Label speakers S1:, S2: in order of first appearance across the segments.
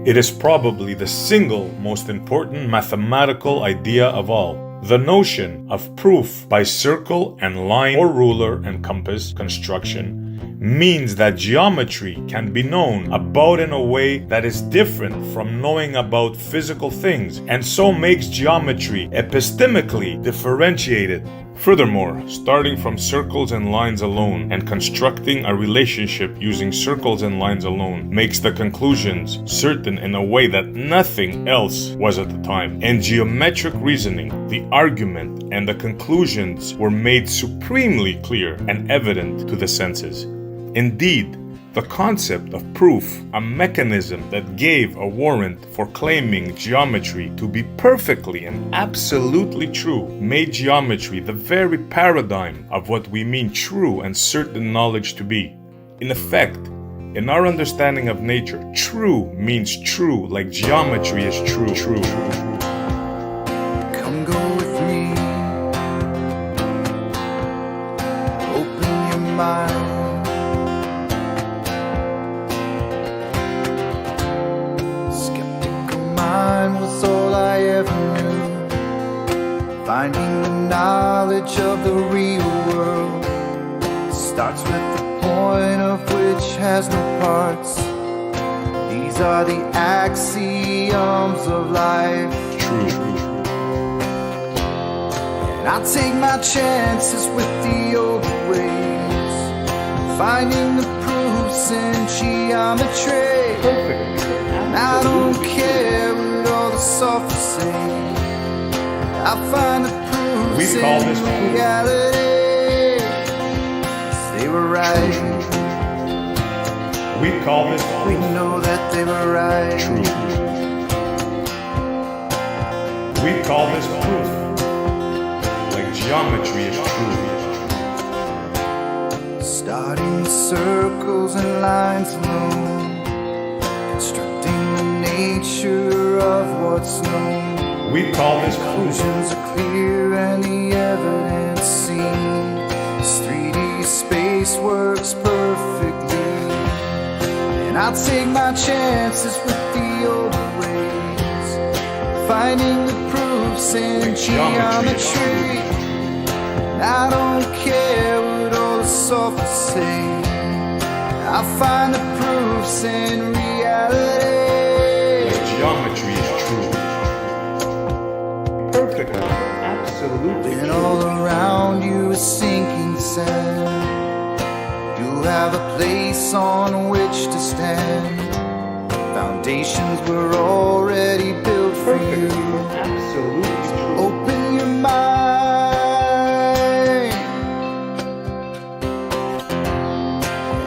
S1: It is probably the single most important mathematical idea of all. The notion of proof by circle and line or ruler and compass construction means that geometry can be known about in a way that is different from knowing about physical things, and so makes geometry epistemically differentiated. Furthermore, starting from circles and lines alone and constructing a relationship using circles and lines alone makes the conclusions certain in a way that nothing else was at the time. In geometric reasoning, the argument and the conclusions were made supremely clear and evident to the senses. Indeed, the concept of proof, a mechanism that gave a warrant for claiming geometry to be perfectly and absolutely true, made geometry the very paradigm of what we mean true and certain knowledge to be. In effect, in our understanding of nature, true means true like geometry is true.
S2: Come go with me. Open your mind. Was all I ever knew. Finding the knowledge of the real world starts with the point of which has no parts. These are the axioms of life.
S1: True.
S2: And I take my chances with the old ways, finding the proofs in geometry.
S1: Perfect.
S2: And I don't care what all the sophists say. I find the proofs in reality. They were right.
S1: We call this
S2: We know that they were right.
S1: true. We call this proof. Like geometry is true.
S2: Starting circles and lines alone, constructing the nature of what's known.
S1: We call this proof.
S2: Conclusions are clear and the evidence seen. This 3D space works perfectly. And I take my chances with the old ways, finding the proofs in geometry. And I don't care what all the sophists say. I find the proofs in reality.
S1: Geometry is true. Perfect. Absolutely.
S2: And all around you is sinking sand. You'll have a place on which to stand. Foundations were already built for you.
S1: Absolutely true.
S2: Open your mind,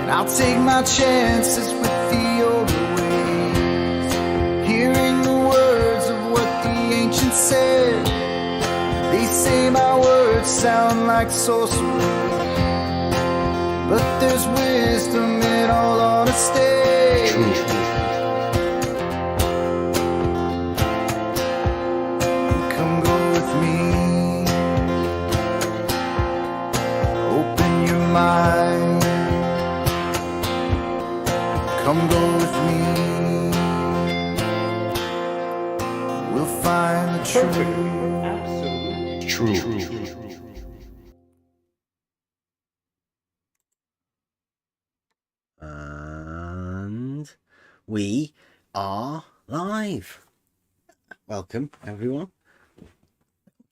S2: and I'll take my chances with the old ways, hearing the words of what the ancients said. They say my words sound like sorcery, but there's wisdom in all honesty.
S1: True.
S2: Come go with me. Open your mind. Come go with me. We'll find the truth.
S1: Absolutely true.
S3: And we are live. Welcome, everyone.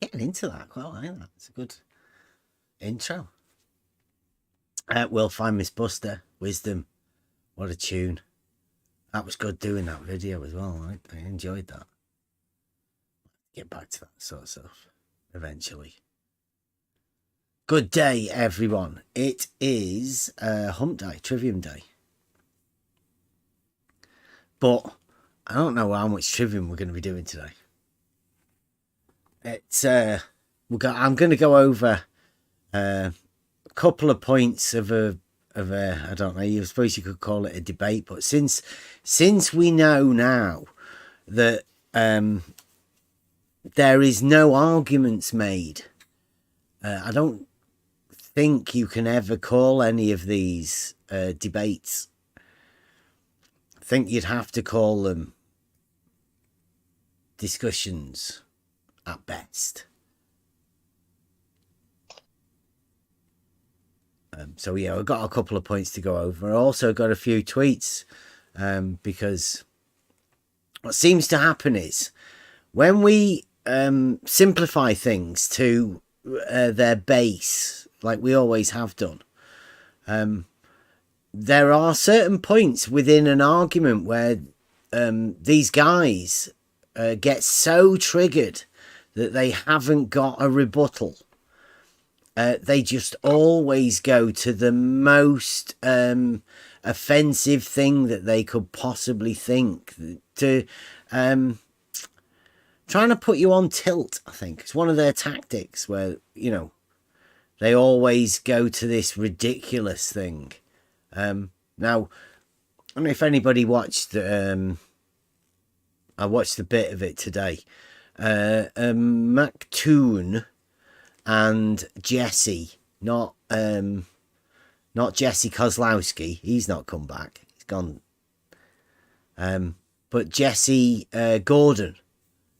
S3: Getting into that quite well, that. It's a good intro. We'll find Miss Buster, Wisdom. What a tune. That was good doing that video as well. I enjoyed that. Get back to that sort of stuff eventually. Good day, everyone. It is Hump Day, Trivium Day. But I don't know how much Trivium we're going to be doing today. It's I'm going to go over a couple of points of a I don't know, I suppose you could call it a debate, but since we know now that there is no arguments made, I don't think you can ever call any of these debates. I think you'd have to call them discussions at best. So yeah, I've got a couple of points to go over. I also got a few tweets because what seems to happen is when we simplify things to their base, like we always have done, there are certain points within an argument where these guys get so triggered that they haven't got a rebuttal. They just always go to the most offensive thing that they could possibly think, to trying to put you on tilt. I think it's one of their tactics where, you know, they always go to this ridiculous thing. Now, I don't know if anybody watched, I watched a bit of it today. McToon and Jesse, not Jesse Kozlowski. He's not come back. He's gone. But Jesse Gordon,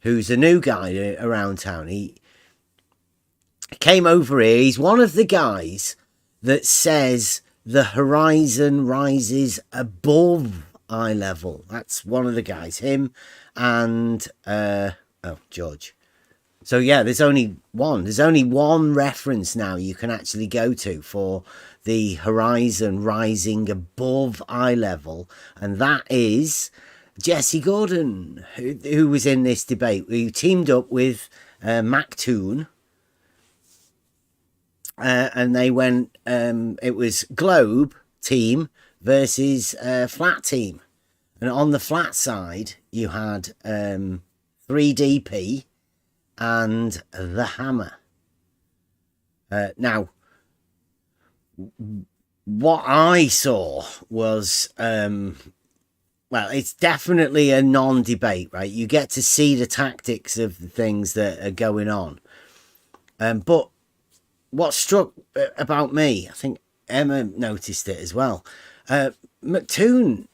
S3: who's a new guy around town. He came over here. He's one of the guys that says the horizon rises above eye level. That's one of the guys. Him and George. So yeah, there's only one. There's only one reference now you can actually go to for the horizon rising above eye level, and that is Jesse Gordon, who was in this debate. We teamed up with McToon, and they went. It was globe team versus flat team, and on the flat side you had 3DP. And the hammer. Now, what I saw was, well, it's definitely a non-debate, right? You get to see the tactics of the things that are going on. But what struck about me, I think Emma noticed it as well. McToon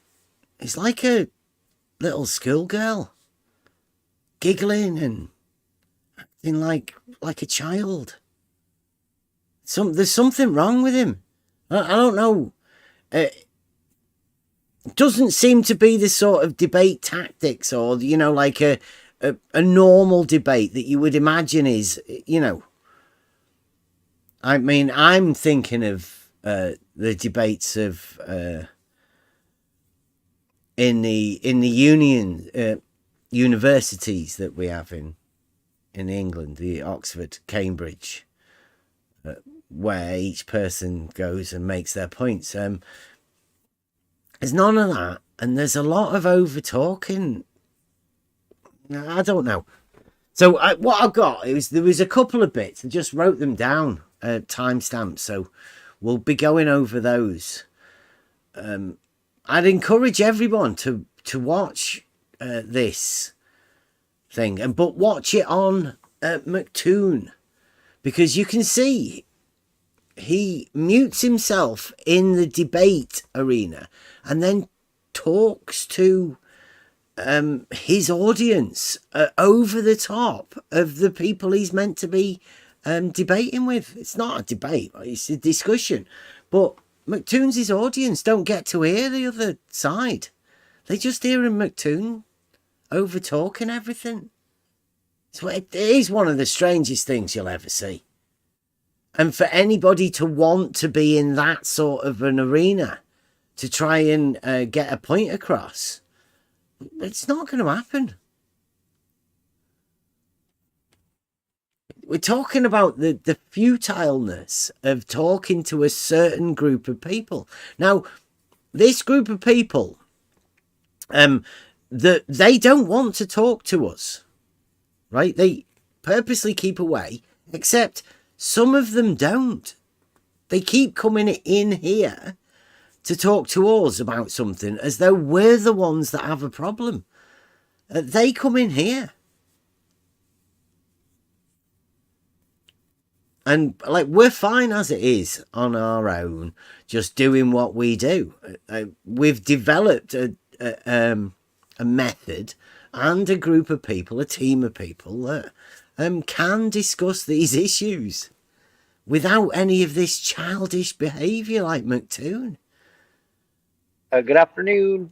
S3: is like a little schoolgirl, giggling and acting like a child. There's something wrong with him. I don't know. It doesn't seem to be the sort of debate tactics, or, you know, like a normal debate that you would imagine is, you know. I mean, I'm thinking of the debates of in the universities that we have in England, the Oxford, Cambridge, where each person goes and makes their points. There's none of that, and there's a lot of over talking. I don't know. So what I've got is there was a couple of bits. I just wrote them down, timestamps. So we'll be going over those. I'd encourage everyone to watch this thing, but watch it on McToon, because you can see he mutes himself in the debate arena and then talks to his audience over the top of the people he's meant to be debating with. It's not a debate, it's a discussion, but McToon's his audience don't get to hear the other side. They just hear him, McToon, over talking everything. So it is one of the strangest things you'll ever see. And for anybody to want to be in that sort of an arena to try and get a point across, it's not going to happen. We're talking about the futileness of talking to a certain group of people. Now, this group of people, they don't want to talk to us, right? They purposely keep away, except some of them don't. They keep coming in here to talk to us about something as though we're the ones that have a problem. They come in here. And like, we're fine as it is on our own, just doing what we do. We've developed a method and a group of people, a team of people that can discuss these issues without any of this childish behaviour like McToon.
S4: Good afternoon.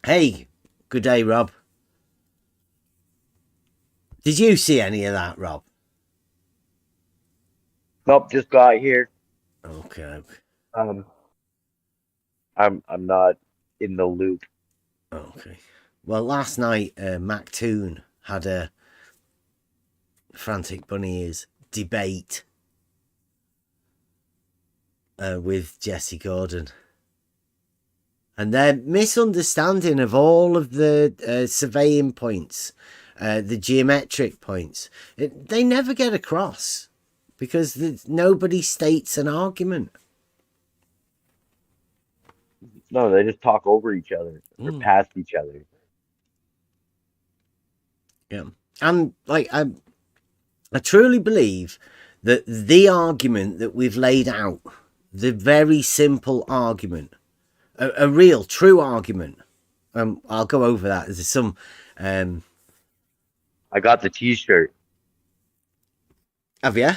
S3: Hey, good day, Rob. Did you see any of that, Rob?
S4: Nope, just got here.
S3: Okay.
S4: I'm not in the loop.
S3: Okay. Well, last night, McToon had a Frantic Bunny Ears debate with Jesse Gordon. And their misunderstanding of all of the surveying points, the geometric points, they never get across because nobody states an argument.
S4: No, they just talk over each other or past each other.
S3: Yeah. And like I truly believe that the argument that we've laid out, the very simple argument, a real, true argument. I'll go over that. There's some.
S4: I got the T-shirt.
S3: Have you?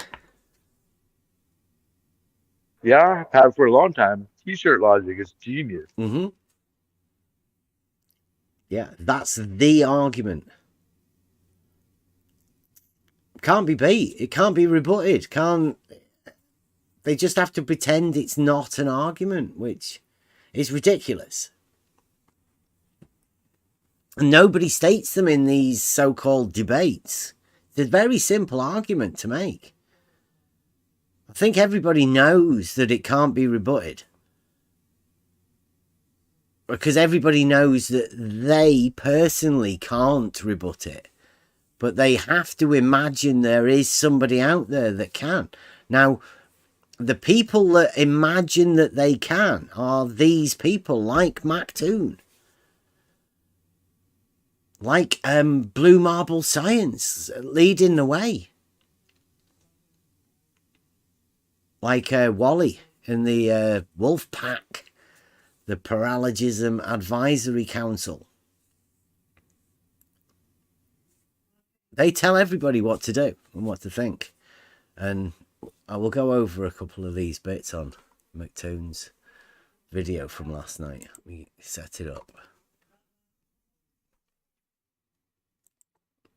S4: Yeah, I've had it for a long time. T-shirt logic is genius.
S3: Mm-hmm. Yeah, that's the argument. Can't be beat. It can't be rebutted. They just have to pretend it's not an argument, which is ridiculous. And nobody states them in these so-called debates. It's a very simple argument to make. I think everybody knows that it can't be rebutted. Because everybody knows that they personally can't rebut it. But they have to imagine there is somebody out there that can. Now, the people that imagine that they can are these people like McToon. Like Blue Marble Science leading the way. Like Wally in the Wolf Pack, the Paralogism Advisory Council. They tell everybody what to do and what to think. And I will go over a couple of these bits on McToon's video from last night. We set it up.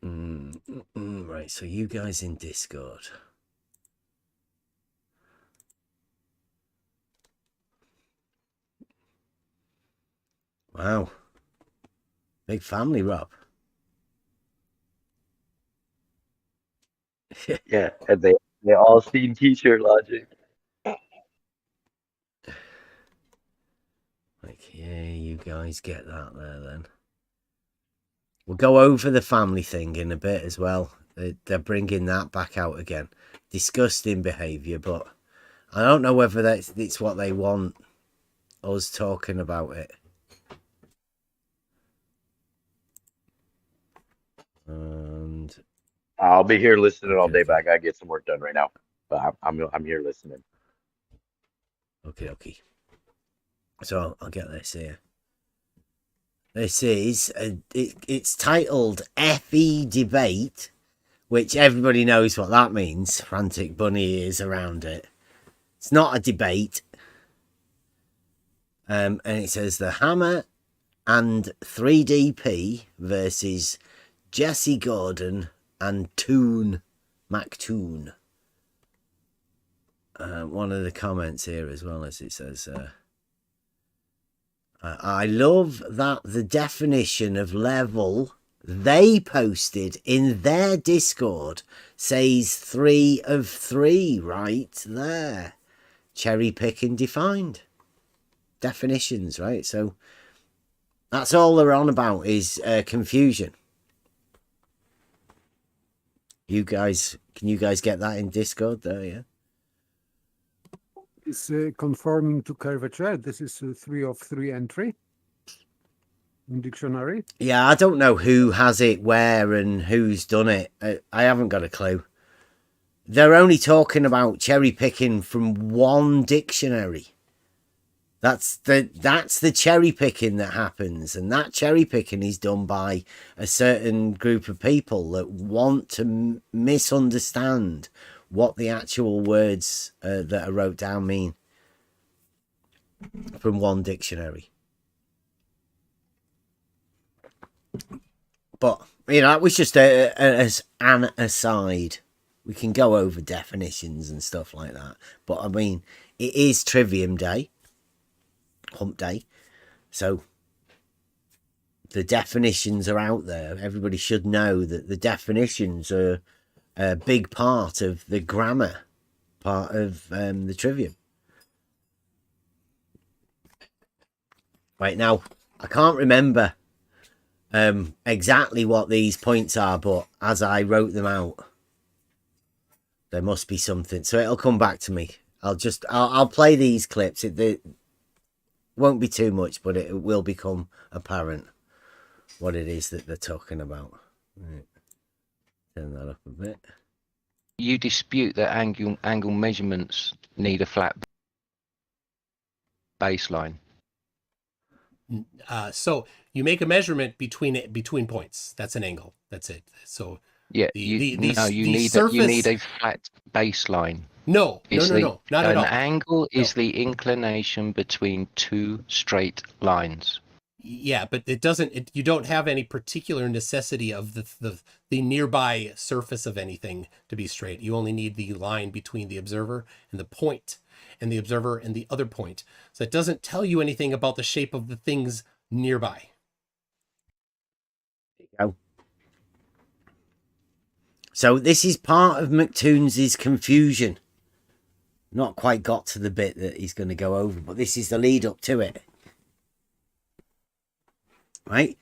S3: Right, so you guys in Discord. Wow. Big family, Rob.
S4: Yeah, and they all seen T-shirt logic.
S3: Like, yeah, you guys get that there then. We'll go over the family thing in a bit as well. They're bringing that back out again. Disgusting behaviour, but I don't know whether it's what they want us talking about it. And
S4: I'll be here listening all day, but I gotta get some work done right now. But I'm here listening.
S3: Okay. So I'll get this here. This is it's titled FE Debate, which everybody knows what that means. Frantic bunny ears around it. It's not a debate. And it says the Hammer and 3DP versus Jesse Gordon and McToon. One of the comments here as well, as it says, I love that the definition of level they posted in their Discord says 3 of 3 right there. Cherry picking defined. Definitions, right? So that's all they're on about is confusion. Can you guys get that in Discord there, yeah?
S5: Is conforming to curvature. This is 3 of 3 entry in dictionary.
S3: Yeah, I don't know who has it where and who's done it. I haven't got a clue. They're only talking about cherry picking from one dictionary. That's the cherry picking that happens, and that cherry picking is done by a certain group of people that want to misunderstand what the actual words that are wrote down mean from one dictionary. But that was just as an aside. We can go over definitions and stuff like that, but I mean, it is Trivium Day. Hump Day, so the definitions are out there. Everybody should know that the definitions are a big part of the grammar part of the Trivium. Right now, I can't remember exactly what these points are, but as I wrote them out, there must be something. So it'll come back to me. I'll play these clips. It won't be too much, but it will become apparent what it is that they're talking about. Right. Turn that up a bit.
S6: You dispute that angle measurements need a flat baseline.
S7: So you make a measurement between points. That's an angle. That's it. So
S6: Yeah, you need a flat baseline.
S7: No, not at all.
S6: An angle is the inclination between two straight lines.
S7: Yeah, but it doesn't. You don't have any particular necessity of the nearby surface of anything to be straight. You only need the line between the observer and the point, and the observer and the other point. So it doesn't tell you anything about the shape of the things nearby.
S3: There you go. So this is part of McToons's confusion. Not quite got to the bit that he's going to go over, but this is the lead up to it. Right?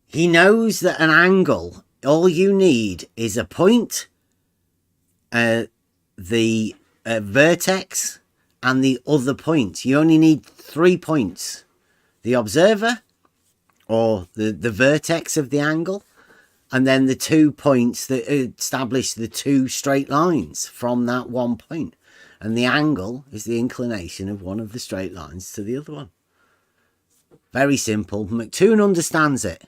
S3: He knows that an angle, all you need is a point, the vertex, and the other point. You only need 3 points. The observer, or the vertex of the angle, and then the 2 points that establish the 2 straight lines from that one point. And the angle is the inclination of one of the straight lines to the other one. Very simple. McToon understands it.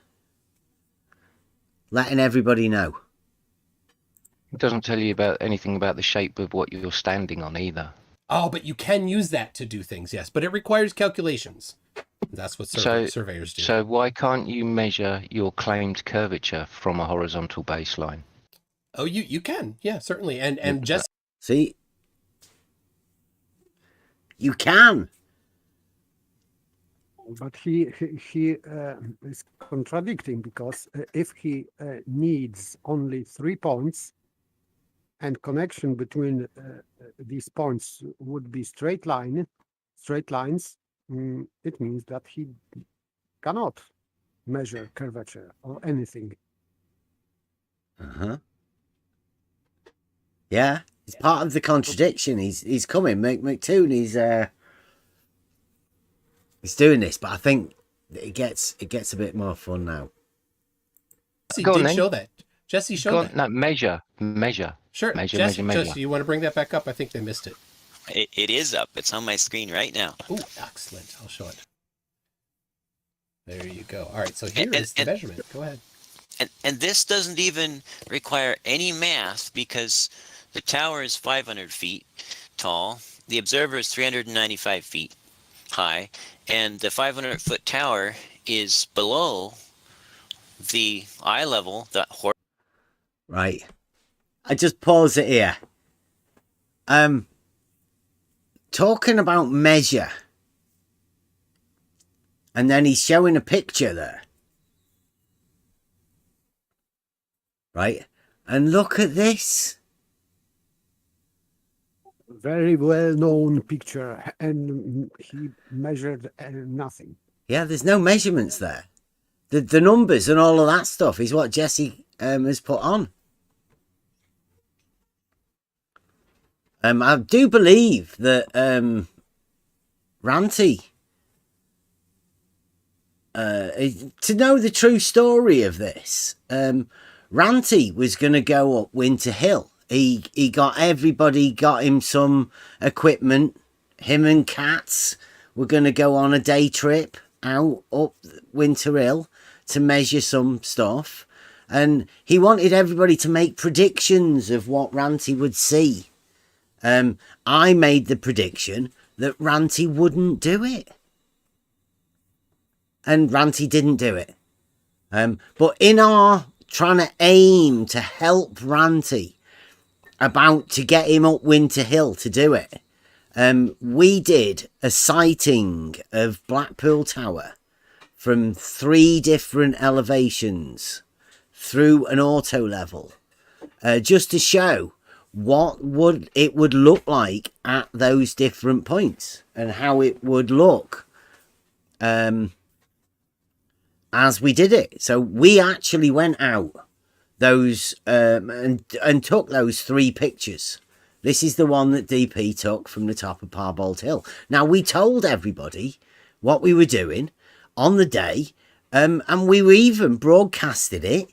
S3: Letting everybody know.
S6: It doesn't tell you anything about the shape of what you're standing on either.
S7: Oh, but you can use that to do things, yes. But it requires calculations. That's what surveyors do.
S6: So why can't you measure your claimed curvature from a horizontal baseline?
S7: Oh, you can. Yeah, certainly. And just...
S3: See? You can.
S5: But he is contradicting, because if he needs only 3 points and connection between these points would be straight lines, it means that he cannot measure curvature or anything.
S3: Yeah, it's part of the contradiction. He's coming. McToon, he's doing this, but I think it gets a bit more fun now.
S7: Jesse did show that. Jesse showed that.
S6: No, measure.
S7: Sure.
S6: Measure.
S7: Jesse, you want to bring that back up? I think they missed it.
S8: It is up. It's on my screen right now.
S7: Oh, excellent. I'll show it. There you go. All right, so here is the measurement. Go ahead.
S8: And this doesn't even require any math, because the tower is 500 feet tall. The observer is 395 feet high. And the 500-foot tower is below the eye level.
S3: Right. I just pause it here. Talking about measure, and then he's showing a picture there, right? And look at this.
S5: Very well-known picture, and he measured nothing.
S3: Yeah, there's no measurements there. The numbers and all of that stuff is what Jesse has put on. I do believe that Ranty, to know the true story of this, Ranty was going to go up Winter Hill. He got everybody, got him some equipment. Him and Katz were going to go on a day trip out up Winter Hill to measure some stuff. And he wanted everybody to make predictions of what Ranty would see. I made the prediction that Ranty wouldn't do it. And Ranty didn't do it. But in our trying to aim to help Ranty about to get him up Winter Hill to do it, we did a sighting of Blackpool Tower from 3 different elevations through an auto level, just to show what it would look like at those different points and how it would look as we did it. So we actually went out those and took those 3 pictures. This is the one that DP took from the top of Parbold Hill. Now, we told everybody what we were doing on the day, and we even broadcasted it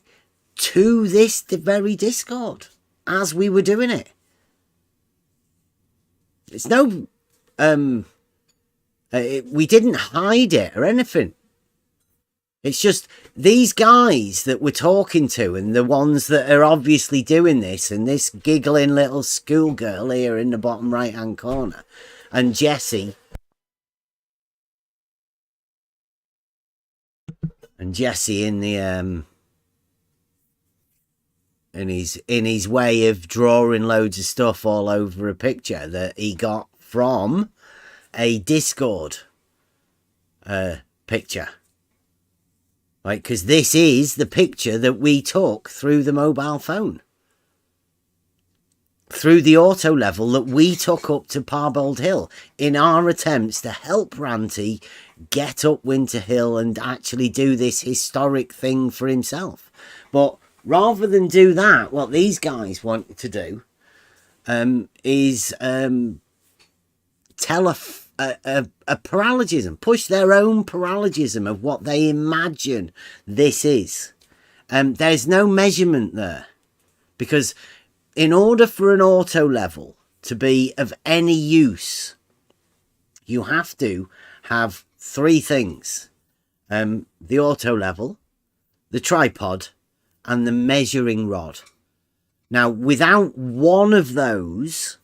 S3: to this very Discord as we were doing it. It's no we didn't hide it or anything. It's just these guys that we're talking to, and the ones that are obviously doing this, and this giggling little schoolgirl here in the bottom right hand corner, and Jesse in the in his way of drawing loads of stuff all over a picture that he got from a Discord picture. Right, because this is the picture that we took through the mobile phone. Through the auto level that we took up to Parbold Hill in our attempts to help Ranty get up Winter Hill and actually do this historic thing for himself. But rather than do that, what these guys want to do is tell a paralogism, push their own paralogism of what they imagine this is. There's no measurement there, because in order for an auto level to be of any use, you have to have 3 things: the auto level, the tripod, and the measuring rod. Now, without one of those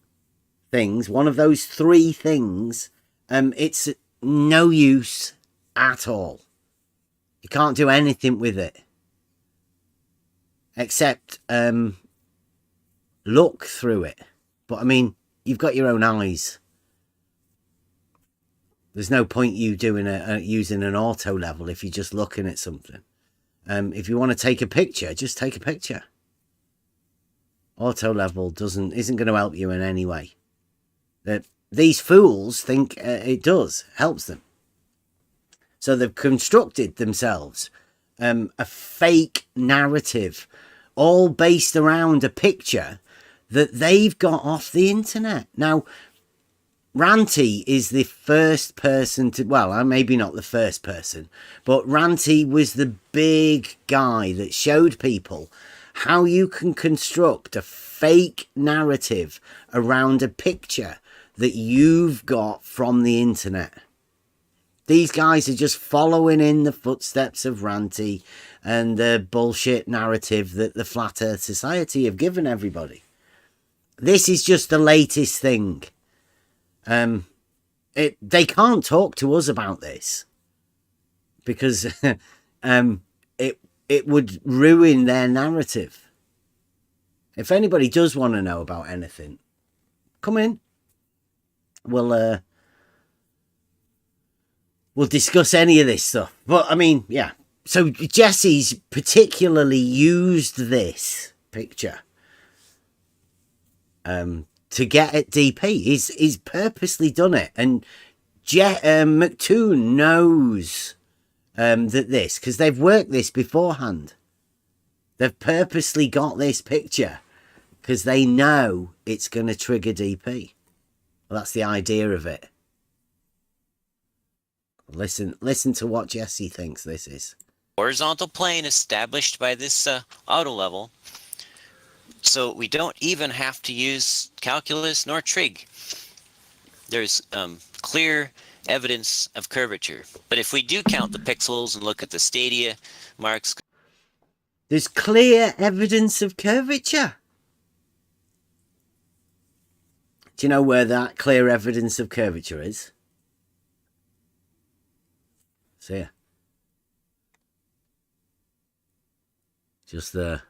S3: things, one of those 3 things, it's no use at all. You can't do anything with it except look through it. But I mean, you've got your own eyes. There's no point you doing using an auto level if you're just looking at something. If you want to take a picture, just take a picture. Auto level isn't going to help you in any way. These fools think it does, helps them. So they've constructed themselves a fake narrative, all based around a picture that they've got off the internet. Now, Ranty is the first person to, well, maybe not the first person, but Ranty was the big guy that showed people how you can construct a fake narrative around a picture that you've got from the internet. These guys are just following in the footsteps of Ranty and the bullshit narrative that the Flat Earth Society have given everybody. This is just the latest thing. They can't talk to us about this because it would ruin their narrative. If anybody does want to know about anything, come in. We'll discuss any of this stuff. But I mean, yeah. So Jesse's particularly used this picture to get at DP. He's purposely done it, and McToon knows that this, because they've worked this beforehand. They've purposely got this picture because they know it's going to trigger DP. Well, that's the idea of it. Listen to what Jesse thinks this is.
S8: Horizontal plane established by this auto level. So we don't even have to use calculus nor trig. There's clear evidence of curvature. But if we do count the pixels and look at the stadia marks,
S3: There's clear evidence of curvature. Do you know where that clear evidence of curvature is? See ya. Just there.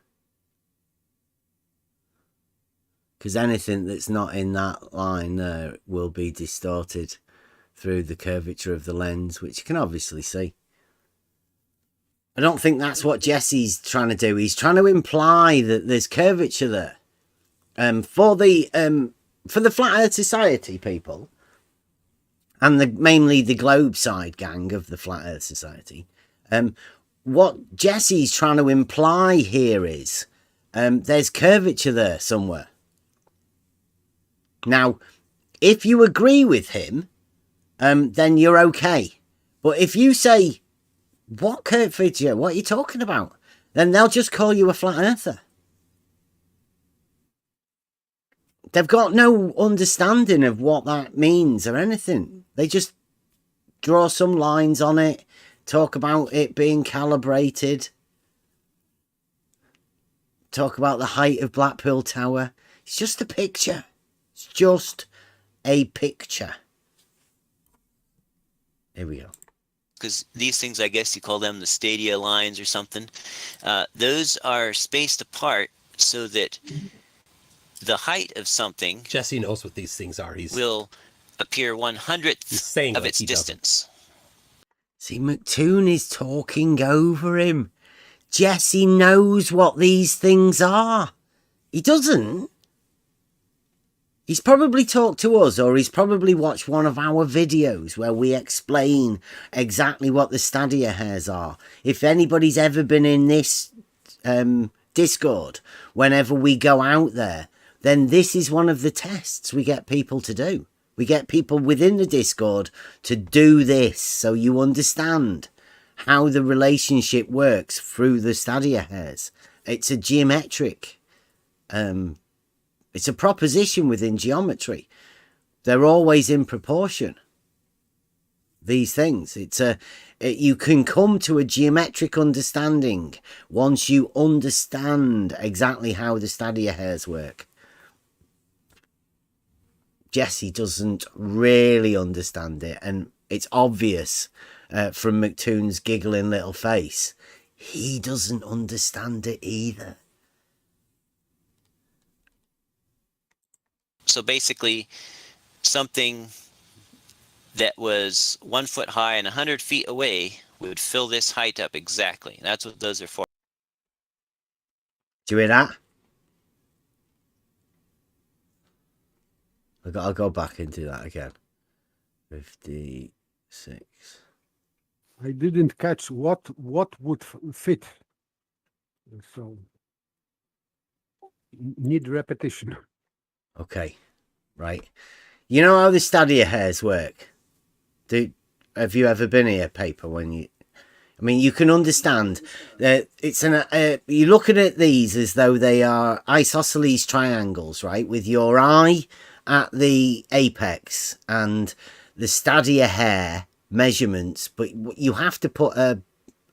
S3: Because anything that's not in that line there will be distorted through the curvature of the lens, which you can obviously see. I don't think that's what Jesse's trying to do. He's trying to imply that there's curvature there. For the Flat Earth Society people, and mainly the Globe side gang of the Flat Earth Society, what Jesse's trying to imply here is there's curvature there somewhere. Now, if you agree with him, then you're okay. But if you say, what curvature? What are you talking about? Then they'll just call you a flat earther. They've got no understanding of what that means or anything. They just draw some lines on it, talk about it being calibrated, talk about the height of Blackpool Tower. It's just a picture. It's just a picture. Here we go.
S8: because these things, I guess you call them the stadia lines or something, those are spaced apart so that the height of something
S7: Jesse knows what these things are.
S8: will appear 1/100th of its distance.
S3: See, McToon is talking over him. Jesse knows what these things are. He doesn't. He's probably talked to us, or he's probably watched one of our videos where we explain exactly what the stadia hairs are. If anybody's ever been in this Discord, whenever we go out there, then this is one of the tests we get people to do. We get people within the Discord to do this, so you understand how the relationship works through the stadia hairs. It's a geometric, it's a proposition within geometry. They're always in proportion. These things, you can come to a geometric understanding once you understand exactly how the stadia hairs work. Jesse doesn't really understand it, and it's obvious from McToon's giggling little face. He doesn't understand it either.
S8: So basically, something that was 1 foot high and 100 feet away would fill this height up exactly. That's what those are for.
S3: Do you hear that? I'll go back into that again. 56.
S5: I didn't catch what would fit. So need repetition.
S3: Okay, right. You know how the stadia hairs work? Have you ever been here, Paper? You can understand that it's you're looking at these as though they are isosceles triangles, right? With your eye at the apex and the stadia hair measurements, but you have to put a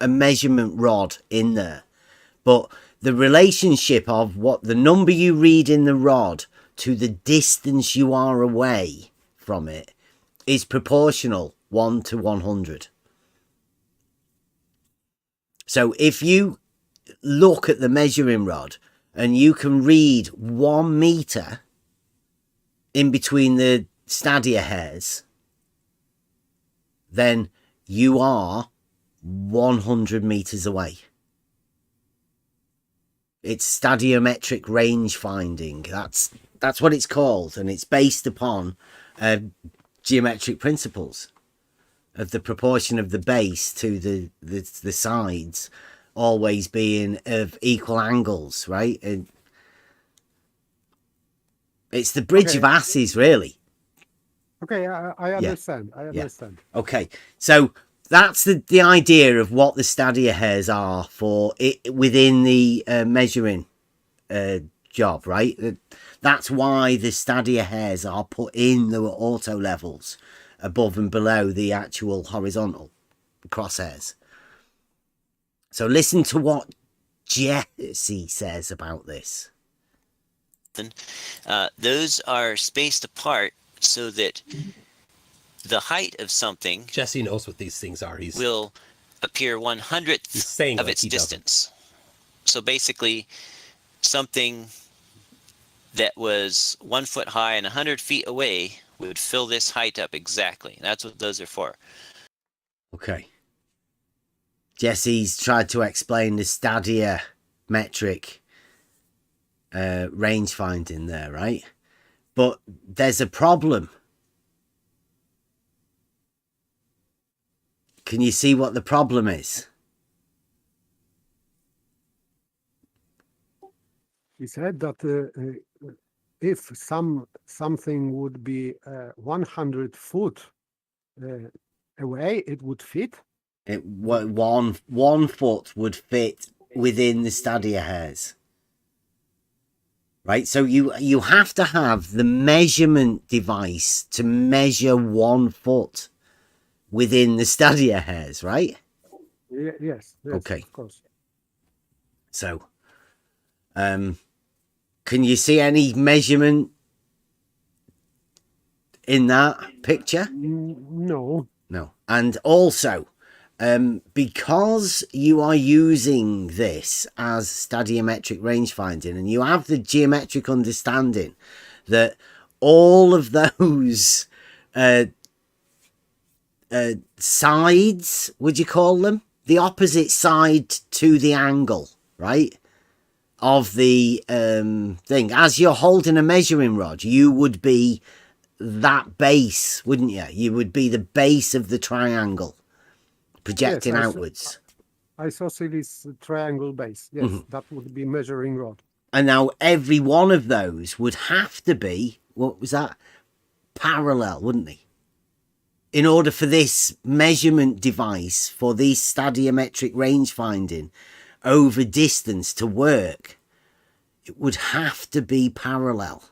S3: measurement rod in there. But the relationship of what the number you read in the rod to the distance you are away from it is proportional 1 to 100. So if you look at the measuring rod and you can read 1 meter in between the stadia hairs, then you are 100 meters away. It's stadiometric range finding. That's what it's called, and it's based upon geometric principles of the proportion of the base to the sides always being of equal angles, right? And it's the bridge of asses, really.
S5: Okay, I understand. I understand.
S3: Yeah. Okay, so that's the idea of what the stadia hairs are for it within the measuring job, right? That's why the stadia hairs are put in the auto levels above and below the actual horizontal crosshairs. So listen to what Jesse says about this.
S8: Those are spaced apart so that the height of something
S7: Jesse knows what these things are.
S8: will appear 1/100th
S7: He's saying
S8: of
S7: like
S8: its
S7: he doesn't.
S8: distance. So basically, something that was 1 foot high and 100 feet away would fill this height up exactly. That's what those are for.
S3: Okay. Jesse's tried to explain the stadiometric range finding there, right? But there's a problem. Can you see what the problem is?
S5: He said that if something would be 100 foot away, it would fit.
S3: One foot would fit within the stadia hairs. Right, so you have to have the measurement device to measure 1 foot within the stadia hairs, right?
S5: Yes.
S3: Okay.
S5: Of course.
S3: So, can you see any measurement in that picture?
S5: No.
S3: No. And also, because you are using this as stadiometric range finding, and you have the geometric understanding that all of those sides, would you call them? The opposite side to the angle, right? Of the thing. As you're holding a measuring rod, you would be that base, wouldn't you? You would be the base of the triangle, projecting outwards.
S5: Isosceles triangle base. Yes, that would be measuring rod.
S3: And now every one of those would have to be, what was that? Parallel, wouldn't they? In order for this measurement device, for this stadiometric range finding over distance to work, it would have to be parallel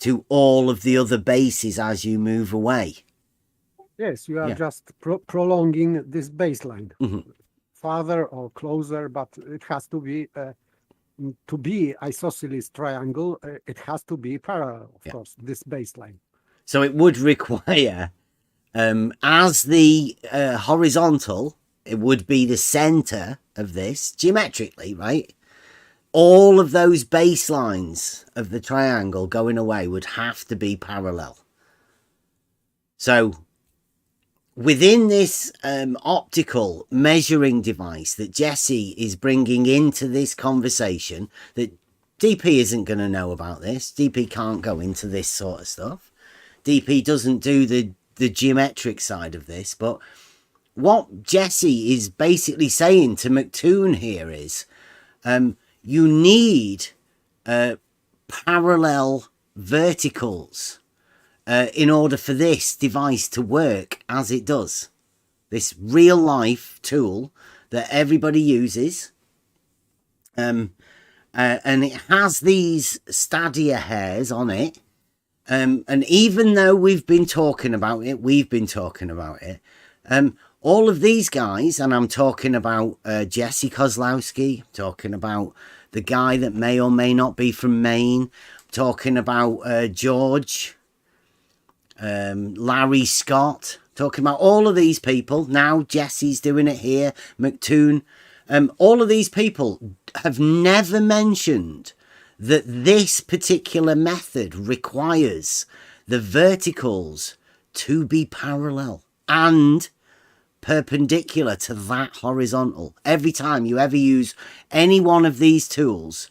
S3: to all of the other bases as you move away.
S5: Yes, you are just prolonging this baseline farther or closer, but it has to be isosceles triangle. It has to be parallel, of course, this baseline.
S3: So it would require, as the horizontal, it would be the center of this geometrically, right? All of those baselines of the triangle going away would have to be parallel. So within this optical measuring device that Jesse is bringing into this conversation, that DP isn't going to know about this. DP can't go into this sort of stuff. DP doesn't do the geometric side of this. But what Jesse is basically saying to McToon here is, you need parallel verticals in order for this device to work as it does. This real life tool that everybody uses. And it has these stadia hairs on it. And even though we've been talking about it, all of these guys, and I'm talking about Jesse Kozlowski, talking about the guy that may or may not be from Maine, talking about George, Larry Scott, talking about all of these people. Now Jesse's doing it here, McToon. All of these people have never mentioned that this particular method requires the verticals to be parallel and perpendicular to that horizontal. Every time you ever use any one of these tools,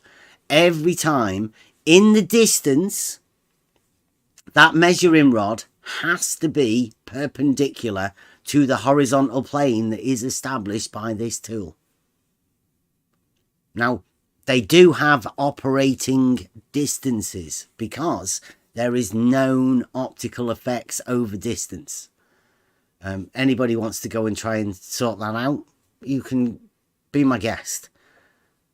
S3: every time in the distance, that measuring rod has to be perpendicular to the horizontal plane that is established by this tool. Now, they do have operating distances because there is known optical effects over distance. Anybody wants to go and try and sort that out, you can be my guest.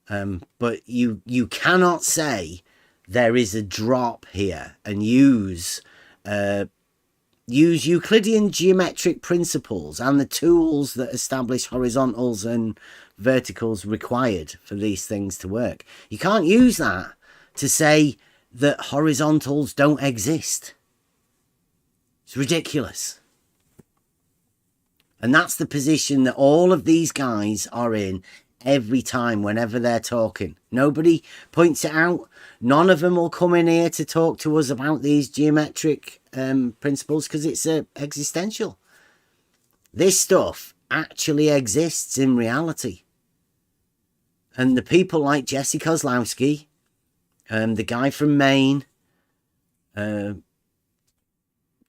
S3: But you cannot say there is a drop here and use use Euclidean geometric principles and the tools that establish horizontals and verticals required for these things to work. You can't use that to say that horizontals don't exist. It's ridiculous. And that's the position that all of these guys are in every time whenever they're talking. Nobody points it out. None of them will come in here to talk to us about these geometric principles because it's existential. This stuff actually exists in reality. And the people like Jesse Kozlowski, the guy from Maine,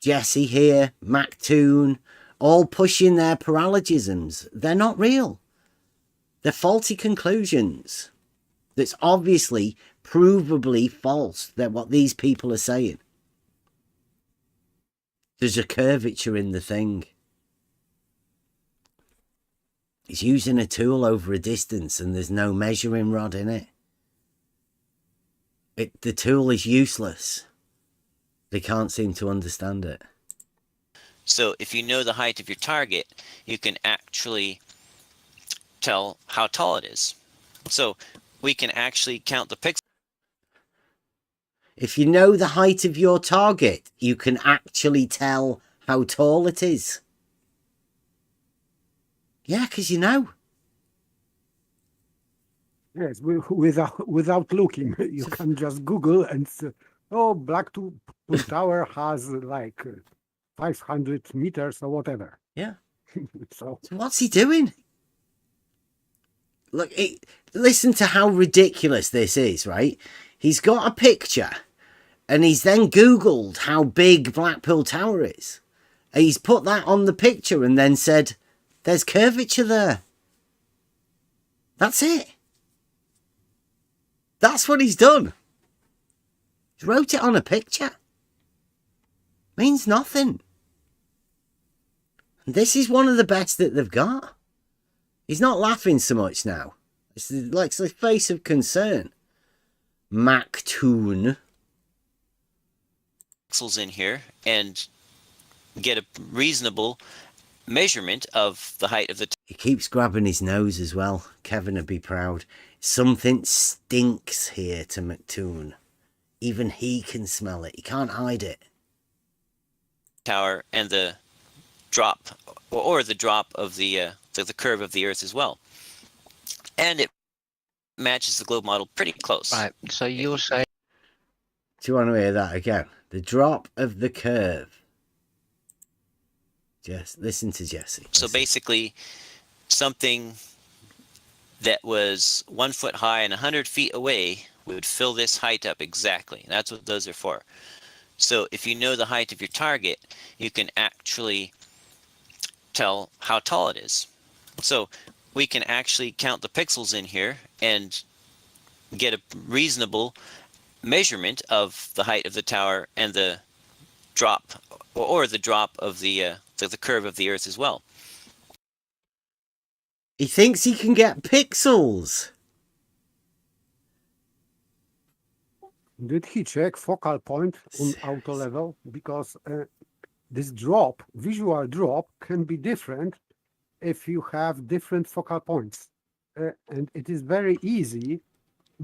S3: Jesse here, Mac Toon, all pushing their paralogisms. They're not real. They're faulty conclusions. That's obviously, provably false. That what these people are saying. There's a curvature in the thing. It's using a tool over a distance and there's no measuring rod in it. The tool is useless. They can't seem to understand it.
S8: So if you know the height of your target, you can actually tell how tall it is. So we can actually count the pixels.
S3: If you know the height of your target, you can actually tell how tall it is. Yeah, because you know.
S5: Yes, without looking, you can just Google and say, oh, Blackpool Tower has like 500 meters or whatever.
S3: Yeah.
S5: So
S3: what's he doing? Look, listen to how ridiculous this is, right? He's got a picture and he's then Googled how big Blackpool Tower is. And he's put that on the picture and then said, there's curvature there. That's it. That's what he's done. He wrote it on a picture. Means nothing. And this is one of the best that they've got. He's not laughing so much now. It's like the face of concern. Mac Toon.
S8: Pixels in here and get a reasonable measurement of the height of the
S3: He keeps grabbing his nose as well. Kevin would be proud. Something stinks here to McToon. Even he can smell it. He can't hide it.
S8: tower and the drop or the drop of the curve of the Earth as well. And it matches the globe model pretty close.
S6: Right. So you're saying
S3: Do you want to hear that again? The drop of the curve. Listen to Jesse.
S8: So basically, something that was 1 foot high and 100 feet away would fill this height up exactly. That's what those are for. So if you know the height of your target, you can actually tell how tall it is. So we can actually count the pixels in here and get a reasonable measurement of the height of the tower and the drop or the drop of the curve of the Earth as well.
S3: He thinks he can get pixels.
S5: did he check focal point on auto level? Because this drop, visual drop, can be different if you have different focal points. And it is very easy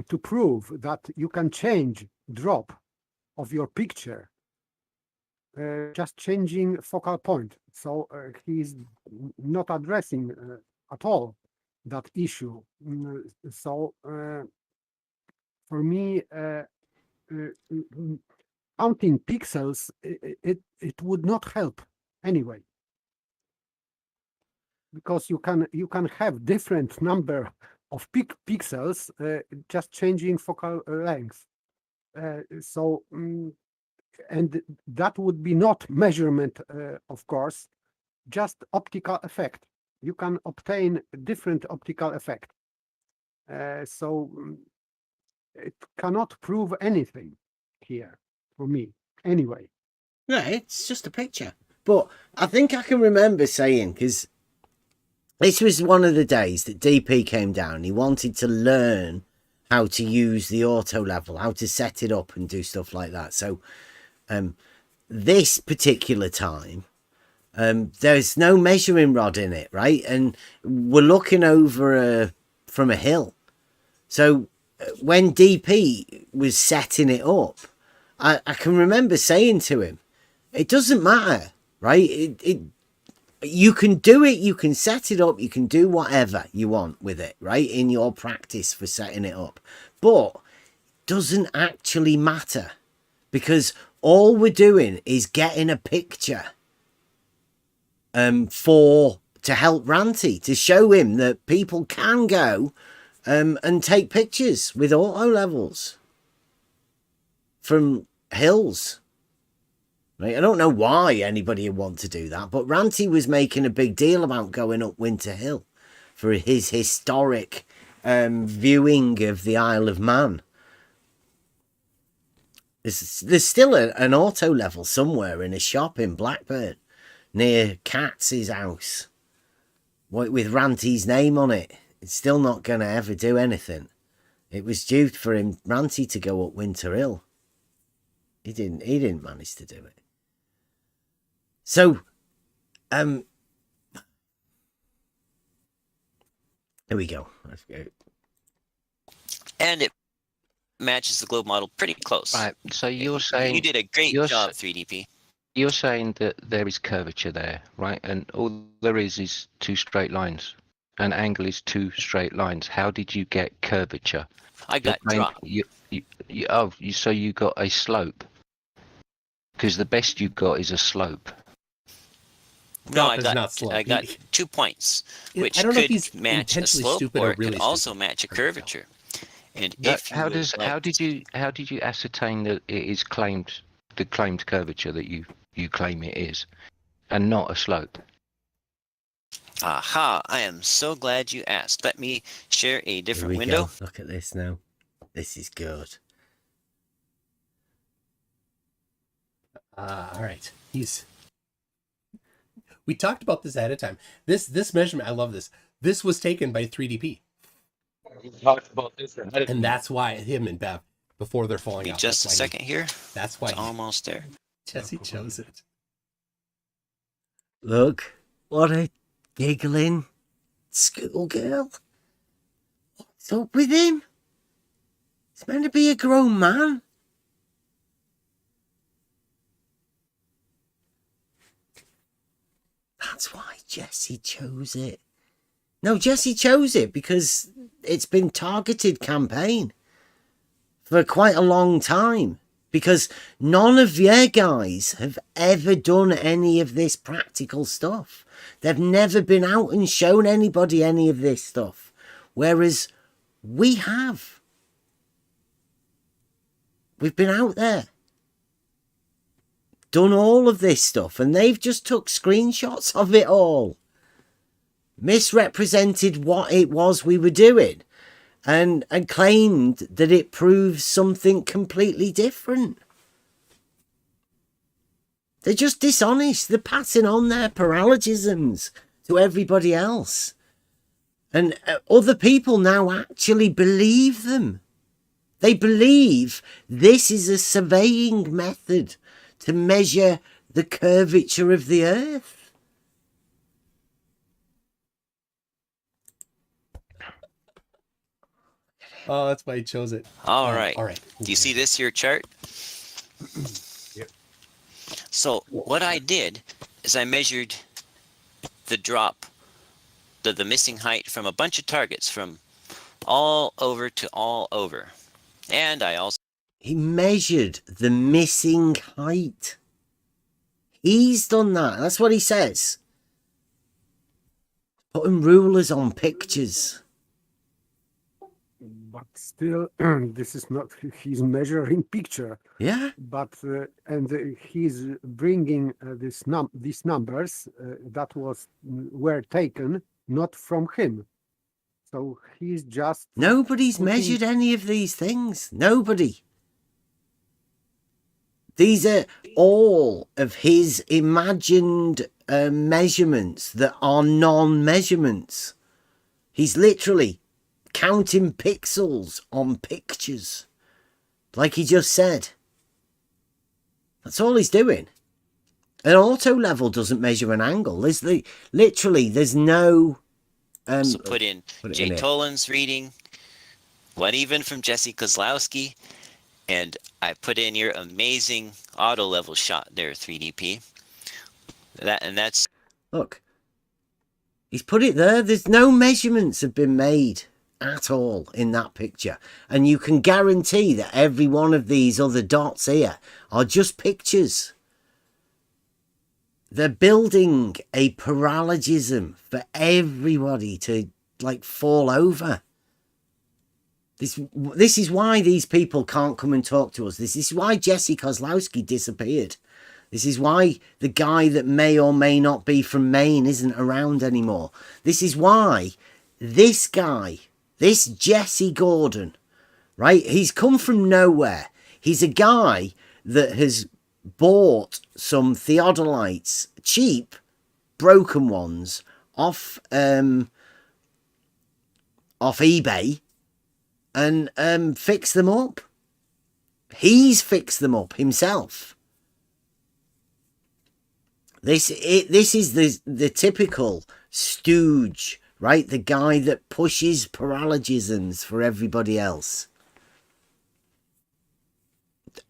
S5: to prove that you can change drop of your picture just changing focal point. So he's not addressing at all that issue. So for me, counting pixels, it would not help anyway, because you can have different number of pixels just changing focal length. And that would be not measurement, of course, just optical effect. You can obtain different optical effect. So it cannot prove anything here for me anyway.
S3: Yeah, it's just a picture. But I think I can remember saying, because this was one of the days that DP came down. He wanted to learn how to use the auto level, how to set it up and do stuff like that. So this particular time, there's no measuring rod in it, right? And we're looking over from a hill. So when DP was setting it up, I can remember saying to him, it doesn't matter, right? You can do it, you can set it up, you can do whatever you want with it, right? In your practice for setting it up. But it doesn't actually matter, because all we're doing is getting a picture to help Ranty, to show him that people can go and take pictures with auto levels from hills. Right? I don't know why anybody would want to do that, but Ranty was making a big deal about going up Winter Hill for his historic viewing of the Isle of Man. There's still an auto level somewhere in a shop in Blackburn near Katz's house with Ranty's name on it. It's still not going to ever do anything. It was due for Ranty to go up Winter Hill. He didn't manage to do it. So, here we go. Let's go.
S8: And it matches the globe model pretty close.
S6: Right. So you're saying
S8: you did a great job, 3DP.
S6: You're saying that there is curvature there, right? And all there is two straight lines. An angle is two straight lines. How did you get curvature?
S8: I got dropped.
S6: So you got a slope. Because the best you got is a slope.
S8: No,
S7: Drop is not slope.
S8: I got 2 points, which
S7: I don't know if
S8: could
S7: he's
S8: match a
S7: intentionally
S8: slope,
S7: stupid
S8: or
S7: or
S8: it
S7: really
S8: could also
S7: stupid.
S8: match a curvature. And
S6: Yeah,
S8: if
S6: how did you ascertain that it is the claimed curvature that you claim it is, and not a slope?
S8: Aha! I am so glad you asked. Let me share a
S3: Here
S8: different
S3: we
S8: window.
S3: go. Look at this now. This is good.
S7: All right. We talked about this ahead of time. This measurement, I love this. This was taken by 3DP.
S4: We talked about this.
S7: And that's why him and Bev, before they're falling out.
S8: Just a
S7: that's why
S8: second here.
S7: That's why
S8: It's almost there.
S7: Jesse chose it.
S3: Look, what a giggling schoolgirl. What's up with him? He's meant to be a grown man. That's why Jesse chose it. No, Jesse chose it because it's been targeted campaign for quite a long time. Because none of your guys have ever done any of this practical stuff. They've never been out and shown anybody any of this stuff. Whereas we have. We've been out there. Done all of this stuff, and they've just took screenshots of it all, misrepresented what it was we were doing, and claimed that it proves something completely different. They're just dishonest. They're passing on their paralogisms to everybody else, and other people now actually believe them. They believe this is a surveying method to measure the curvature of the earth.
S7: Oh, that's why he chose it.
S8: All right.
S7: All right.
S8: Do you see this here chart?
S5: Yep.
S8: So what I did is I measured the drop, the missing height from a bunch of targets from all over to all over. And I also
S3: He measured the missing height. He's done that. That's what he says. Putting rulers on pictures.
S5: But still, this is not his measuring picture.
S3: Yeah.
S5: But he's bringing these numbers that were taken not from him. So he's just
S3: Nobody's
S5: putting-
S3: measured any of these things. Nobody. These are all of his imagined measurements that are non-measurements. He's literally counting pixels on pictures, like he just said. That's all he's doing. An auto level doesn't measure an angle. There's literally there's no.
S8: So put in Jay
S3: here.
S8: Tolan's reading, one even from Jesse Kozlowski, and I put in your amazing auto level shot there, 3DP. That's
S3: Look. He's put it there. There's no measurements have been made at all in that picture. And you can guarantee that every one of these other dots here are just pictures. They're building a paralogism for everybody to like fall over. This is why these people can't come and talk to us. This is why Jesse Kozlowski disappeared. This is why the guy that may or may not be from Maine isn't around anymore. This is why this guy, this Jesse Gordon, right? He's come from nowhere. He's a guy that has bought some theodolites, cheap, broken ones, off eBay and fixed them up. He's fixed them up himself. This is the typical stooge, right? The guy that pushes paralogisms for everybody else.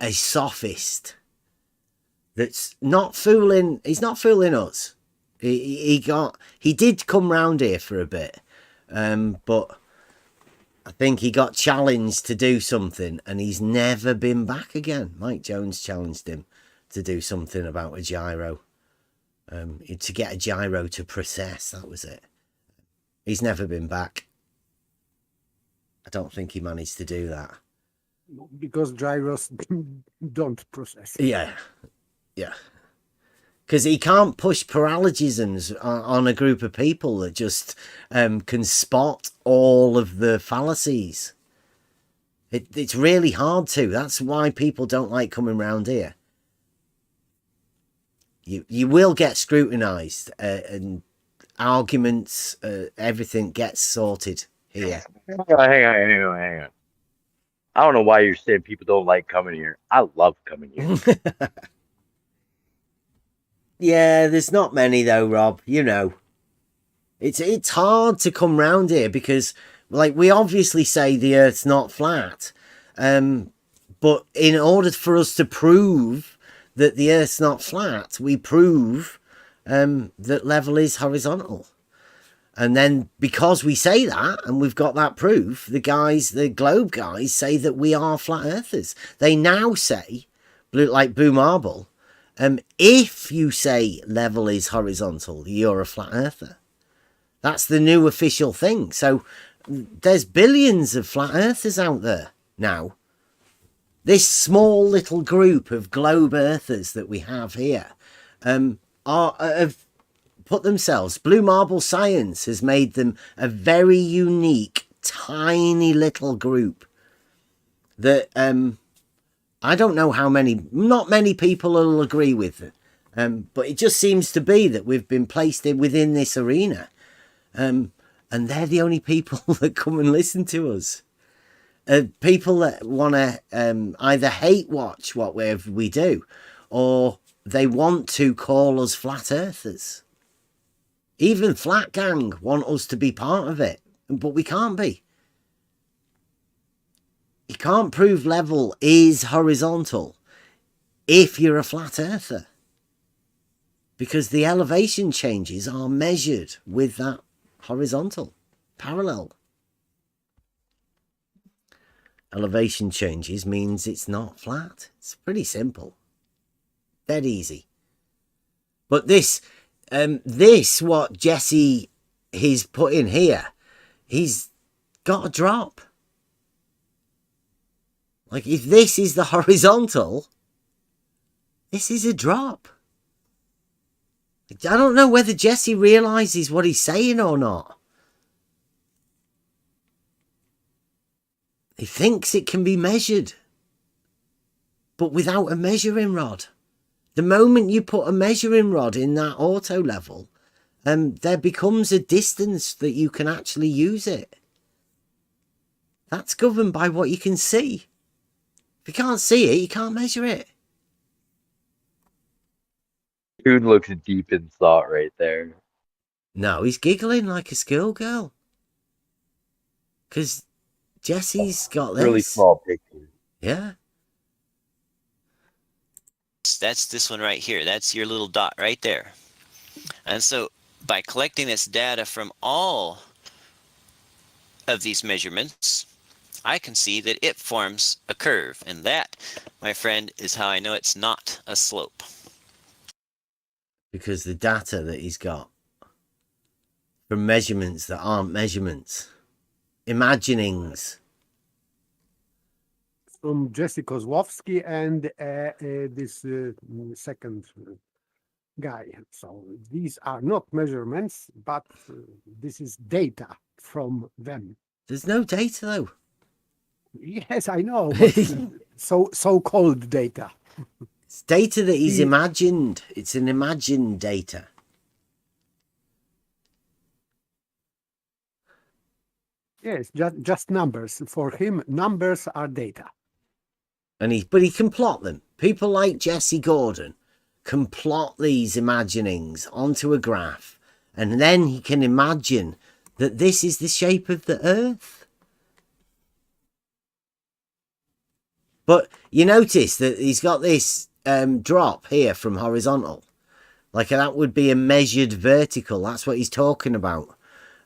S3: A sophist. That's not fooling. He's not fooling us. He did come round here for a bit, but I think he got challenged to do something, and he's never been back again. Mike Jones challenged him to do something about a gyro. To get a gyro to process, that was it. He's never been back. I don't think he managed to do that.
S5: Because gyros don't process.
S3: Yeah. Because he can't push paralogisms on a group of people that just can spot all of the fallacies. It's really hard to. That's why people don't like coming round here. You will get scrutinised and arguments, everything gets sorted here.
S4: Hang on. I don't know why you're saying people don't like coming here. I love coming here.
S3: Yeah, there's not many though, Rob. You know, it's hard to come round here because, like, we obviously say the Earth's not flat, but in order for us to prove that the Earth's not flat, we prove that level is horizontal. And then because we say that, and we've got that proof, the globe guys say that we are flat earthers. They now say, like Blue Marble, if you say level is horizontal, you're a flat earther. That's the new official thing. So there's billions of flat earthers out there now. This small little group of globe earthers that we have here have put themselves, Blue Marble Science has made them a very unique, tiny little group that I don't know how many, not many people will agree with, but it just seems to be that we've been placed within this arena, and they're the only people that come and listen to us. People that want to either hate watch what we do, or they want to call us flat earthers. Even Flat Gang want us to be part of it, but we can't be. You can't prove level is horizontal if you're a flat earther, because the elevation changes are measured with that horizontal parallel. Elevation changes means it's not flat. It's pretty simple. Dead easy. But this what Jesse he's put in here, he's got a drop. Like, if this is the horizontal, this is a drop. I don't know whether Jesse realizes what he's saying or not. He thinks it can be measured, but without a measuring rod. The moment you put a measuring rod in that auto level, there becomes a distance that you can actually use it. That's governed by what you can see. If you can't see it, you can't measure it.
S4: Dude looks deep in thought right there.
S3: No, he's giggling like a schoolgirl. Because Jesse's got this.
S4: Really small picture.
S3: Yeah.
S8: That's this one right here. That's your little dot right there. And so by collecting this data from all of these measurements, I can see that it forms a curve. And that, my friend, is how I know it's not a slope.
S3: Because the data that he's got from measurements that aren't measurements, imaginings.
S5: From Jesse Kozłowski and this second guy. So these are not measurements, but this is data from them.
S3: There's no data though.
S5: Yes, I know. But so-called data.
S3: It's data that he's imagined. It's an imagined data.
S5: Yes, just numbers. For him, numbers are data.
S3: But he can plot them. People like Jesse Gordon can plot these imaginings onto a graph, and then he can imagine that this is the shape of the Earth. But you notice that he's got this drop here from horizontal. Like that would be a measured vertical. That's what he's talking about.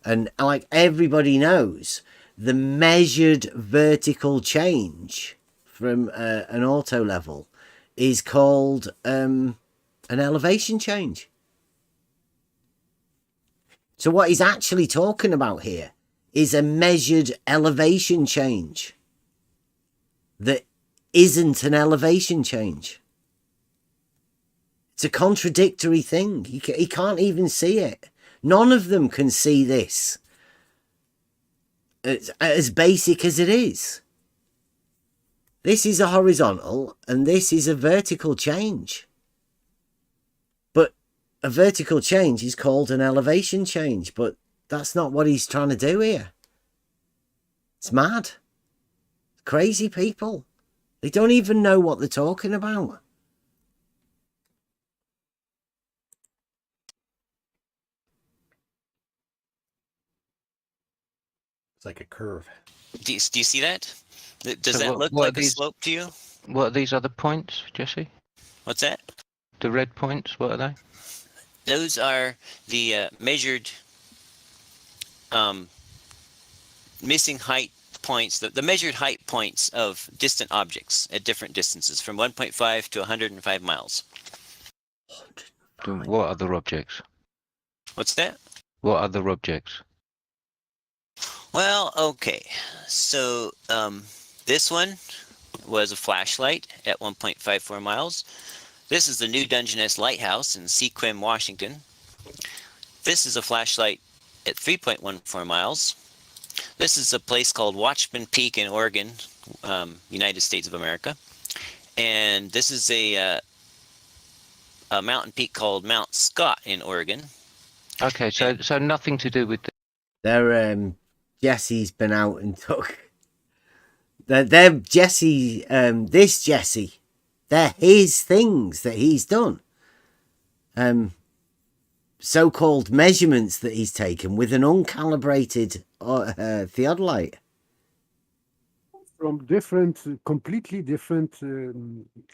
S3: And like everybody knows, the measured vertical change from an auto level is called an elevation change. So what he's actually talking about here is a measured elevation change that isn't an elevation change. It's a contradictory thing. He can't even see it. None of them can see this. It's as basic as it is. This is a horizontal and this is a vertical change. But a vertical change is called an elevation change, but that's not what he's trying to do here. It's mad. Crazy people. They don't even know what they're talking about.
S7: It's like a curve.
S8: Do you see that? Does
S6: So
S8: that look
S6: what are
S8: like a
S6: these-
S8: slope to you?
S6: What are these other points, Jesse?
S8: What's that?
S6: The red points, what are they?
S8: Those are the measured missing height points, the measured height points of distant objects at different distances from 1.5 to 105 miles.
S6: What other objects?
S8: What's that?
S6: What other objects?
S8: Well, okay. So this one was a flashlight at 1.54 miles. This is the New Dungeness Lighthouse in Sequim, Washington. This is a flashlight at 3.14 miles. This is a place called Watchman Peak in Oregon, United States of America. And this is a mountain peak called Mount Scott in Oregon.
S6: Okay, so nothing to do with
S3: They're Jesse's been out and took. They're Jesse. This Jesse. They're his things that he's done. So-called measurements that he's taken with an uncalibrated theodolite.
S5: From different, completely different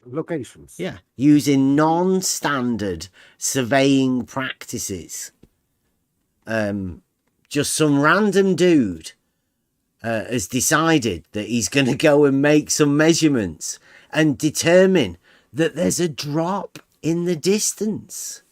S5: locations.
S3: Yeah, using non-standard surveying practices. Just some random dude has decided that he's going to go and make some measurements and determine that there's a drop in the distance.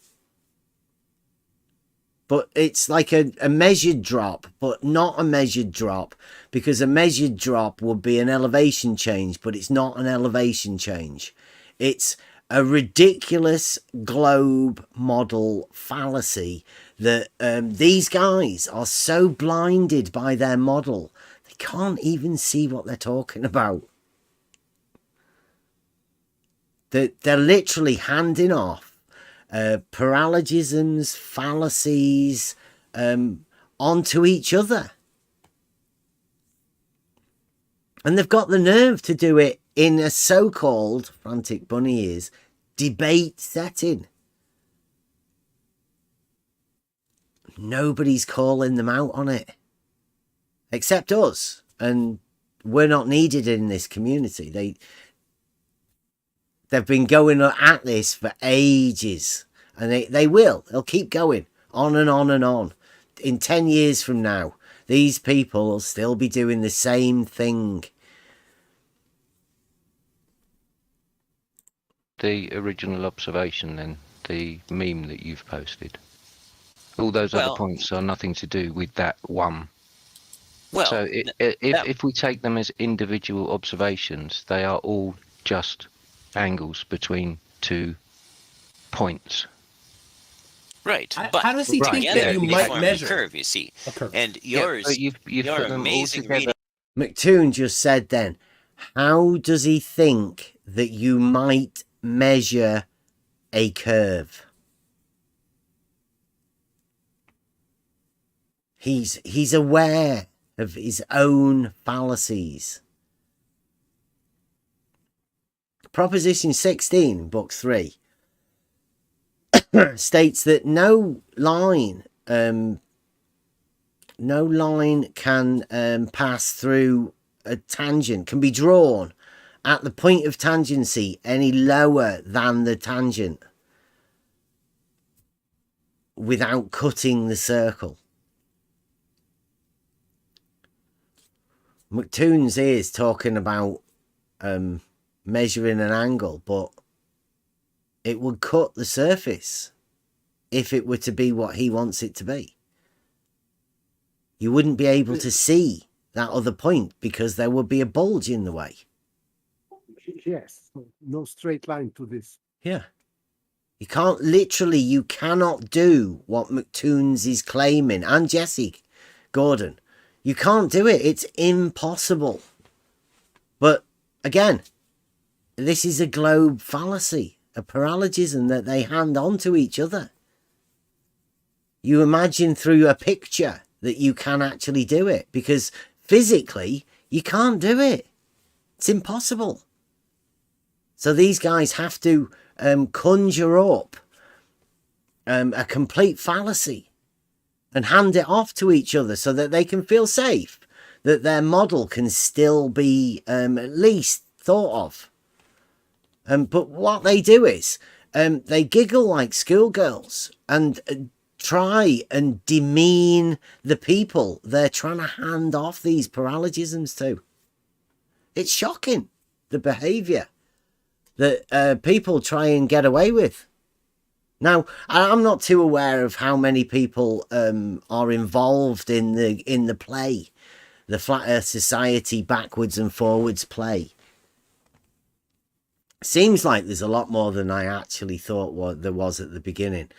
S3: But it's like a measured drop, but not a measured drop, because a measured drop would be an elevation change, but it's not an elevation change. It's a ridiculous globe model fallacy that these guys are so blinded by their model, they can't even see what they're talking about. They're literally handing off paralogisms, fallacies onto each other. And they've got the nerve to do it in a so-called, frantic bunny ears, debate setting. nobody's calling them out on it except us, and we're not needed in this community. They've been going at this for ages, and they'll keep going on and on and on. In 10 years from now, these people will still be doing the same thing.
S6: The original observation, then, the meme that you've posted, all those other points are nothing to do with that one.
S8: Well,
S6: so if we take them as individual observations, they are all just angles between 2 points.
S8: Right.
S7: How does he think that you might measure
S8: a curve? You see,
S7: a curve?
S8: And yours,
S6: you've
S8: your
S6: put them all
S8: amazing
S6: together.
S8: reading.
S3: McToon just said then, how does he think that you might measure a curve? He's aware of his own fallacies. Proposition 16, book 3, states that no line can pass through a tangent, can be drawn at the point of tangency any lower than the tangent without cutting the circle. McToon's is talking about measuring an angle, but it would cut the surface if it were to be what he wants it to be. You wouldn't be able to see that other point because there would be a bulge in the way.
S5: Yes, no straight line to this.
S3: Yeah. You cannot do what McToon's is claiming, and Jesse Gordon. You can't do it. It's impossible. But again, this is a globe fallacy, a paralogism that they hand on to each other. You imagine through a picture that you can actually do it, because physically you can't do it. It's impossible. So these guys have to conjure up a complete fallacy and hand it off to each other so that they can feel safe, that their model can still be at least thought of. But what they do is they giggle like schoolgirls and try and demean the people they're trying to hand off these paralogisms to. It's shocking, the behaviour that people try and get away with. Now, I'm not too aware of how many people are involved in the play, the Flat Earth Society backwards and forwards play. Seems like there's a lot more than I actually thought there was at the beginning.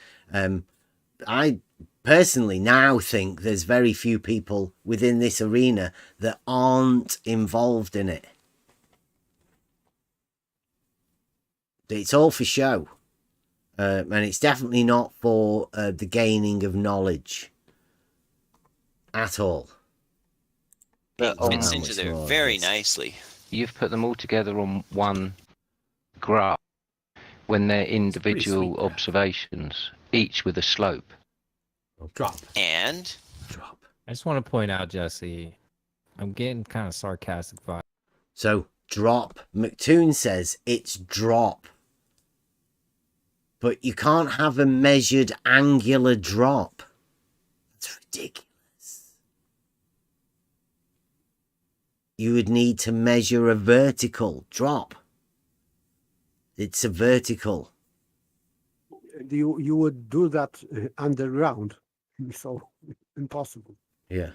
S3: I personally now think there's very few people within this arena that aren't involved in it. It's all for show. And it's definitely not for the gaining of knowledge at all.
S8: It fits into there very nicely.
S6: You've put them all together on one graph when they're individual observations, each with a slope.
S7: Drop.
S8: And
S3: Drop.
S9: I just want to point out, Jesse, I'm getting kind of sarcastic vibe.
S3: So drop. McToon says it's drop. But you can't have a measured angular drop. That's ridiculous. You would need to measure a vertical drop. It's a vertical.
S5: You would do that underground, so impossible.
S3: Yeah.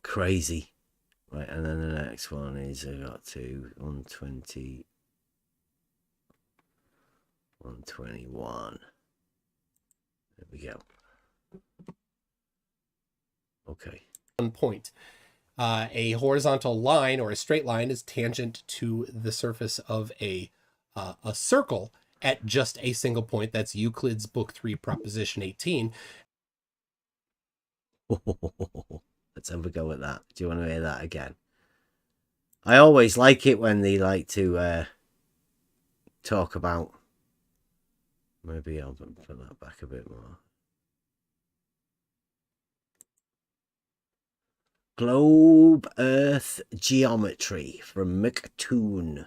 S3: Crazy. Right, and then the next one is I got to 120. 121. There we go. Okay.
S7: 1 point. A horizontal line or a straight line is tangent to the surface of a circle at just a single point. That's Euclid's Book 3, Proposition 18.
S3: Let's have a go at that. Do you want to hear that again? I always like it when they like to talk about. Maybe I'll put that back a bit more. Globe Earth Geometry from McToon.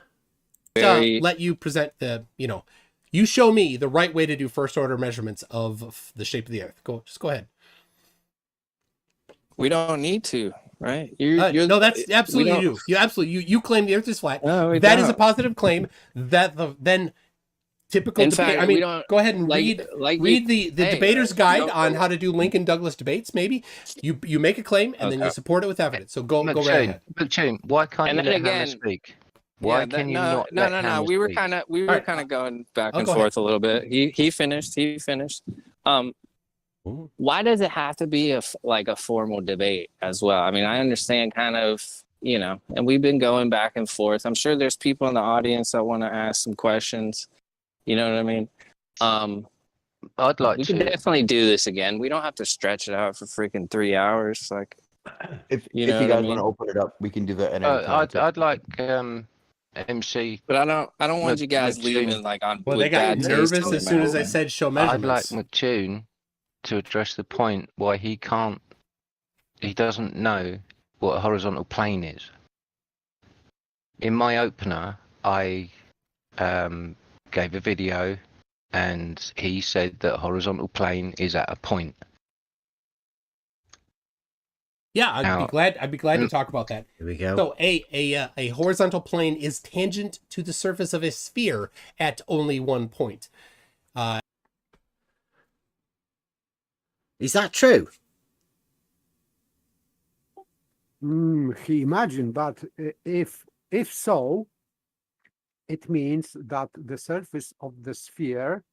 S7: Let you present you show me the right way to do first order measurements of the shape of the Earth. Just go ahead.
S10: We don't need to, right?
S7: No, that's absolutely you claim the Earth is flat.
S10: No,
S7: that is a positive claim. That then typical
S10: In
S7: debate.
S10: fact,
S7: I mean,
S10: we don't-
S7: go ahead and read the debater's guide
S10: no,
S7: on how to do Lincoln Douglas debates. Maybe you make a claim and then you support it with evidence. So go right ahead.
S6: McTune, why can't
S10: And
S6: you
S10: then
S6: let Hammer
S10: again-
S6: speak? Why can you not?
S10: No.
S6: let Hammer
S10: We were
S6: speak?
S10: kind of
S7: right.
S10: going back and
S7: Go
S10: forth a little bit. He finished. Why does it have to be a formal debate as well? I mean, I understand kind of, and we've been going back and forth. I'm sure there's people in the audience that want to ask some questions. You know what I mean?
S6: I'd like
S10: We
S6: to.
S10: can definitely do this again. We don't have to stretch it out for freaking 3 hours. Like,
S11: If
S10: You
S11: you
S10: know what I
S11: guys
S10: mean?
S11: want to open it up, we can do that at any time.
S6: I'd like MC.
S10: but I don't want you guys
S6: McTune.
S10: leaving like on.
S7: Well,
S10: with
S7: they got
S10: bad taste
S7: nervous
S10: in
S7: as
S10: their
S7: soon as
S10: mouth.
S7: I said show
S6: I'd like
S7: measurements.
S6: McTune to address the point why he doesn't know what a horizontal plane is. In my opener, I gave a video and he said that a horizontal plane is at a point.
S7: Yeah, I'd be glad to talk about that.
S3: Here we go.
S7: So a horizontal plane is tangent to the surface of a sphere at only one point.
S3: Is that true?
S5: He imagined, but if so, it means that the surface of the sphere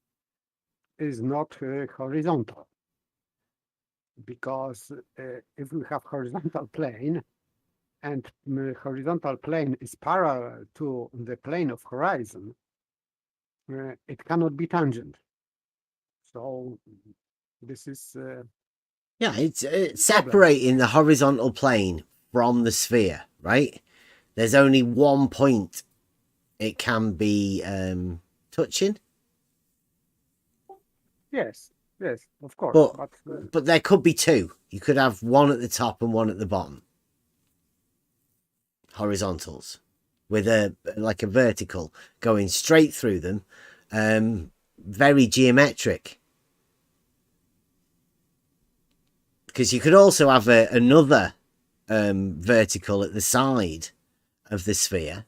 S5: is not horizontal. Because if we have horizontal plane and horizontal plane is parallel to the plane of horizon, it cannot be tangent. So this is
S3: Yeah, it's separating the horizontal plane from the sphere, right? There's only one point it can be touching.
S5: yes, of course.
S3: But there could be two. You could have one at the top and one at the bottom. Horizontals with a vertical going straight through them. Very geometric. Because you could also have another vertical at the side of the sphere.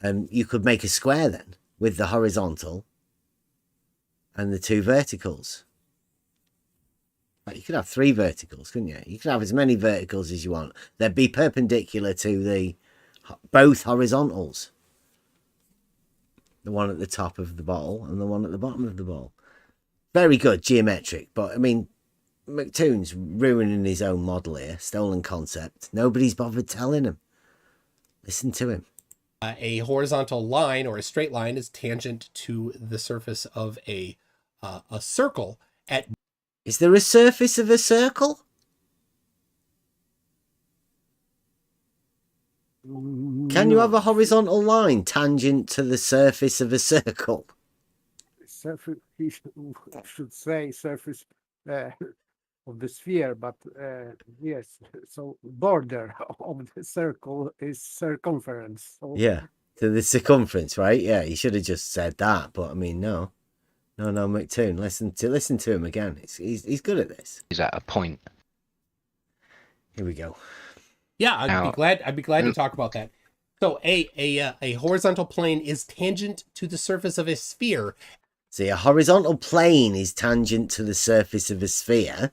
S3: You could make a square then with the horizontal and the two verticals. Like you could have three verticals, couldn't you? You could have as many verticals as you want. They'd be perpendicular to the both horizontals. The one at the top of the bottle and the one at the bottom of the bottle. Very good, geometric. But, I mean, McToon's ruining his own model here. Stolen concept. Nobody's bothered telling him. Listen to him.
S7: A horizontal line or a straight line is tangent to the surface of a circle at.
S3: Is there a surface of a circle? Can you have a horizontal line tangent to the surface of a circle?
S5: Surface, he should say surface of the sphere, but yes, so border of the circle is circumference. So
S3: Yeah, to the circumference, right? Yeah, he should have just said that, but I mean, no, McToon, listen to him again. He's good at this.
S6: Is at a point.
S3: Here we go.
S7: Yeah, I'd be glad to talk about that. So a horizontal plane is tangent to the surface of a sphere.
S3: See, a horizontal plane is tangent to the surface of a sphere.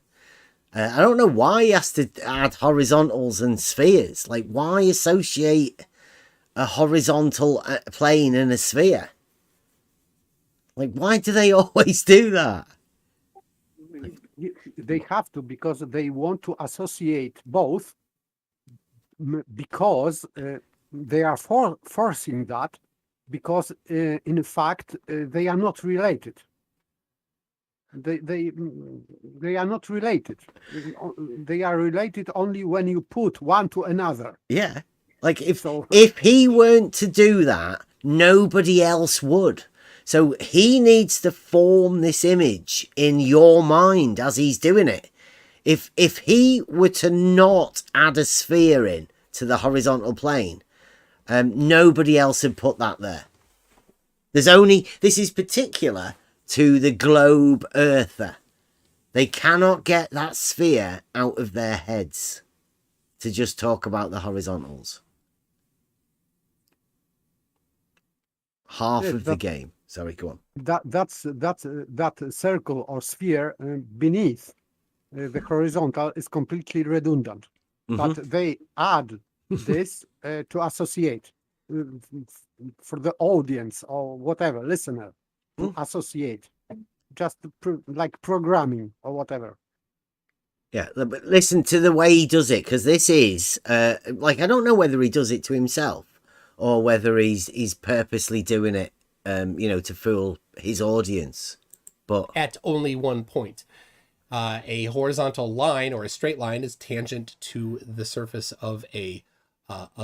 S3: I don't know why he has to add horizontals and spheres. Like, why associate a horizontal plane and a sphere? Like, why do they always do that?
S5: they have to, because they want to associate both, because they are forcing that, because in fact they are not related. They are not related. They are related only when you put one to another.
S3: Yeah, like if he weren't to do that, nobody else would. So he needs to form this image in your mind as he's doing it. If he were to not add a sphere in to the horizontal plane, nobody else had put that there. This is particular to the globe earther. They cannot get that sphere out of their heads to just talk about the horizontals. Half of the game. Sorry, go on.
S5: That circle or sphere beneath the horizontal is completely redundant. But they add this to associate for the audience or whatever listener to associate, just like programming or whatever.
S3: Yeah, but listen to the way he does it, because this is like, I don't know whether he does it to himself or whether he's purposely doing it, to fool his audience. But
S7: at only one point, a horizontal line or a straight line is tangent to the surface of a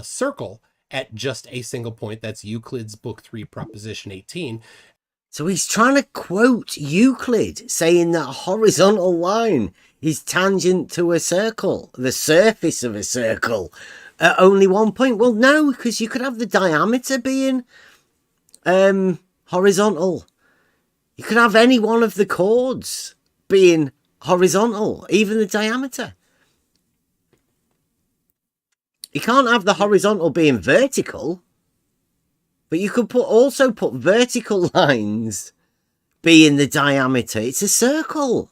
S7: circle at just a single point. That's Euclid's Book 3, Proposition 18.
S3: So he's trying to quote Euclid, saying that a horizontal line is tangent to a circle, the surface of a circle, at only one point. Well, no, because you could have the diameter being horizontal. You could have any one of the chords being horizontal, even the diameter. You can't have the horizontal being vertical, but you could also put vertical lines being the diameter. It's a circle.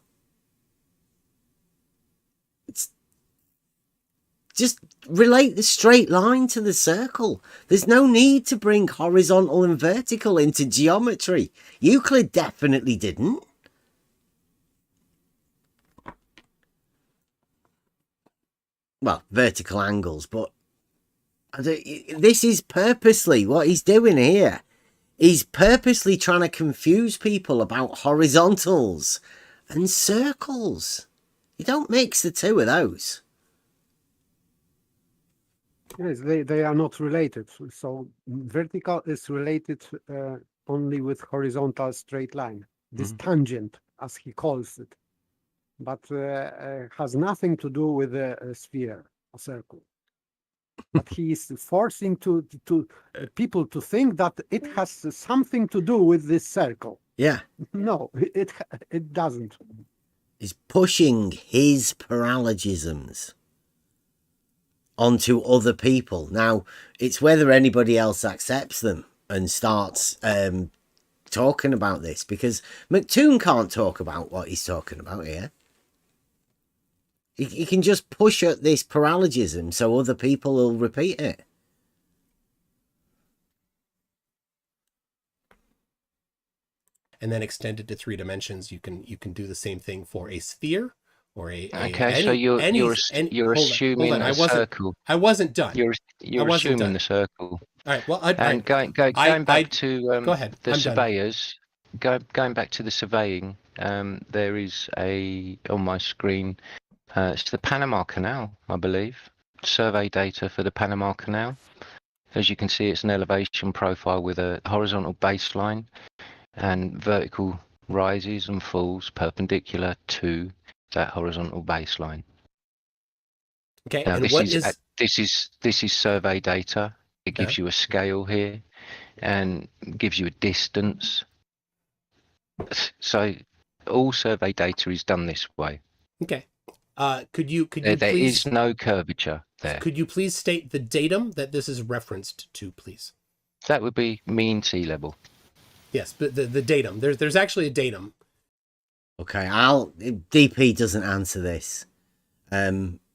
S3: It's just relate the straight line to the circle. There's no need to bring horizontal and vertical into geometry. Euclid definitely didn't. Well, vertical angles, but this is purposely what he's doing here. He's purposely trying to confuse people about horizontals and circles. You don't mix the two of those.
S5: Yes, they are not related. So vertical is related only with horizontal straight line. This tangent, as he calls it, but has nothing to do with a sphere, a circle. But he is forcing to people to think that it has something to do with this circle.
S3: Yeah.
S5: No, it doesn't.
S3: He's pushing his paralogisms onto other people. Now, it's whether anybody else accepts them and starts talking about this, because McToon can't talk about what he's talking about here. He can just push at this paralogism so other people will repeat it.
S7: And then extended to 3 dimensions, you can do the same thing for a sphere or
S6: so you're assuming a circle.
S7: I wasn't done.
S6: You're assuming the circle.
S7: All right. Well,
S6: going back to
S7: go ahead.
S6: The surveyors. Going back to the surveying. There is on my screen. It's the Panama Canal, I believe. Survey data for the Panama Canal. As you can see, it's an elevation profile with a horizontal baseline and vertical rises and falls perpendicular to that horizontal baseline.
S7: Okay.
S6: Now,
S7: and
S6: this is survey data. It gives you a scale here and gives you a distance. So all survey data is done this way.
S7: Okay. Could you
S6: there
S7: please,
S6: is no curvature there.
S7: Could you please state the datum that this is referenced to, please?
S6: That would be mean sea level.
S7: Yes, but the datum. There's actually a datum.
S3: Okay, DP doesn't answer this.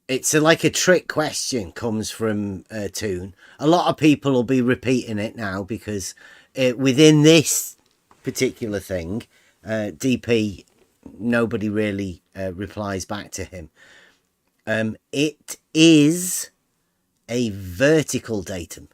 S3: It's like a trick question comes from Toon. A lot of people will be repeating it now because within this particular thing, DP, nobody really replies back to him. It is a vertical datum.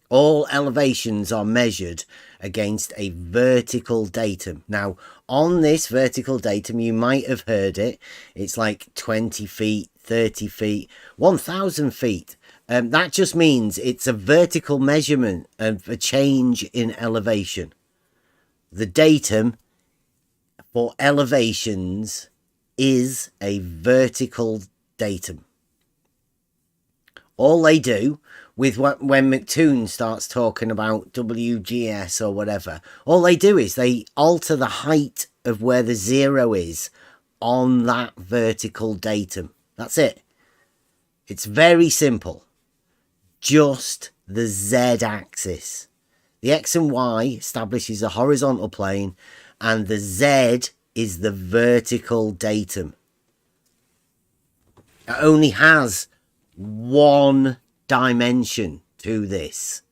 S3: All elevations are measured against a vertical datum. Now, on this vertical datum, you might have heard it. It's like 20 feet, 30 feet, 1,000 feet. That just means it's a vertical measurement of a change in elevation. The datum for elevations is a vertical datum. All they do with when McToon starts talking about WGS or whatever, all they do is they alter the height of where the 0 is on that vertical datum. That's it. It's very simple. Just the z-axis. The x and y establishes a horizontal plane, and the z is the vertical datum. It only has one dimension to this,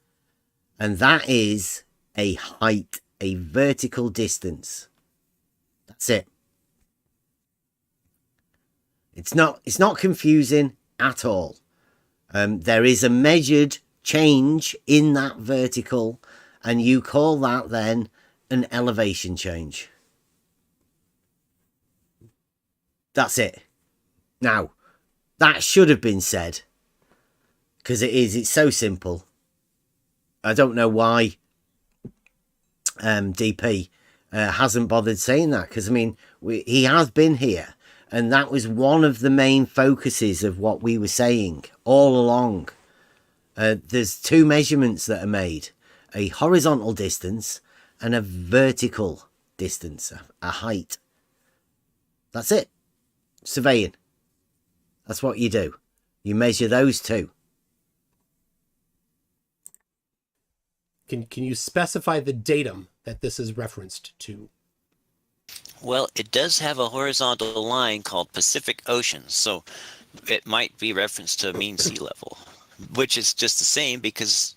S3: and that is a height, a vertical distance. That's it. It's not confusing at all. There is a measured change in that vertical, and you call that then an elevation change. That's it. Now, that should have been said, because it's so simple. I don't know why DP hasn't bothered saying that, because I mean, he has been here, and that was one of the main focuses of what we were saying all along. There's two measurements that are made: a horizontal distance and a vertical distance, a height. That's it. Surveying. That's what you do. You measure those two.
S7: Can you specify the datum that this is referenced to?
S8: Well, it does have a horizontal line called Pacific Ocean, so it might be referenced to mean sea level, which is just the same, because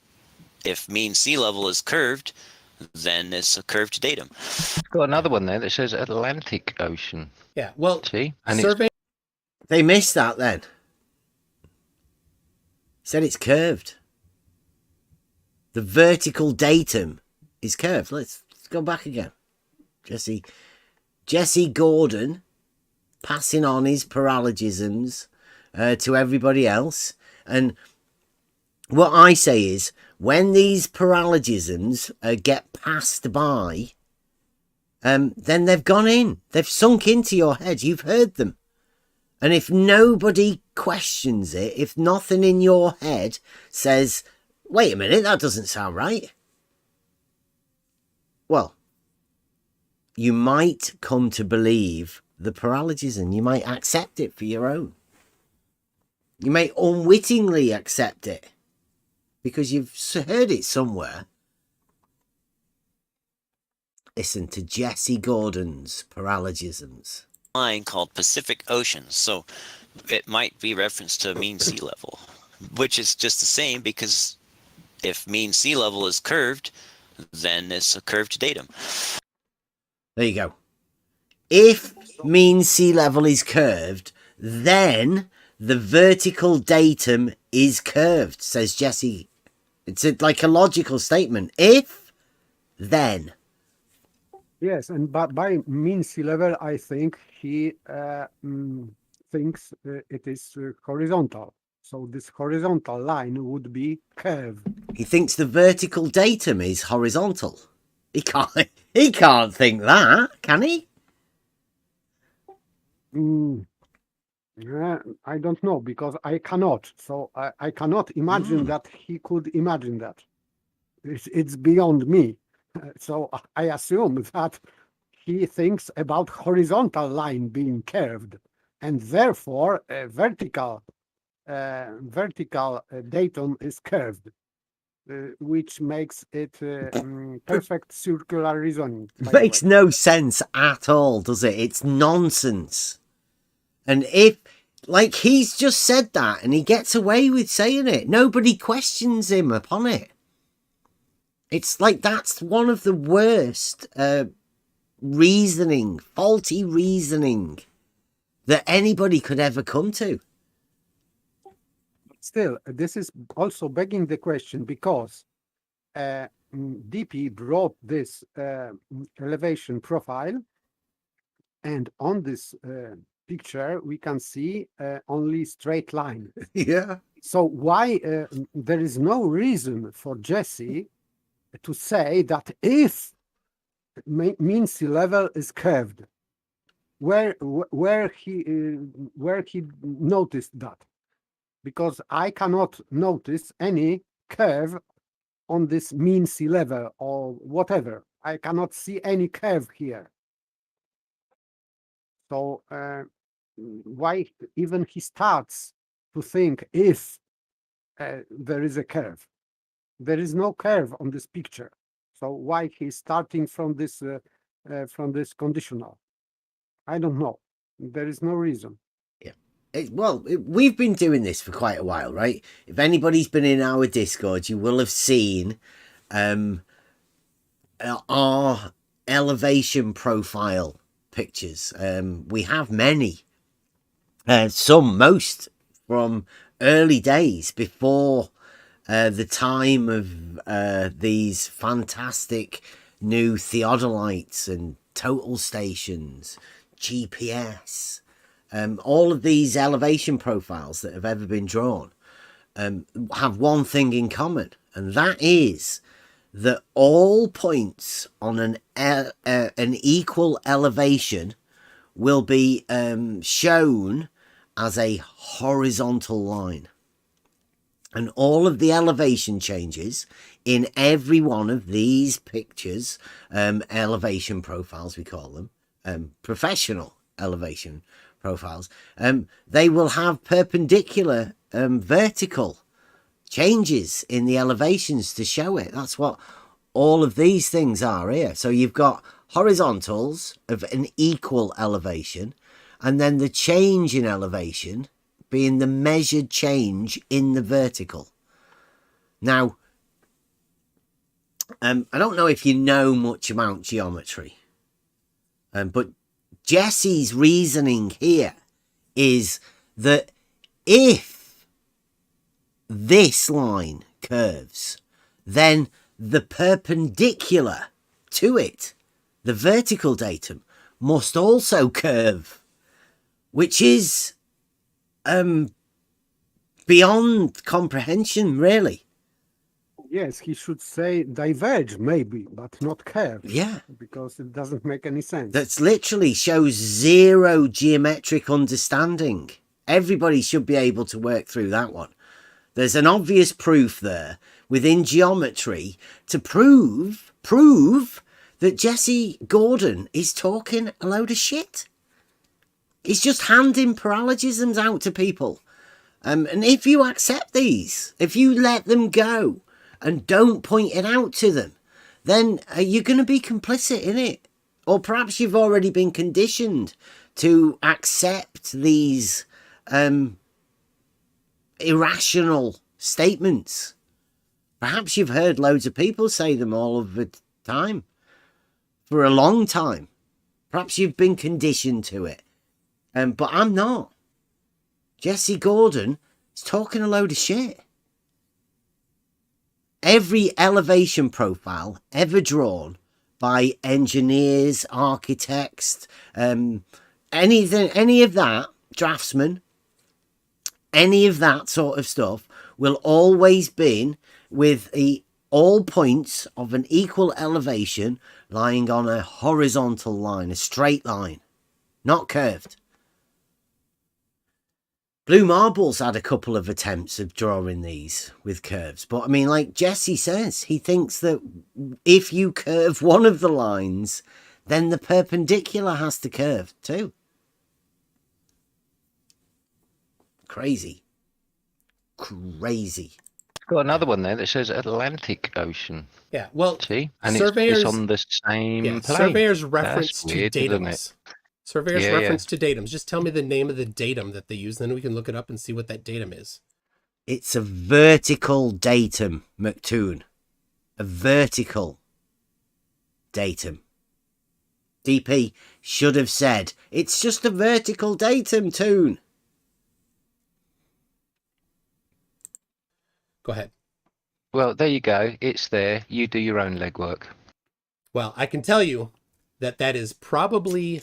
S8: if mean sea level is curved, then it's a curved datum.
S6: It's got another one there that says Atlantic Ocean.
S7: Yeah, well,
S6: see, and
S7: survey.
S3: They missed that then. Said it's curved. The vertical datum is curved. Let's go back again. Jesse Gordon passing on his paralogisms to everybody else. And what I say is, when these paralogisms get passed by, then they've gone in. They've sunk into your head. You've heard them. And if nobody questions it, if nothing in your head says, wait a minute, that doesn't sound right, well, you might come to believe the paralogism. You might accept it for your own. You may unwittingly accept it because you've heard it somewhere. Listen to Jesse Gordon's paralogisms.
S8: Line called Pacific Ocean, so it might be referenced to mean sea level, which is just the same, because if mean sea level is curved, then it's a curved datum.
S3: There you go. If mean sea level is curved, then the vertical datum is curved, says Jesse. It's like a logical statement. If, then.
S5: Yes, and by mean sea level, I think he thinks it is horizontal. So this horizontal line would be curved.
S3: He thinks the vertical datum is horizontal. He can't think that, can he?
S5: I don't know, because I cannot. So I cannot imagine that he could imagine that. It's beyond me. So I assume that he thinks about horizontal line being curved, and therefore a vertical datum is curved, which makes it perfect circular reasoning.
S3: Makes no sense at all, does it? It's nonsense. And if, like, he's just said that and he gets away with saying it, nobody questions him upon it. It's like that's one of the worst reasoning, faulty reasoning that anybody could ever come to.
S5: Still, this is also begging the question, because DP brought this elevation profile, and on this picture we can see only straight line.
S3: Yeah.
S5: So why there is no reason for Jesse to say that if mean sea level is curved, where he noticed that, because I cannot notice any curve on this mean sea level or whatever. I cannot see any curve here. So why even he starts to think if there is a curve? There is no curve on this picture. So why he's starting from this conditional? I don't know. There is no reason.
S3: We've been doing this for quite a while, right? If anybody's been in our Discord, you will have seen our elevation profile pictures. We have many, most from early days before the time of these fantastic new theodolites and total stations, GPS. All of these elevation profiles that have ever been drawn have one thing in common, and that is that all points on an equal elevation will be shown as a horizontal line. And all of the elevation changes in every one of these pictures, elevation profiles, we call them, professional elevation profiles, they will have perpendicular vertical changes in the elevations to show it. That's what all of these things are here. So you've got horizontals of an equal elevation, and then the change in elevation being the measured change in the vertical. Now, I don't know if you know much about geometry, but Jesse's reasoning here is that if this line curves, then the perpendicular to it, the vertical datum, must also curve, which is beyond comprehension, really.
S5: Yes, he should say diverge, maybe, but not curve.
S3: Yeah.
S5: Because it doesn't make any sense.
S3: That literally shows zero geometric understanding. Everybody should be able to work through that one. There's an obvious proof there within geometry to prove that Jesse Gordon is talking a load of shit. He's just handing paralogisms out to people. And if you accept these, if you let them go and don't point it out to them, then you're going to be complicit in it. Or perhaps you've already been conditioned to accept these irrational statements. Perhaps you've heard loads of people say them all of the time, for a long time. Perhaps you've been conditioned to it. But I'm not. Jesse Gordon is talking a load of shit. Every elevation profile ever drawn by engineers, architects, any of that, draftsmen, any of that sort of stuff will always be with all points of an equal elevation lying on a horizontal line, a straight line, not curved. Blue Marbles had a couple of attempts of drawing these with curves. But I mean, like Jesse says, he thinks that if you curve one of the lines, then the perpendicular has to curve too. Crazy. Crazy.
S6: Got another one there that says Atlantic Ocean.
S7: Yeah, well,
S6: see, and
S7: surveyors,
S6: it's on the same plane.
S7: Surveyors reference
S6: That's weird,
S7: to datums. Surveyors reference to datums. Just tell me the name of the datum that they use, then we can look it up and see what that datum is.
S3: It's a vertical datum, McToon. A vertical datum. DP should have said, it's just a vertical datum, Toon.
S7: Go ahead.
S6: Well, there you go. It's there. You do your own legwork.
S7: Well, I can tell you that that is probably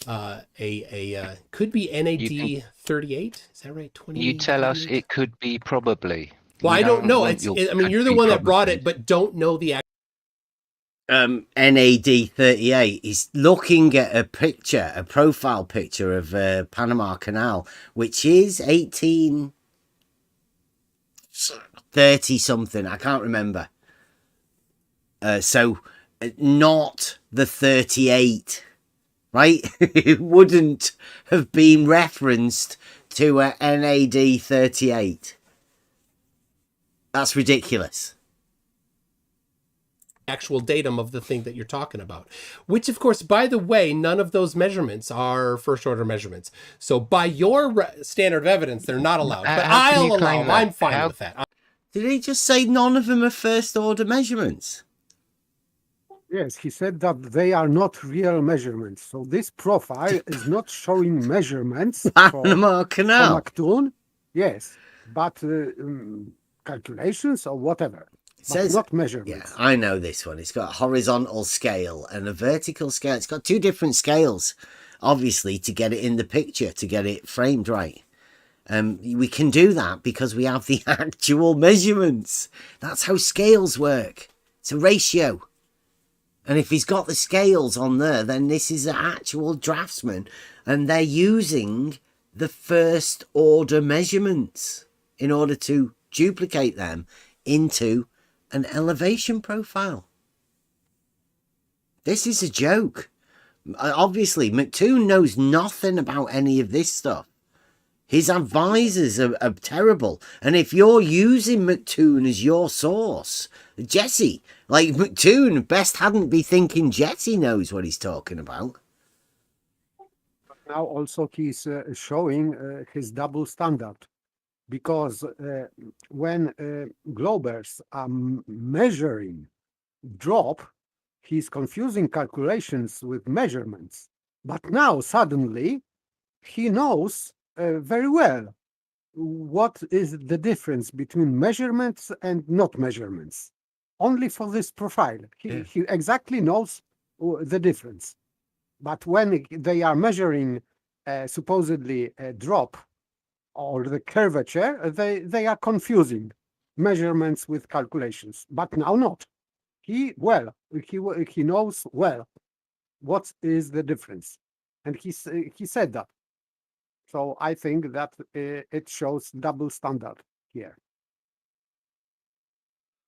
S7: could be NAD 38. Is that right? 20.
S6: You tell us it could be probably.
S7: Well, I don't know. I mean, you're the one that brought it, but don't know the
S3: NAD 38 is looking at a picture, a profile picture of Panama Canal, which is 1830 something. I can't remember. So not the 38, right? It wouldn't have been referenced to a NAD 38. That's ridiculous.
S7: Actual datum of the thing that you're talking about, which of course, by the way, none of those measurements are first order measurements. So by your standard of evidence, they're not allowed, but I'll allow them. I'm fine with that.
S3: Did he just say none of them are first order measurements?
S5: Yes, he said that they are not real measurements. So this profile is not showing measurements
S3: Panama Canal.
S5: McToon, yes, but calculations or whatever.
S3: It says
S5: not measurements.
S3: Yeah, I know this one. It's got a horizontal scale and a vertical scale. It's got two different scales, obviously, to get it in the picture, to get it framed right. We can do that because we have the actual measurements. That's how scales work. It's a ratio. And if he's got the scales on there, then this is an actual draftsman. And they're using the first order measurements in order to duplicate them into an elevation profile. This is a joke. Obviously, McToon knows nothing about any of this stuff. His advisors are terrible. And if you're using McToon as your source, Jesse, like McToon, best hadn't be thinking Jesse knows what he's talking about.
S5: Now also he's showing his double standard. Because when globers are measuring drop, he's confusing calculations with measurements. But now suddenly he knows very well what is the difference between measurements and not measurements. Only for this profile, he exactly knows the difference. But when they are measuring supposedly a drop, or the curvature, they are confusing measurements with calculations, but now not. He knows well what is the difference, and he said that. So I think that it shows double standard here.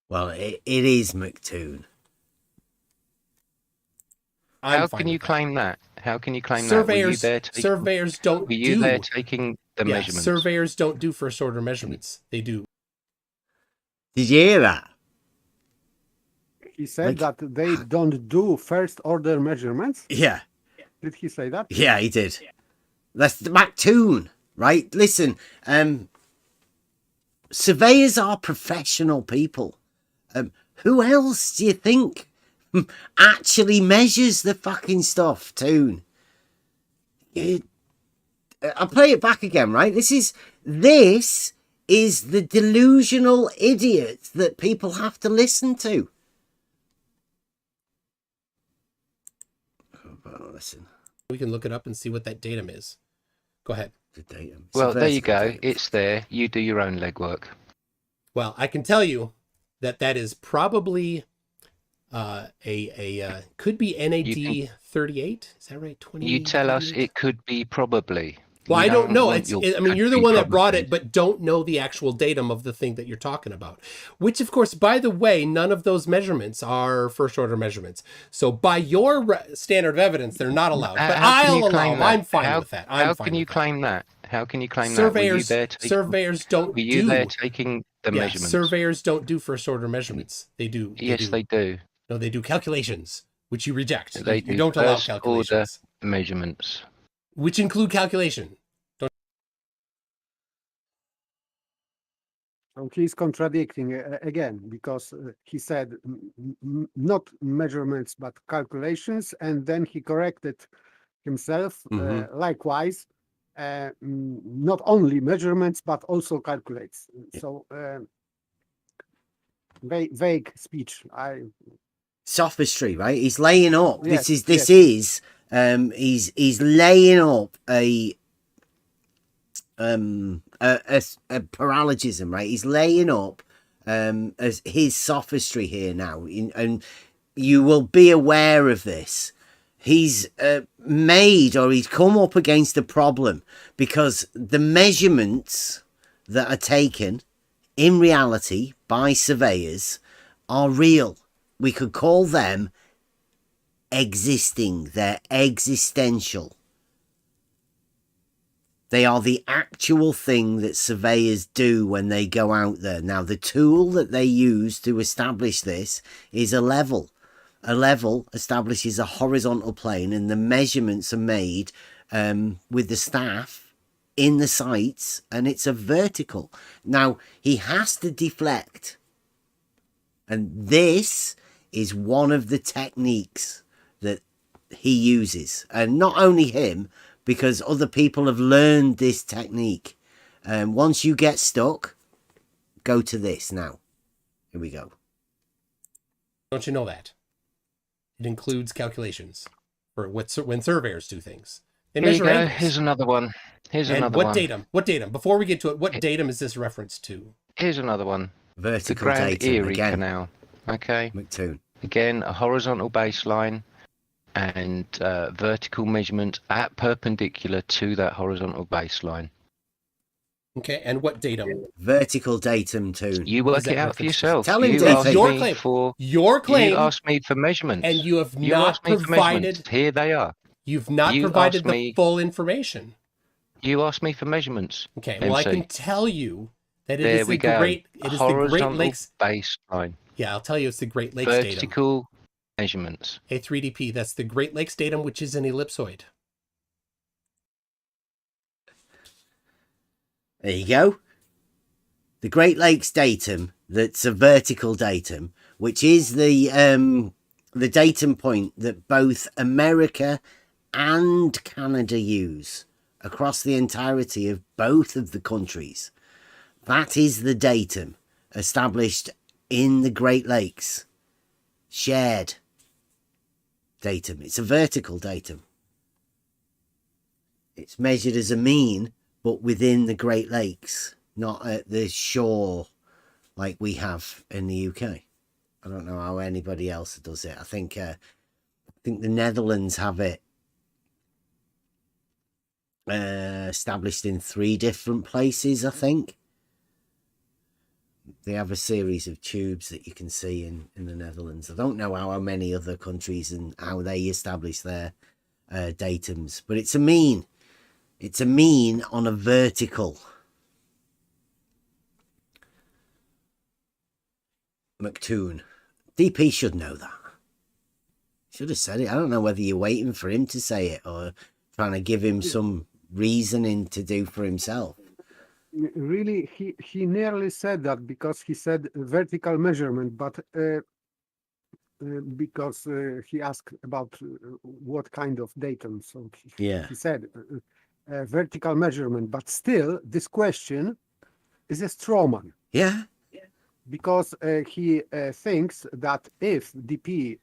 S3: Well, it is McToon.
S6: How can you claim that? How can you claim
S7: surveyors,
S6: that?
S7: Surveyors don't
S6: Were you there taking the measurements?
S7: Surveyors don't do first order measurements. They do.
S3: Did you hear that?
S5: He said that they don't do first order measurements?
S3: Yeah.
S5: Did he say that?
S3: Yeah, he did. That's the McToon, right? Listen, surveyors are professional people. Who else do you think actually measures the fucking stuff, Toon? I'll play it back again, right? This is the delusional idiots that people have to listen to. Oh, listen.
S7: We can look it up and see what that datum is. Go ahead.
S3: The datum.
S6: Well, there you go. It's there. You do your own legwork.
S7: Well, I can tell you that is probably could be NAD 38. Is that right? 20.
S6: You tell us it could be probably.
S7: Well, I don't know. I mean, you're the one that brought it, but don't know the actual datum of the thing that you're talking about. Which, of course, by the way, none of those measurements are first order measurements. So by your standard of evidence, they're not allowed. But I'll allow them. I'm fine with that.
S6: How can you claim that? How can you claim
S7: surveyors,
S6: that?
S7: Surveyors don't
S6: do. Were you there taking the measurements?
S7: Surveyors don't do first order measurements. They do.
S6: They do.
S7: No, they do calculations, which you reject.
S6: You
S7: don't allow calculations.
S6: Order measurements.
S7: Which include calculation.
S5: So he's contradicting again, because he said not measurements but calculations, and then he corrected himself likewise, not only measurements but also calculates. So vague speech.
S3: Sophistry, right? He's laying up.
S5: Yes,
S3: He's laying up a paralogism, right? He's laying up as his sophistry here now, and you will be aware of this. He's made, or he's come up against a problem because the measurements that are taken in reality by surveyors are real. We could call them existing. They're existential. They are the actual thing that surveyors do when they go out there. Now, the tool that they use to establish this is a level. A level establishes a horizontal plane, and the measurements are made with the staff in the sights, and it's a vertical. Now, he has to deflect. And this is one of the techniques that he uses. And not only him, because other people have learned this technique. Once you get stuck, go to this now. Here we go.
S7: Don't you know that? It includes calculations for when surveyors do things. They
S6: Here you
S7: measure
S6: go.
S7: angles.
S6: Here's another one. Here's
S7: And
S6: another
S7: what
S6: one.
S7: datum? What datum? Before we get to it, what datum is this reference to?
S6: Here's another one. The
S3: Vertical
S6: Grand
S3: datum
S6: Erie
S3: again.
S6: Canal. Okay.
S3: McToon.
S6: Again, a horizontal baseline and vertical measurement at perpendicular to that horizontal baseline.
S7: Okay, and what datum?
S3: Vertical datum tune.
S6: You
S7: Does
S6: work
S7: that
S6: it out for
S7: reference-
S6: yourself.
S3: Tell him,
S6: you
S3: Dave.
S6: asked
S7: Your
S6: me
S7: claim.
S6: for
S7: Your claim,
S6: You asked me for measurements.
S7: and you have
S6: You
S7: not
S6: asked me for
S7: provided.
S6: measurements. Here they are.
S7: You've not
S6: You
S7: provided
S6: asked
S7: the
S6: me-
S7: full information.
S6: You asked me for measurements.
S7: Okay, well, I
S6: MC.
S7: can tell you that it
S6: There
S7: is
S6: we
S7: the
S6: go.
S7: Great. It is the
S6: Horizontal
S7: Great Lakes.
S6: baseline.
S7: Yeah, I'll tell you, it's the Great Lakes datum.
S6: Vertical measurements.
S7: A 3DP. That's the Great Lakes datum, which is an ellipsoid.
S3: There you go. The Great Lakes datum, that's a vertical datum, which is the datum point that both America and Canada use across the entirety of both of the countries. That is the datum established in the Great Lakes. Shared datum. It's a vertical datum. It's measured as a mean, but within the Great Lakes, not at the shore like we have in the UK. I don't know how anybody else does it. I think the Netherlands have it established in 3 different places, I think. They have a series of tubes that you can see in the Netherlands. I don't know how many other countries and how they establish their datums, but it's a mean. It's a mean on a vertical. McToon. DP should know that. Should have said it. I don't know whether you're waiting for him to say it or trying to give him some reasoning to do for himself.
S5: Really, he nearly said that because he said vertical measurement, but because he asked about what kind of datum. So he said vertical measurement, but still this question is a straw man.
S3: Yeah.
S5: Because he thinks that if DP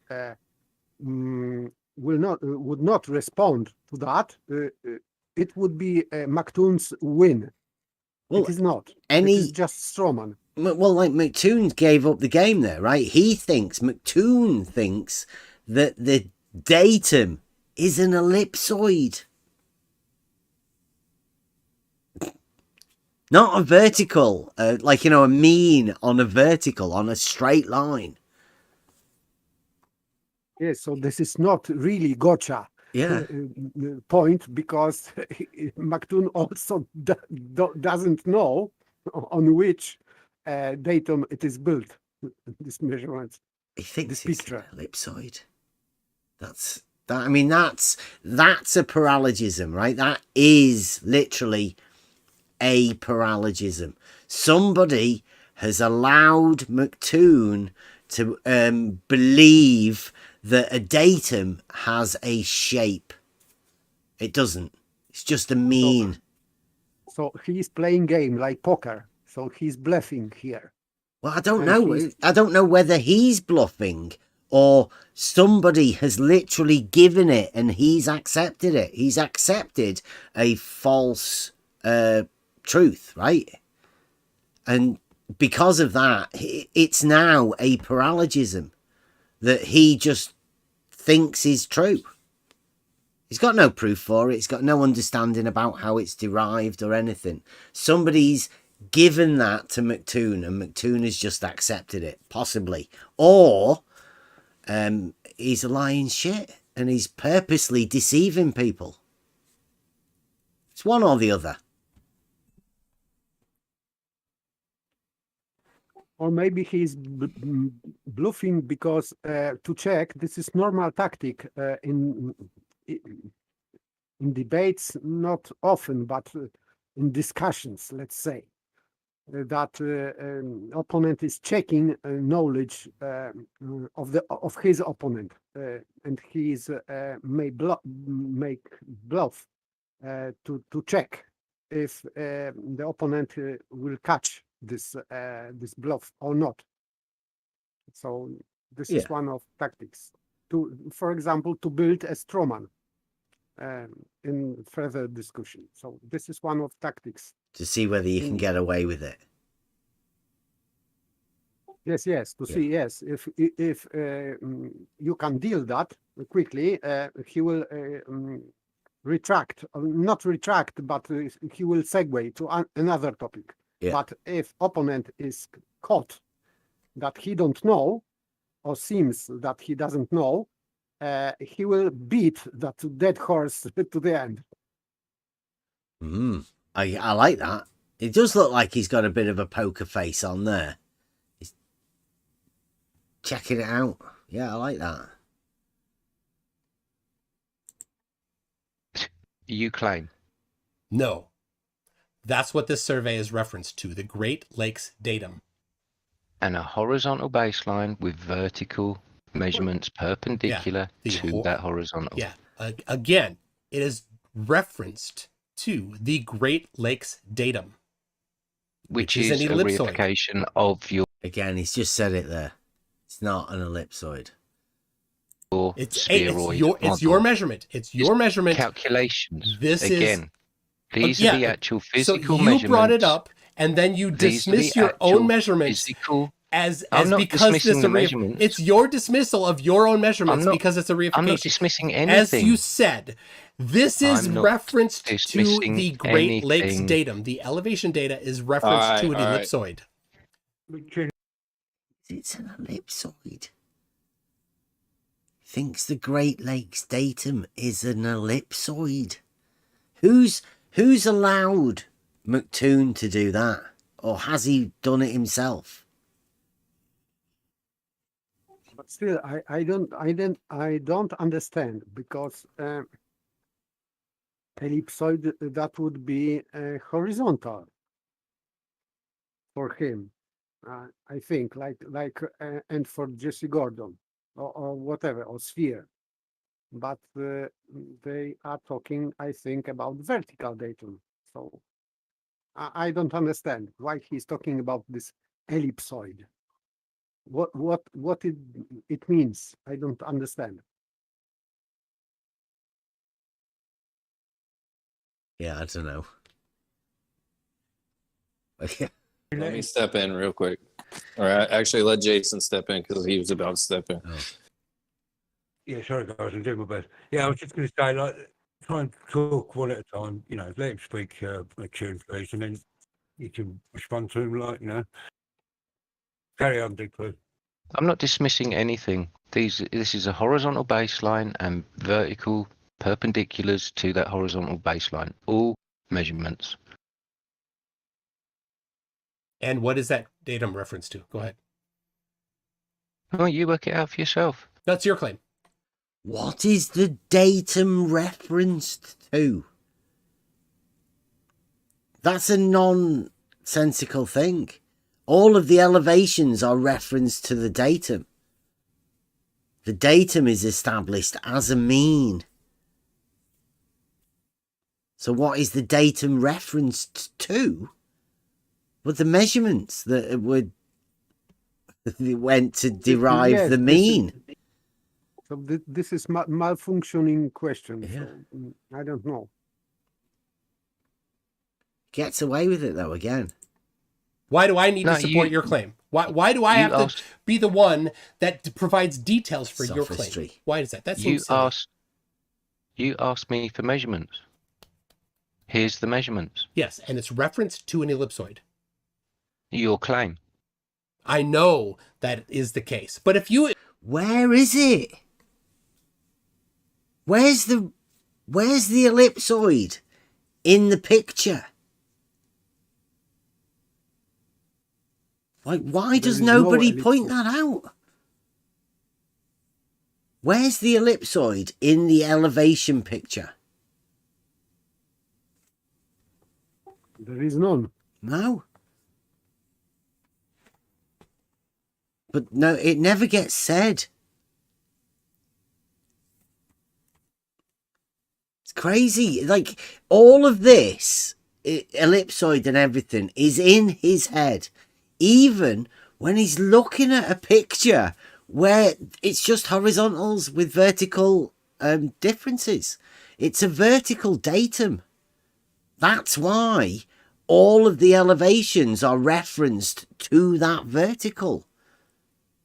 S5: would not respond to that, it would be McToon's win.
S3: Well,
S5: it is not.
S3: It
S5: is just strawman.
S3: Well, like McToon gave up the game there, right? McToon thinks that the datum is an ellipsoid. Not a vertical, like, a mean on a vertical, on a straight line.
S5: Yes, so this is not really gotcha. Point, because McToon also doesn't know on which datum it is built, this measurement.
S3: He thinks
S5: this
S3: it's an ellipsoid. That's a paralogism, right? That is literally a paralogism. Somebody has allowed McToon to believe that a datum has a shape. It doesn't. It's just a mean.
S5: So he's playing game like poker. So he's bluffing here.
S3: Well, I don't know. I don't know whether he's bluffing or somebody has literally given it and he's accepted it. He's accepted a false truth, right? And because of that, it's now a paralogism. that he just thinks is true. He's got no proof for it. He's got no understanding about how it's derived or anything. Somebody's given that to McToon, and McToon has just accepted it, possibly. Or he's a lying shit, and he's purposely deceiving people. It's one or the other.
S5: Or maybe he's bluffing because to check, this is normal tactic in debates, not often, but in discussions, let's say, that opponent is checking knowledge of his opponent, and he's make bluff to check if the opponent will catch this bluff or not. So this is one of tactics to, for example, to build a straw man in further discussion. So this is one of tactics
S3: to see whether you can get away with it.
S5: Yes, to see, yes, if you can deal that quickly, he will not retract, but he will segue to another topic.
S3: Yeah.
S5: But if opponent is caught that he don't know, or seems that he doesn't know, he will beat that dead horse to the end.
S3: I like that. It does look like he's got a bit of a poker face on there. He's checking it out. Yeah, I like that.
S6: You claim?
S7: No. That's what this survey is referenced to, the Great Lakes datum.
S6: And a horizontal baseline with vertical measurements perpendicular to that horizontal.
S7: Yeah. Again, it is referenced to the Great Lakes datum.
S6: Which is an ellipsoid. A reification of your...
S3: Again, he's just said it there. It's not an ellipsoid.
S7: It's your measurement. It's your measurement.
S6: Calculations.
S7: This
S6: again. These are the actual physical
S7: measurements. So you brought it up, and then you dismiss your own measurements as because this is a measurement. It's your dismissal of your own measurements because it's a reification.
S6: I'm not dismissing anything.
S7: As you said, this is referenced to the Great Lakes datum. The elevation data is referenced to an ellipsoid.
S3: It's an ellipsoid. Thinks the Great Lakes datum is an ellipsoid. Who's allowed McToon to do that? Or has he done it himself?
S5: But still, I don't understand, because ellipsoid, that would be horizontal for him. I think like and for Jesse Gordon or whatever, or sphere. But they are talking, I think, about vertical datum. So I don't understand why he's talking about this ellipsoid. What it means? I don't understand.
S3: Yeah, I don't know.
S10: Let me step in real quick. Or actually let Jason step in because he was about to step in.
S3: Oh.
S12: Yeah, sorry guys, I'm doing my best. Yeah, I was just going to say, like, try and talk one at a time. You know, let him speak McToon, please, and then you can respond to him, like, you know. Carry on, Dick, please.
S6: I'm not dismissing anything. This is a horizontal baseline and vertical perpendiculars to that horizontal baseline. All measurements.
S7: And what is that datum reference to? Go ahead.
S6: Oh, you work it out for yourself.
S7: That's your claim.
S3: What is the datum referenced to? That's a nonsensical thing. All of the elevations are referenced to the datum. The datum is established as a mean. So what is the datum referenced to? Well, the measurements that went to derive the mean.
S5: So this is malfunctioning question.
S3: Yeah.
S5: So I don't know.
S3: Gets away with it though again.
S7: Why do I need
S6: No,
S7: to support your claim? Why do I
S6: you
S7: have
S6: asked-
S7: to be the one that provides details for your claim?
S3: Sophistry.
S7: Why is that? That
S6: You
S7: seems silly.
S6: you asked me for measurements. Here's the measurements.
S7: Yes, and it's referenced to an ellipsoid.
S6: Your claim.
S7: I know that is the case. But if you...
S3: Where is it? Where's the ellipsoid in the picture? Like, why does nobody point that out? Where's the ellipsoid in the elevation picture?
S5: There is none.
S3: No. But no, it never gets said. It's crazy. Like, all of this, ellipsoid and everything, is in his head. Even when he's looking at a picture where it's just horizontals with vertical differences. It's a vertical datum. That's why all of the elevations are referenced to that vertical.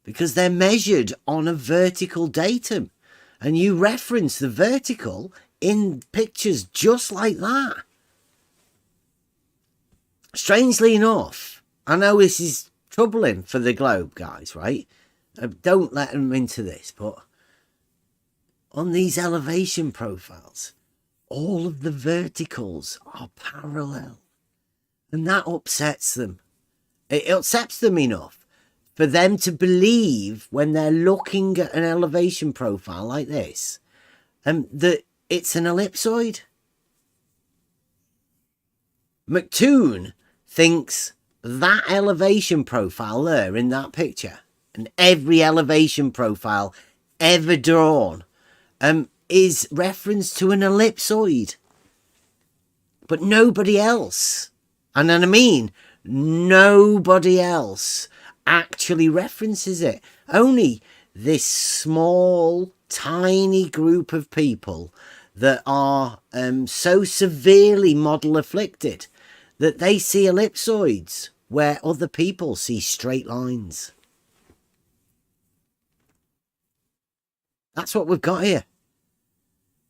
S3: Because they're measured on a vertical datum. And you reference the vertical in pictures just like that. Strangely enough, I know this is troubling for the globe, guys, right? Don't let them into this, but on these elevation profiles, all of the verticals are parallel. And that upsets them. It upsets them enough for them to believe when they're looking at an elevation profile like this, that it's an ellipsoid. McToon thinks that elevation profile there in that picture, and every elevation profile ever drawn, is reference to an ellipsoid. But nobody else, and then I mean nobody else, actually references it. Only this small, tiny group of people that are so severely model afflicted that they see ellipsoids where other people see straight lines. That's what we've got here.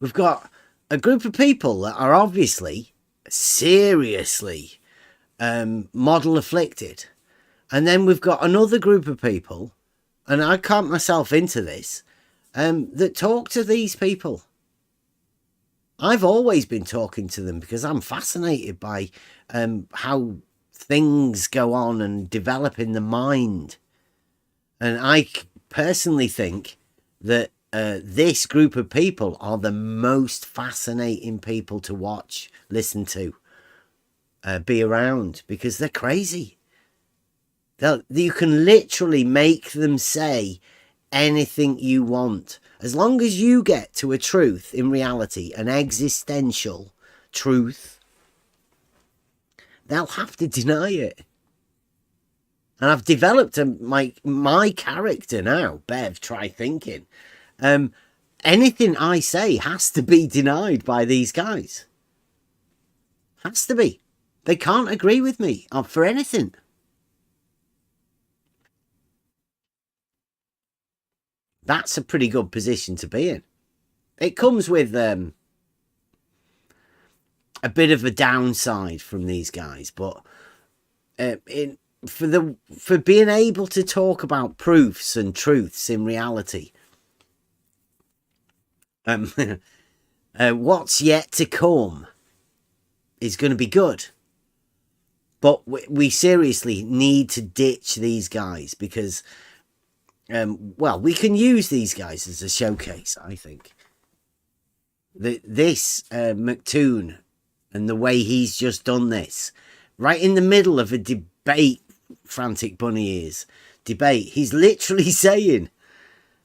S3: We've got a group of people that are obviously seriously model afflicted. And then we've got another group of people, and I count myself into this, that talk to these people. I've always been talking to them because I'm fascinated by how things go on and develop in the mind. And I personally think that this group of people are the most fascinating people to watch, listen to, be around, because they're crazy. You can literally make them say anything you want. As long as you get to a truth in reality, an existential truth, they'll have to deny it. And I've developed my character now, Bev, try thinking. Anything I say has to be denied by these guys. Has to be. They can't agree with me for anything. That's a pretty good position to be in. It comes with a bit of a downside from these guys, but for being able to talk about proofs and truths in reality, what's yet to come is going to be good. But we seriously need to ditch these guys because, well, we can use these guys as a showcase, I think. This McToon and the way he's just done this, right in the middle of a debate, Frantic Bunny Ears debate, he's literally saying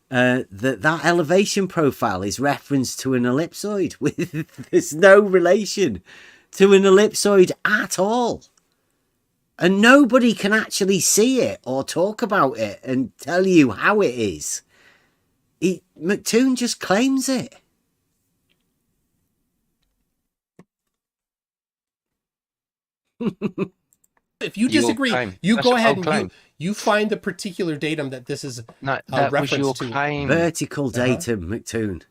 S3: that elevation profile is reference to an ellipsoid with there's no relation to an ellipsoid at all. And nobody can actually see it or talk about it and tell you how it is. McToon just claims it.
S7: if you
S6: Your
S7: disagree,
S6: claim.
S7: you
S6: That's
S7: go
S6: an
S7: ahead
S6: old
S7: and
S6: claim.
S7: you find the particular datum that this is
S6: No,
S7: a
S6: that was
S7: reference
S6: your
S7: to.
S6: claim,
S3: Vertical datum, McToon.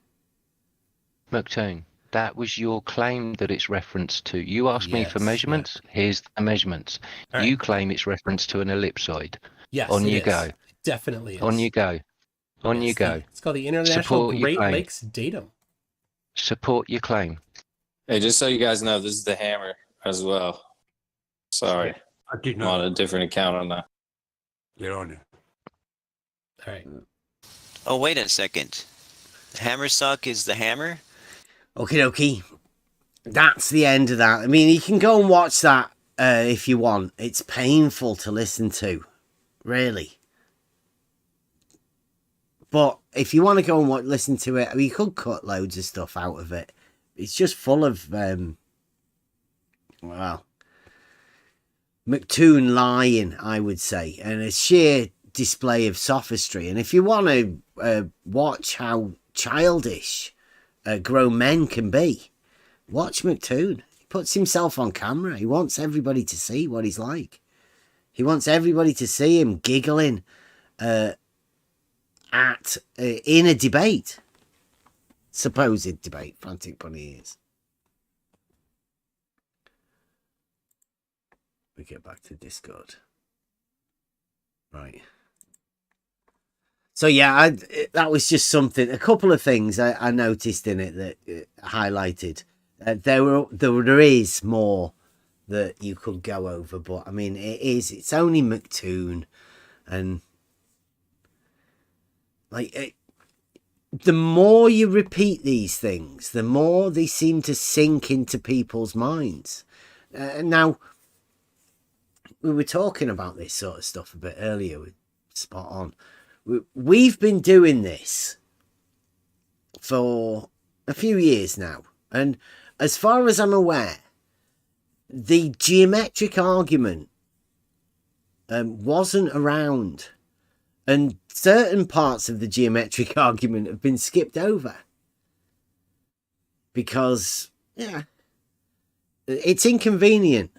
S6: McToon. That was your claim that it's referenced to. You asked me for
S7: Yes,
S6: measurements. Here's the measurements.
S7: All
S6: You
S7: right.
S6: claim it's reference to an ellipsoid.
S7: Yes,
S6: On
S7: it
S6: you
S7: is.
S6: go.
S7: Definitely is.
S6: On you go. On you
S7: Yes,
S6: go.
S7: It's called the International
S6: Support your
S7: Great
S6: claim.
S7: Lakes Datum.
S6: Support your claim.
S10: Hey, just so you guys know, this is the hammer as well. Sorry,
S12: I did
S10: I'm
S12: know.
S10: on a different account on that.
S12: You're on it.
S7: All right.
S8: Oh, wait a second. Hammersock is the hammer?
S3: Okie dokie. That's the end of that. I mean, you can go and watch that if you want. It's painful to listen to, really. But if you want to go and listen to it, I mean, you could cut loads of stuff out of it. It's just full of, well, McToon lying, I would say, and a sheer display of sophistry. And if you want to watch how childish grown men can be, watch McToon. He puts himself on camera. He wants everybody to see what he's like. He wants everybody to see him giggling in a debate. Supposed debate, frantic bunny ears. We get back to Discord. Right. So yeah, that was just something. A couple of things I noticed in it that highlighted. There is more that you could go over, but I mean, it's only McToon, and like the more you repeat these things, the more they seem to sink into people's minds. Now, we were talking about this sort of stuff a bit earlier. Spot on. We've been doing this for a few years now, and as far as I'm aware, the geometric argument wasn't around, and certain parts of the geometric argument have been skipped over because, yeah, it's inconvenient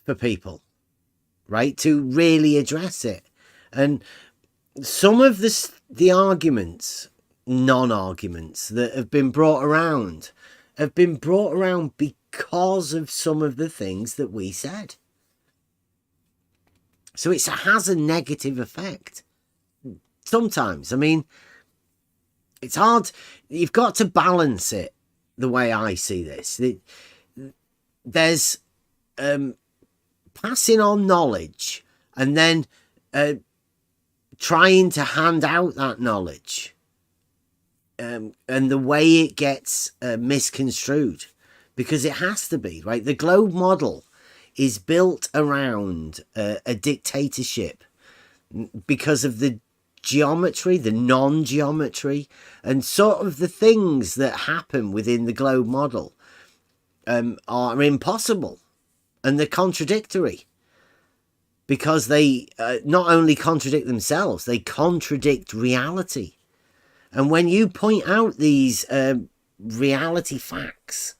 S3: for people, right, to really address it. And some of the arguments, non-arguments that have been brought around because of some of the things that we said. So it has a negative effect. Sometimes, I mean, it's hard. You've got to balance it the way I see this. There's passing on knowledge and then trying to hand out that knowledge, and the way it gets misconstrued, because it has to be, right? The globe model is built around a dictatorship because of the geometry, the non-geometry, and sort of the things that happen within the globe model are impossible, and they're contradictory, because they not only contradict themselves, they contradict reality. And when you point out these reality facts,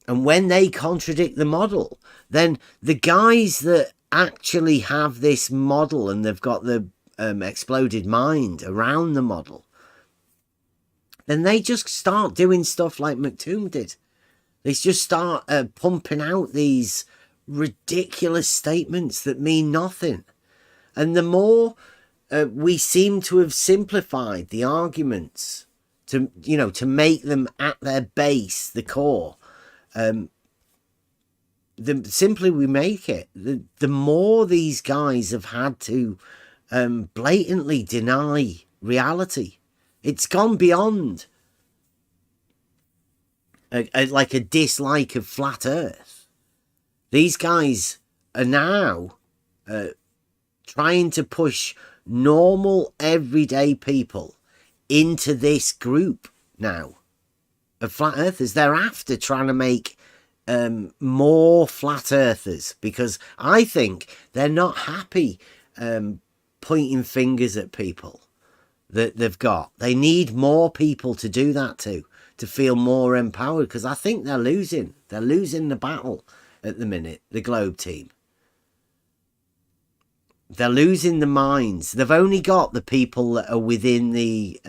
S3: and when they contradict the model, then the guys that actually have this model and they've got the exploded mind around the model, then they just start doing stuff like McToon did. They just start pumping out these ridiculous statements that mean nothing. And the more we seem to have simplified the arguments to make them at their base, the core, the simpler we make it, the more these guys have had to blatantly deny reality. It's gone beyond like a dislike of flat Earth. These guys are now trying to push normal, everyday people into this group now of flat earthers. They're after trying to make more flat earthers, because I think they're not happy pointing fingers at people that they've got. They need more people to do that to feel more empowered, because I think they're losing the battle at the minute, the Globe team. they're losing the minds. They've only got the people that are within the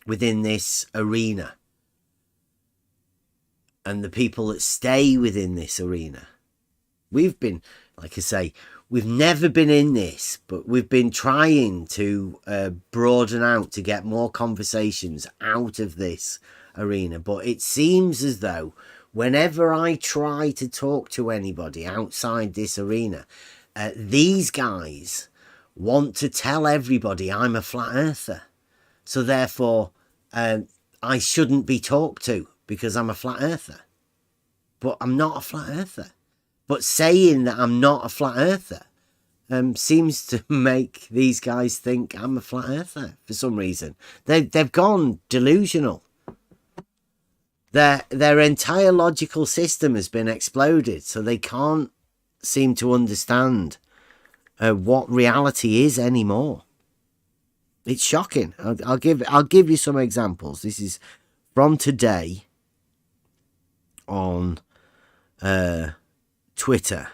S3: within this arena, and the people that stay within this arena. We've been, like I say, we've never been in this, but we've been trying to broaden out to get more conversations out of this arena. But it seems as though whenever I try to talk to anybody outside this arena, these guys want to tell everybody I'm a flat earther. So therefore, I shouldn't be talked to because I'm a flat earther. But I'm not a flat earther. But saying that I'm not a flat earther seems to make these guys think I'm a flat earther for some reason. They've gone delusional. Their entire logical system has been exploded, so they can't seem to understand what reality is anymore. It's shocking. I'll give you some examples. This is from today on Twitter.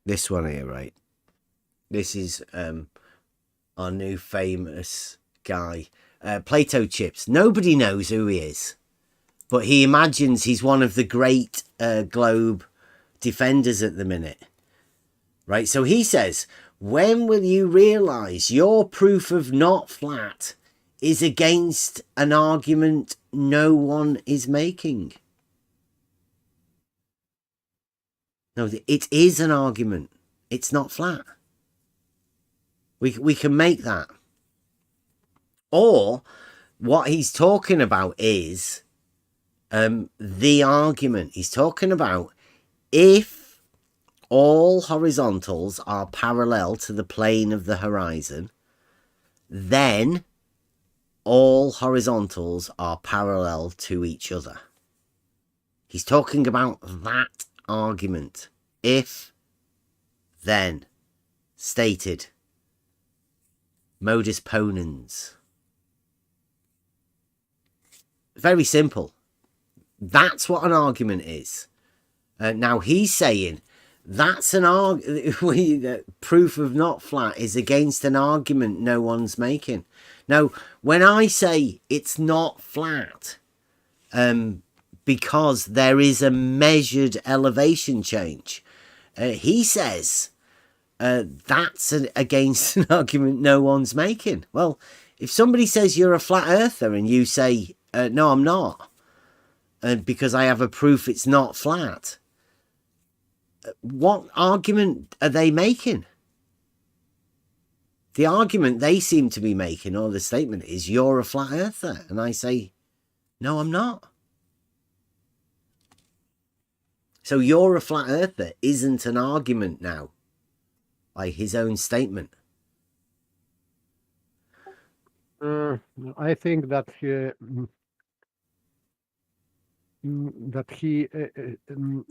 S3: This one here, right? This is our new famous guy, Plato Chips. Nobody knows who he is, but he imagines he's one of the great globe defenders at the minute, right? So he says, when will you realize your proof of not flat is against an argument no one is making? No, it is an argument. It's not flat. We can make that. Or what he's talking about is the argument. He's talking about if all horizontals are parallel to the plane of the horizon, then all horizontals are parallel to each other. He's talking about that argument. If, then, stated. Modus ponens. Very simple. That's what an argument is. Now he's saying that's an proof of not flat is against an argument no one's making. Now, when I say it's not flat, because there is a measured elevation change, he says that's against an argument no one's making. Well, if somebody says you're a flat earther and you say, no, I'm not, because I have a proof it's not flat, what argument are they making? The argument they seem to be making, or the statement, is you're a flat earther. And I say, no, I'm not. So you're a flat earther isn't an argument now, by his own statement.
S5: I think that he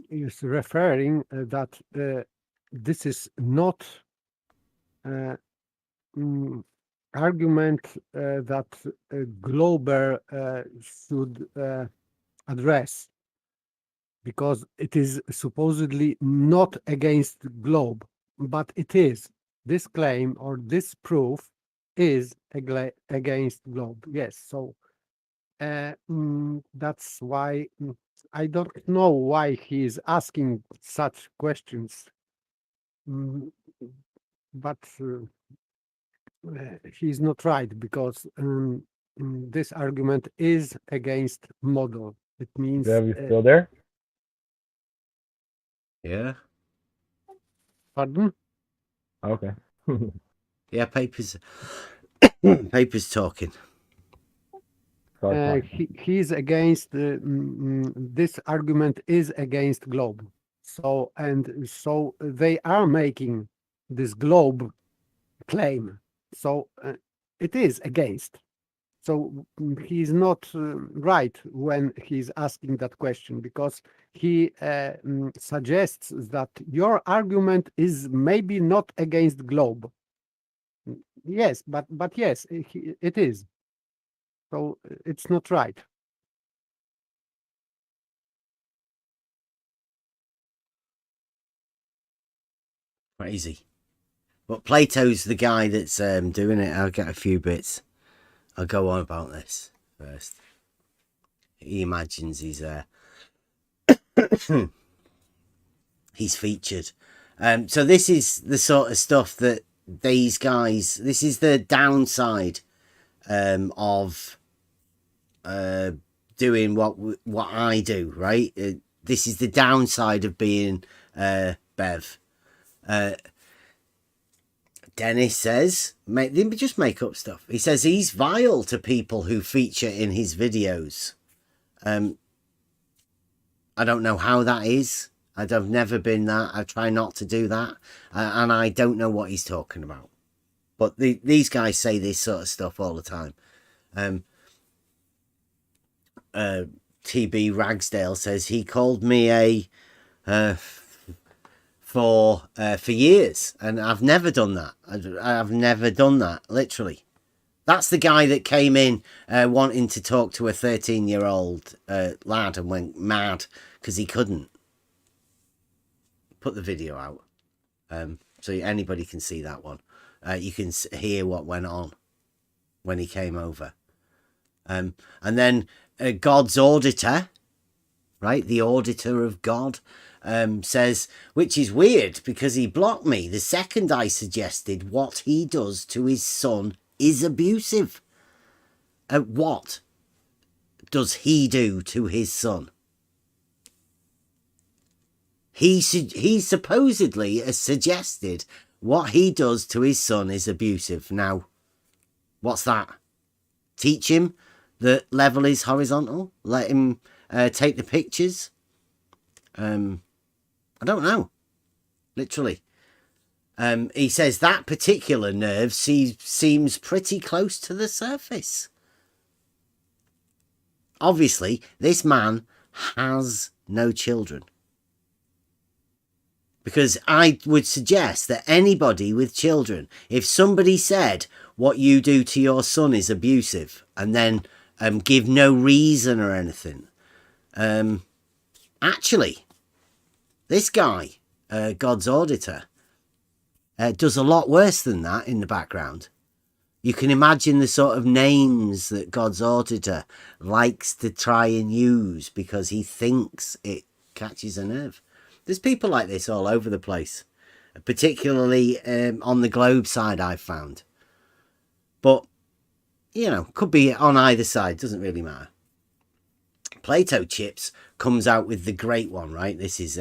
S5: is referring that this is not argument that Glober should address, because it is supposedly not against globe, but it is. This claim or this proof is against globe. Yes, so that's why I don't know why he is asking such questions, but he's not right, because this argument is against model. It means
S13: Are you still there?
S3: Yeah.
S5: Pardon?
S13: Okay.
S3: Yeah, Paper's talking.
S5: He's against this argument is against globe. So they are making this globe claim. So it is against. So he's not right when he's asking that question, because he suggests that your argument is maybe not against globe. Yes, but yes, it is. So it's not right.
S3: Crazy. But Plato's the guy that's doing it. I'll get a few bits. I'll go on about this first. He imagines he's he's featured. So this is the sort of stuff that these guys, this is the downside of doing what I do, right? This is the downside of being Bev. Dennis says, just make up stuff. He says he's vile to people who feature in his videos. I don't know how that is. I've never been that. I try not to do that. And I don't know what he's talking about. But these guys say this sort of stuff all the time. TB Ragsdale says he called me for years, and I've never done that. I've never done that, literally. That's the guy that came in wanting to talk to a 13-year-old lad and went mad because he couldn't. Put the video out so anybody can see that one. You can hear what went on when he came over. And then God's auditor, right? The auditor of God says, which is weird because he blocked me the second I suggested what he does to his son is abusive. What does he do to his son? He supposedly has suggested what he does to his son is abusive. Now, what's that? Teach him that level is horizontal? Let him take the pictures? I don't know. Literally. He says that particular nerve seems pretty close to the surface. Obviously, this man has no children. Because I would suggest that anybody with children, if somebody said what you do to your son is abusive and then give no reason or anything, actually, this guy, God's auditor, does a lot worse than that in the background. You can imagine the sort of names that God's auditor likes to try and use because he thinks it catches a nerve. There's people like this all over the place, particularly on the globe side, I've found. But, you know, could be on either side, doesn't really matter. Plato Chips comes out with the great one, right? This is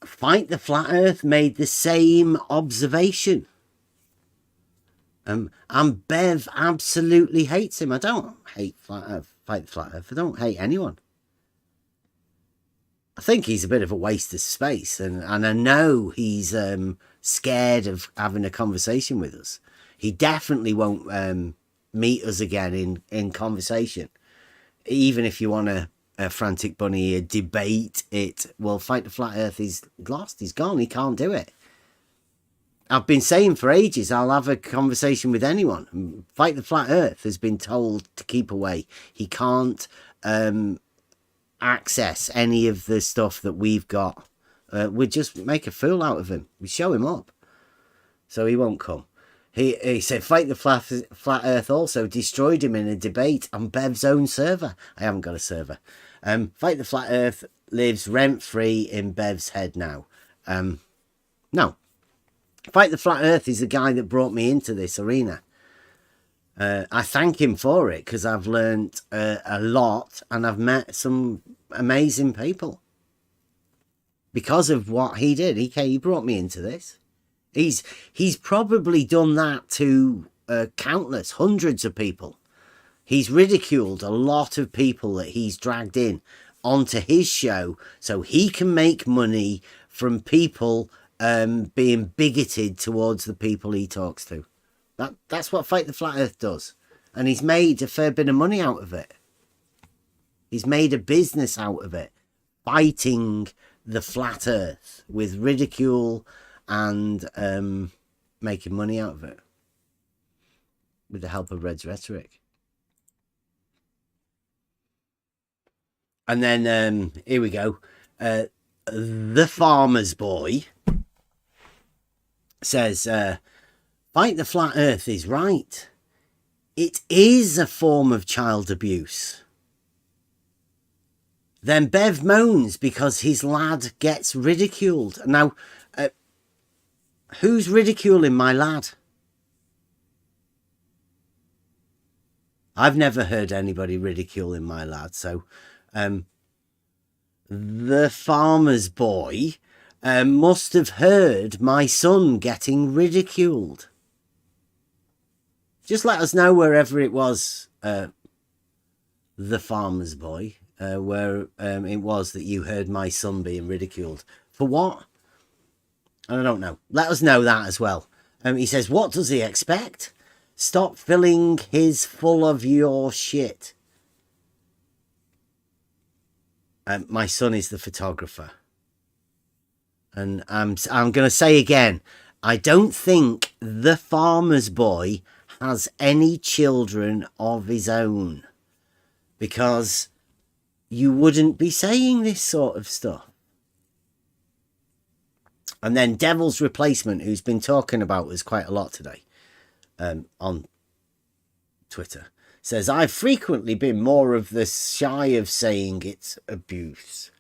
S3: Fight the Flat Earth made the same observation. And Bev absolutely hates him. I don't hate Fight the Flat Earth. I don't hate anyone. I think he's a bit of a waste of space, and I know he's scared of having a conversation with us. He definitely won't meet us again in conversation. Even if you want a Frantic Bunny debate it, well, Fight the Flat Earth, he's lost, he's gone, he can't do it. I've been saying for ages, I'll have a conversation with anyone. Fight the Flat Earth has been told to keep away. He can't access any of the stuff that we've got. We just make a fool out of him. We show him up. So he won't come. He said Fight the Flat Earth also destroyed him in a debate on Bev's own server. I haven't got a server. Fight the Flat Earth lives rent-free in Bev's head now. No. Fight the Flat Earth is the guy that brought me into this arena. I thank him for it because I've learned a lot and I've met some amazing people because of what he did. He brought me into this. He's probably done that to countless, hundreds of people. He's ridiculed a lot of people that he's dragged in onto his show so he can make money from people being bigoted towards the people he talks to. That's what Fight the Flat Earth does. And he's made a fair bit of money out of it. He's made a business out of it. Fighting the Flat Earth with ridicule and making money out of it. With the help of Red's rhetoric. And then, here we go. The Farmer's Boy says, fight the flat earth is right. It is a form of child abuse. Then Bev moans because his lad gets ridiculed. Now, who's ridiculing my lad? I've never heard anybody ridiculing my lad. So, the farmer's boy must have heard my son getting ridiculed. Just let us know wherever it was, the farmer's boy, where it was that you heard my son being ridiculed. For what? I don't know. Let us know that as well. He says, what does he expect? Stop filling his full of your shit. My son is the photographer. And I'm going to say again, I don't think the farmer's boy has any children of his own, because you wouldn't be saying this sort of stuff. And then Devil's Replacement, who's been talking about us quite a lot today on Twitter, says, I've frequently been more of the shy of saying it's abuse.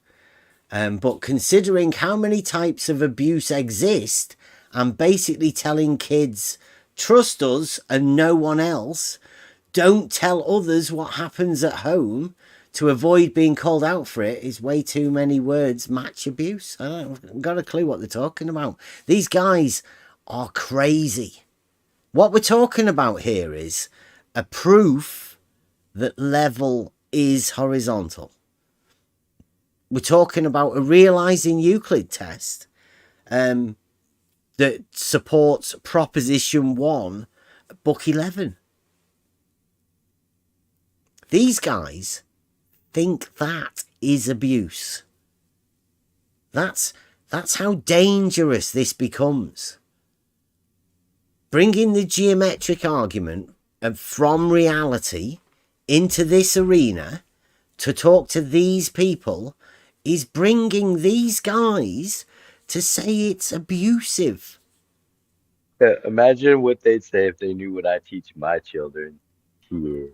S3: But considering how many types of abuse exist, I'm basically telling kids, trust us and no one else. Don't tell others what happens at home. To avoid being called out for it is way too many words. Match abuse. I haven't got a clue what they're talking about. These guys are crazy. What we're talking about here is a proof that level is horizontal. We're talking about a Realising Euclid test that supports Proposition 1, Book 11. These guys think that is abuse. That's how dangerous this becomes. Bringing the geometric argument from reality into this arena to talk to these people is bringing these guys to say it's abusive.
S4: Imagine what they'd say if they knew what I teach my children. Yeah.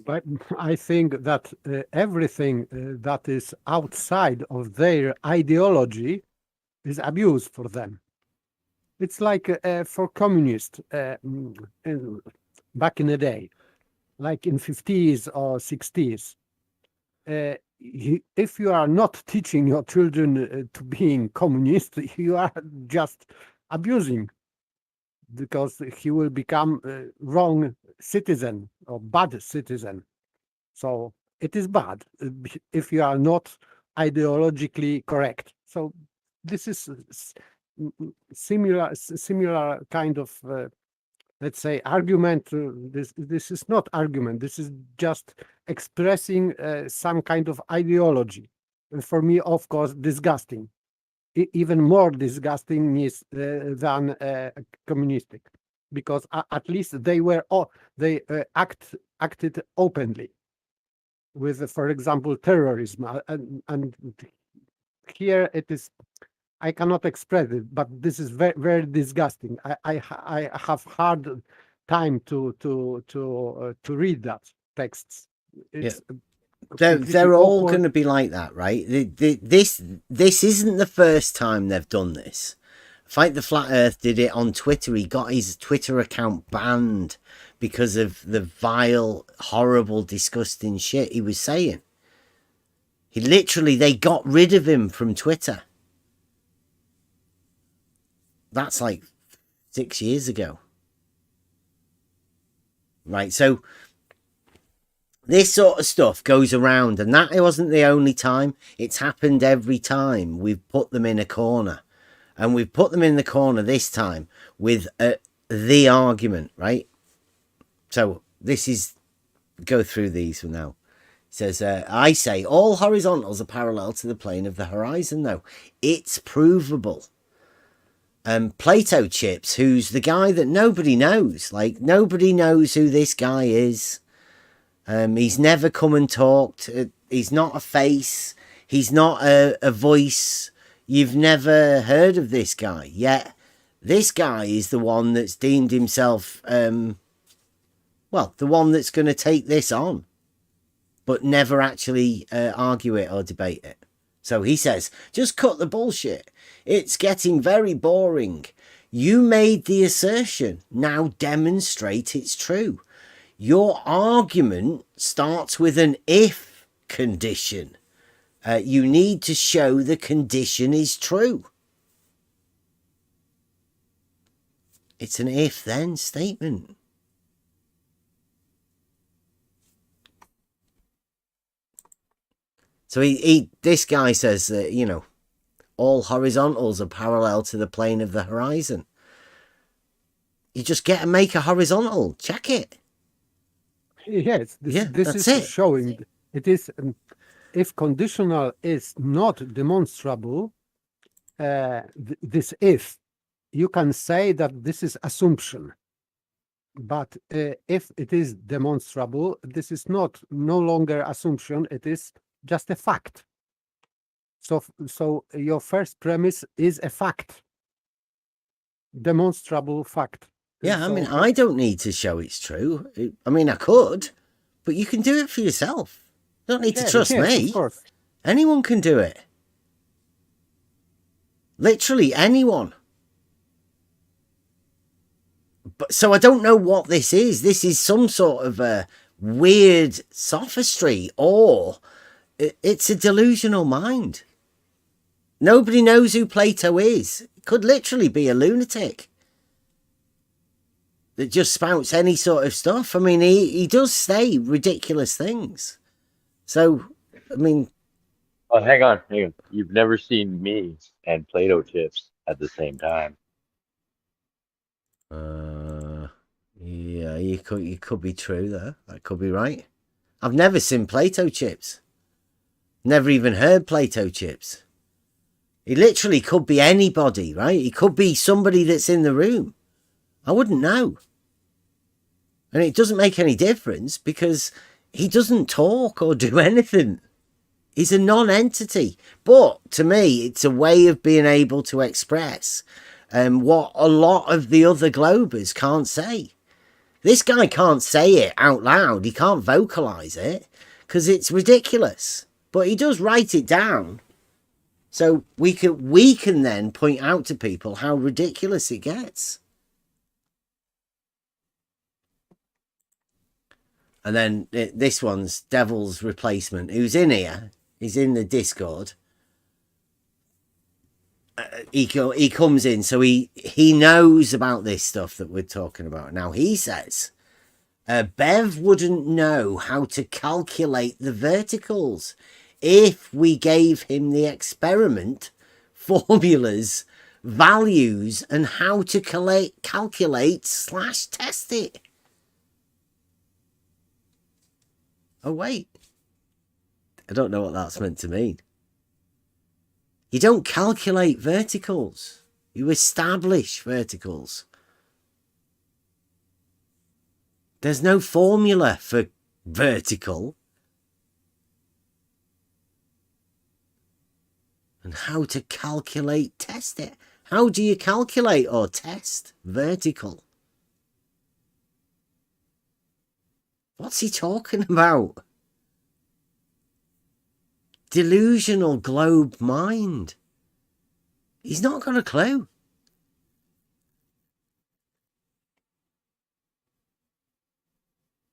S5: But I think that everything that is outside of their ideology is abuse for them. It's like for communists back in the day, like in 50s or 60s. If you are not teaching your children to being communist, you are just abusing, because he will become a wrong citizen or bad citizen. So it is bad if you are not ideologically correct. So this is similar kind of let's say argument. This is not argument. This is just expressing some kind of ideology. And for me, of course, disgusting. Even more disgusting is than communistic, because at least they were acted openly with, for example, terrorism, and here it is. I cannot express it, but this is very, very disgusting. I have hard time to read that texts. It's
S3: they're all going to be like that, right? This isn't the first time they've done this. Fight the Flat Earth did it on Twitter. He got his Twitter account banned because of the vile, horrible, disgusting shit he was saying. They got rid of him from Twitter. That's like 6 years ago. Right, so this sort of stuff goes around, and that wasn't the only time. It's happened every time we've put them in a corner. And we've put them in the corner this time with the argument, right? So this is, go through these for now. It says, I say all horizontals are parallel to the plane of the horizon, though. It's provable. Plato Chips, who's the guy that nobody knows. Like, nobody knows who this guy is. He's never come and talked. He's not a face. He's not a voice. You've never heard of this guy, yet this guy is the one that's deemed himself, the one that's going to take this on, but never actually argue it or debate it. So he says, just cut the bullshit. It's getting very boring. You made the assertion. Now demonstrate it's true. Your argument starts with an if condition. You need to show the condition is true. It's an if-then statement. So this guy says that, all horizontals are parallel to the plane of the horizon. You just make a horizontal. Check it.
S5: Yes, this is
S3: it.
S5: showing it is if conditional is not demonstrable. This if you can say that this is assumption, but if it is demonstrable, this is no longer assumption. It is just a fact. So your first premise is a fact, demonstrable fact.
S3: Yeah, I mean, I don't need to show it's true. I mean, I could, but you can do it for yourself. You don't need to trust me.
S5: Of course.
S3: Anyone can do it. Literally anyone. But so I don't know what this is. This is some sort of a weird sophistry, or it's a delusional mind. Nobody knows who Plato is. It could literally be a lunatic that just spouts any sort of stuff. I mean, he does say ridiculous things. So, I mean...
S4: Oh, hang on. You've never seen me and Play-Doh chips at the same time.
S3: Yeah, you could be true there. That could be right. I've never seen Play-Doh chips. Never even heard Play-Doh chips. He literally could be anybody, right? He could be somebody that's in the room. I wouldn't know. And it doesn't make any difference because he doesn't talk or do anything. He's a non-entity. But to me, it's a way of being able to express what a lot of the other globers can't say. This guy can't say it out loud. He can't vocalize it because it's ridiculous. But he does write it down. So we can then point out to people how ridiculous it gets. And then this one's Devil's Replacement, who's in here. He's in the Discord. He comes in, so he knows about this stuff that we're talking about. Now, he says, Bev wouldn't know how to calculate the verticals if we gave him the experiment, formulas, values, and how to calculate/test it. Oh, wait. I don't know what that's meant to mean. You don't calculate verticals. You establish verticals. There's no formula for vertical. And how to test it. How do you calculate or test vertical? What's he talking about? Delusional globe mind. He's not got a clue.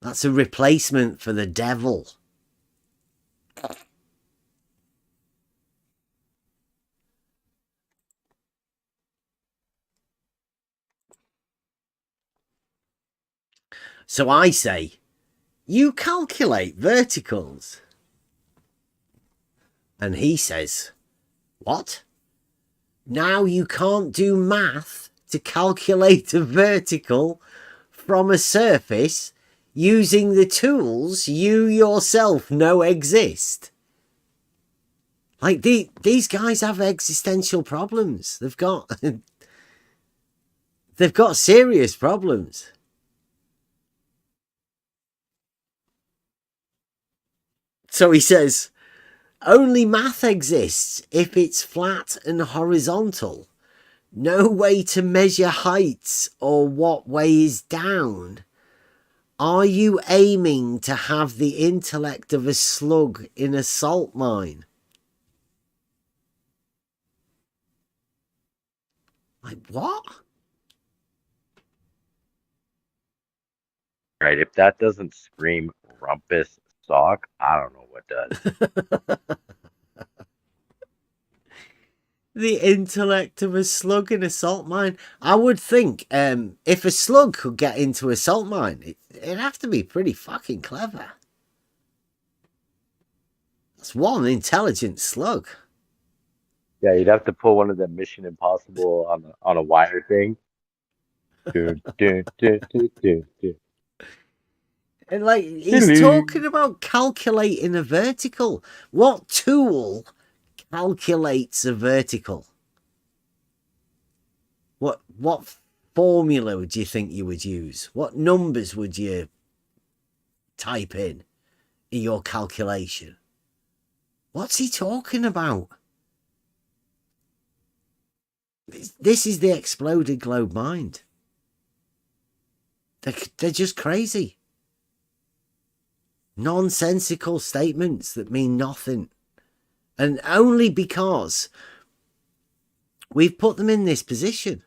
S3: That's a replacement for the devil. So I say, you calculate verticals. And he says, what? Now you can't do math to calculate a vertical from a surface using the tools you yourself know exist. Like these guys have existential problems. They've got serious problems. So he says, Only math exists if it's flat and horizontal. No way to measure heights or what way is down. Are you aiming to have the intellect of a slug in a salt mine? Like, what?
S4: Right. If that doesn't scream rumpus sock, I don't know what does.
S3: The intellect of a slug in a salt mine. I would think if a slug could get into a salt mine, it'd have to be pretty fucking clever. That's one intelligent slug.
S4: Yeah, you'd have to pull one of them Mission Impossible on a wire thing. Dun, dun, dun, dun, dun, dun.
S3: And like, he's talking about calculating a vertical. What tool calculates a vertical? What formula would you think you would use? What numbers would you type in your calculation? What's he talking about? This is the exploded globe mind. They're just crazy. Nonsensical statements that mean nothing. And only because we've put them in this position.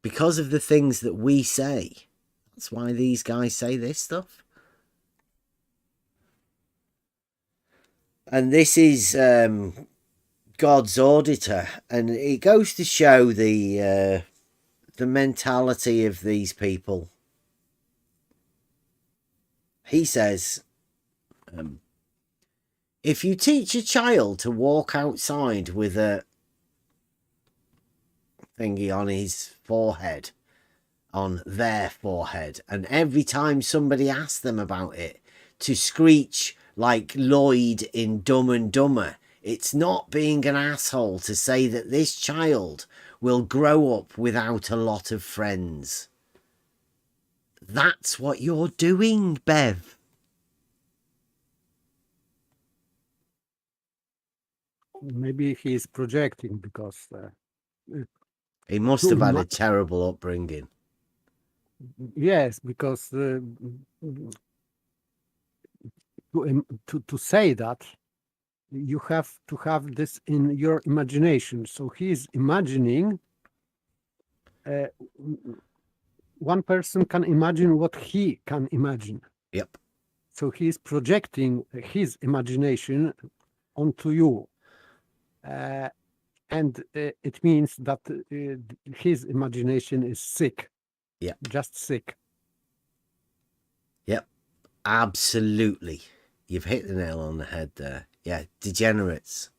S3: Because of the things that we say. That's why these guys say this stuff. And this is God's auditor. And it goes to show the mentality of these people. He says, if you teach a child to walk outside with a thingy on his forehead, on their forehead, and every time somebody asks them about it, to screech like Lloyd in Dumb and Dumber, it's not being an asshole to say that this child will grow up without a lot of friends. That's what you're doing, Bev.
S5: Maybe he's projecting because
S3: he must have had a terrible upbringing.
S5: Yes, because to say that, you have to have this in your imagination. So he's imagining, one person can imagine what he can imagine.
S3: Yep.
S5: So he's projecting his imagination onto you. And it means that his imagination is sick.
S3: Yeah.
S5: Just sick.
S3: Yep. Absolutely. You've hit the nail on the head there. Yeah, degenerates.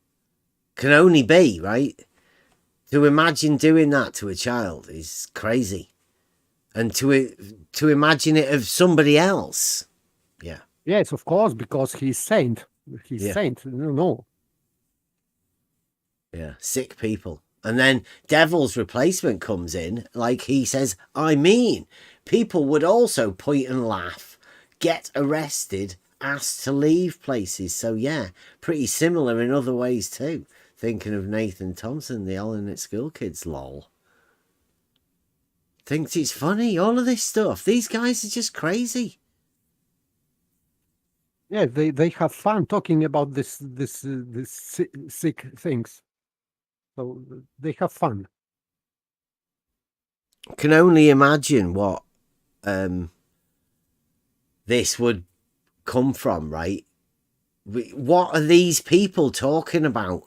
S3: Can only be, right? To imagine doing that to a child is crazy. And to imagine it of somebody else. Yeah.
S5: Yes, of course, because he's saint. He's saint. No.
S3: Yeah, sick people. And then Devil's replacement comes in, like he says, I mean, people would also point and laugh, get arrested, asked to leave places. So yeah, pretty similar in other ways too. Thinking of Nathan Thompson, the Ellen at School Kids, lol. Thinks it's funny, all of this stuff. These guys are just crazy.
S5: Yeah, they have fun talking about this sick things. So they have fun.
S3: Can only imagine what this would come from, right? What are these people talking about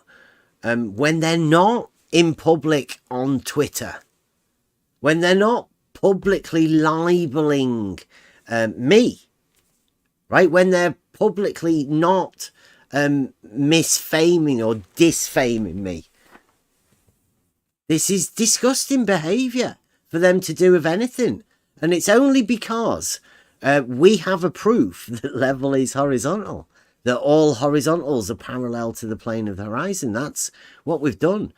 S3: when they're not in public on Twitter? When they're not publicly libeling me, right? When they're publicly not misfaming or disfaming me. This is disgusting behaviour for them to do of anything. And it's only because we have a proof that level is horizontal, that all horizontals are parallel to the plane of the horizon. That's what we've done.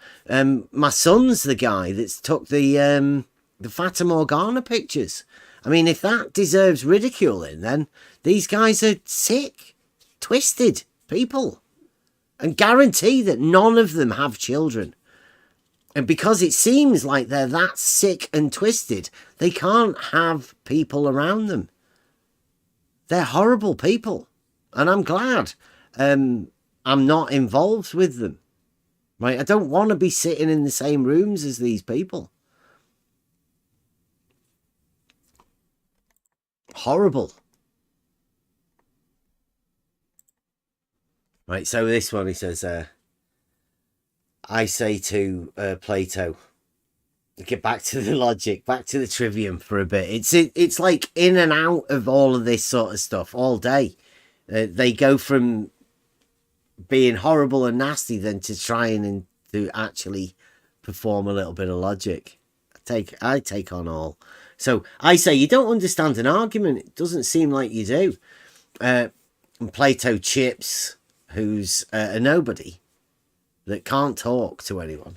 S3: My son's the guy that's took the Fata Morgana pictures. I mean, if that deserves ridiculing, then these guys are sick, twisted people, and guarantee that none of them have children. And because it seems like they're that sick and twisted, they can't have people around them. They're horrible people. And I'm glad I'm not involved with them. Right? I don't want to be sitting in the same rooms as these people. Horrible. Right, so this one, he says, I say to Plato, get back to the logic, back to the trivium for a bit. It's like in and out of all of this sort of stuff all day. They go from being horrible and nasty then to trying and to actually perform a little bit of logic. I take on all. So I say, you don't understand an argument. It doesn't seem like you do. And Plato chips, who's a nobody that can't talk to anyone.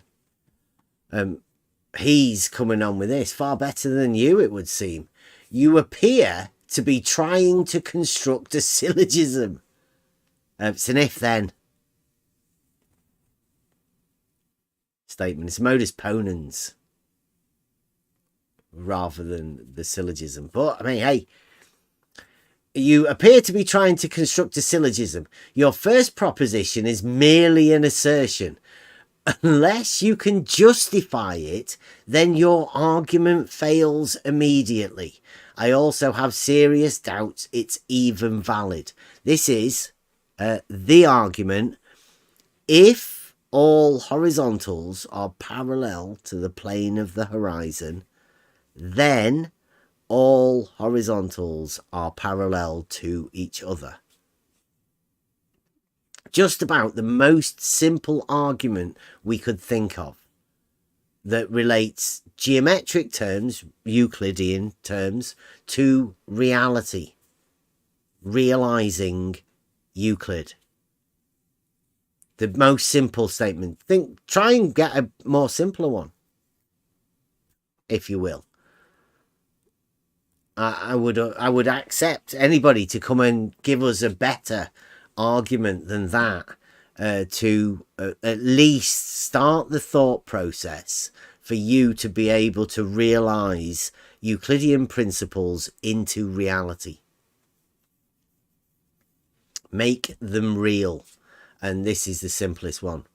S3: He's coming on with this far better than you, it would seem. You appear to be trying to construct a syllogism. It's an if-then statement. It's modus ponens rather than the syllogism. But, I mean, hey, you appear to be trying to construct a syllogism. Your first proposition is merely an assertion. Unless you can justify it, then your argument fails immediately. I also have serious doubts it's even valid. This is the argument. If all horizontals are parallel to the plane of the horizon, then all horizontals are parallel to each other. Just about the most simple argument we could think of that relates geometric terms, Euclidean terms, to reality. Realising Euclid. The most simple statement. Try and get a more simpler one, if you will. I would accept anybody to come and give us a better argument than that, to at least start the thought process for you to be able to realize Euclidean principles into reality. Make them real. And this is the simplest one.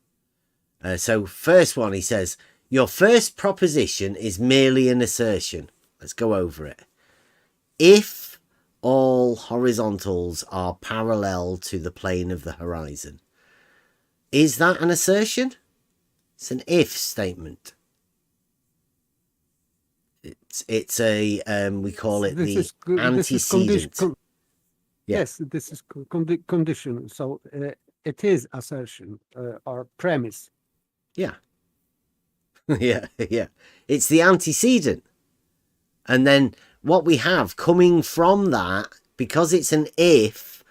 S3: So first one, he says, your first proposition is merely an assertion. Let's go over it. If all horizontals are parallel to the plane of the horizon, is that an assertion? It's an if statement. It's a we call it the antecedent.
S5: Yes, this is condition. So it is assertion or premise.
S3: Yeah. yeah. It's the antecedent. And then what we have coming from that, because it's an if,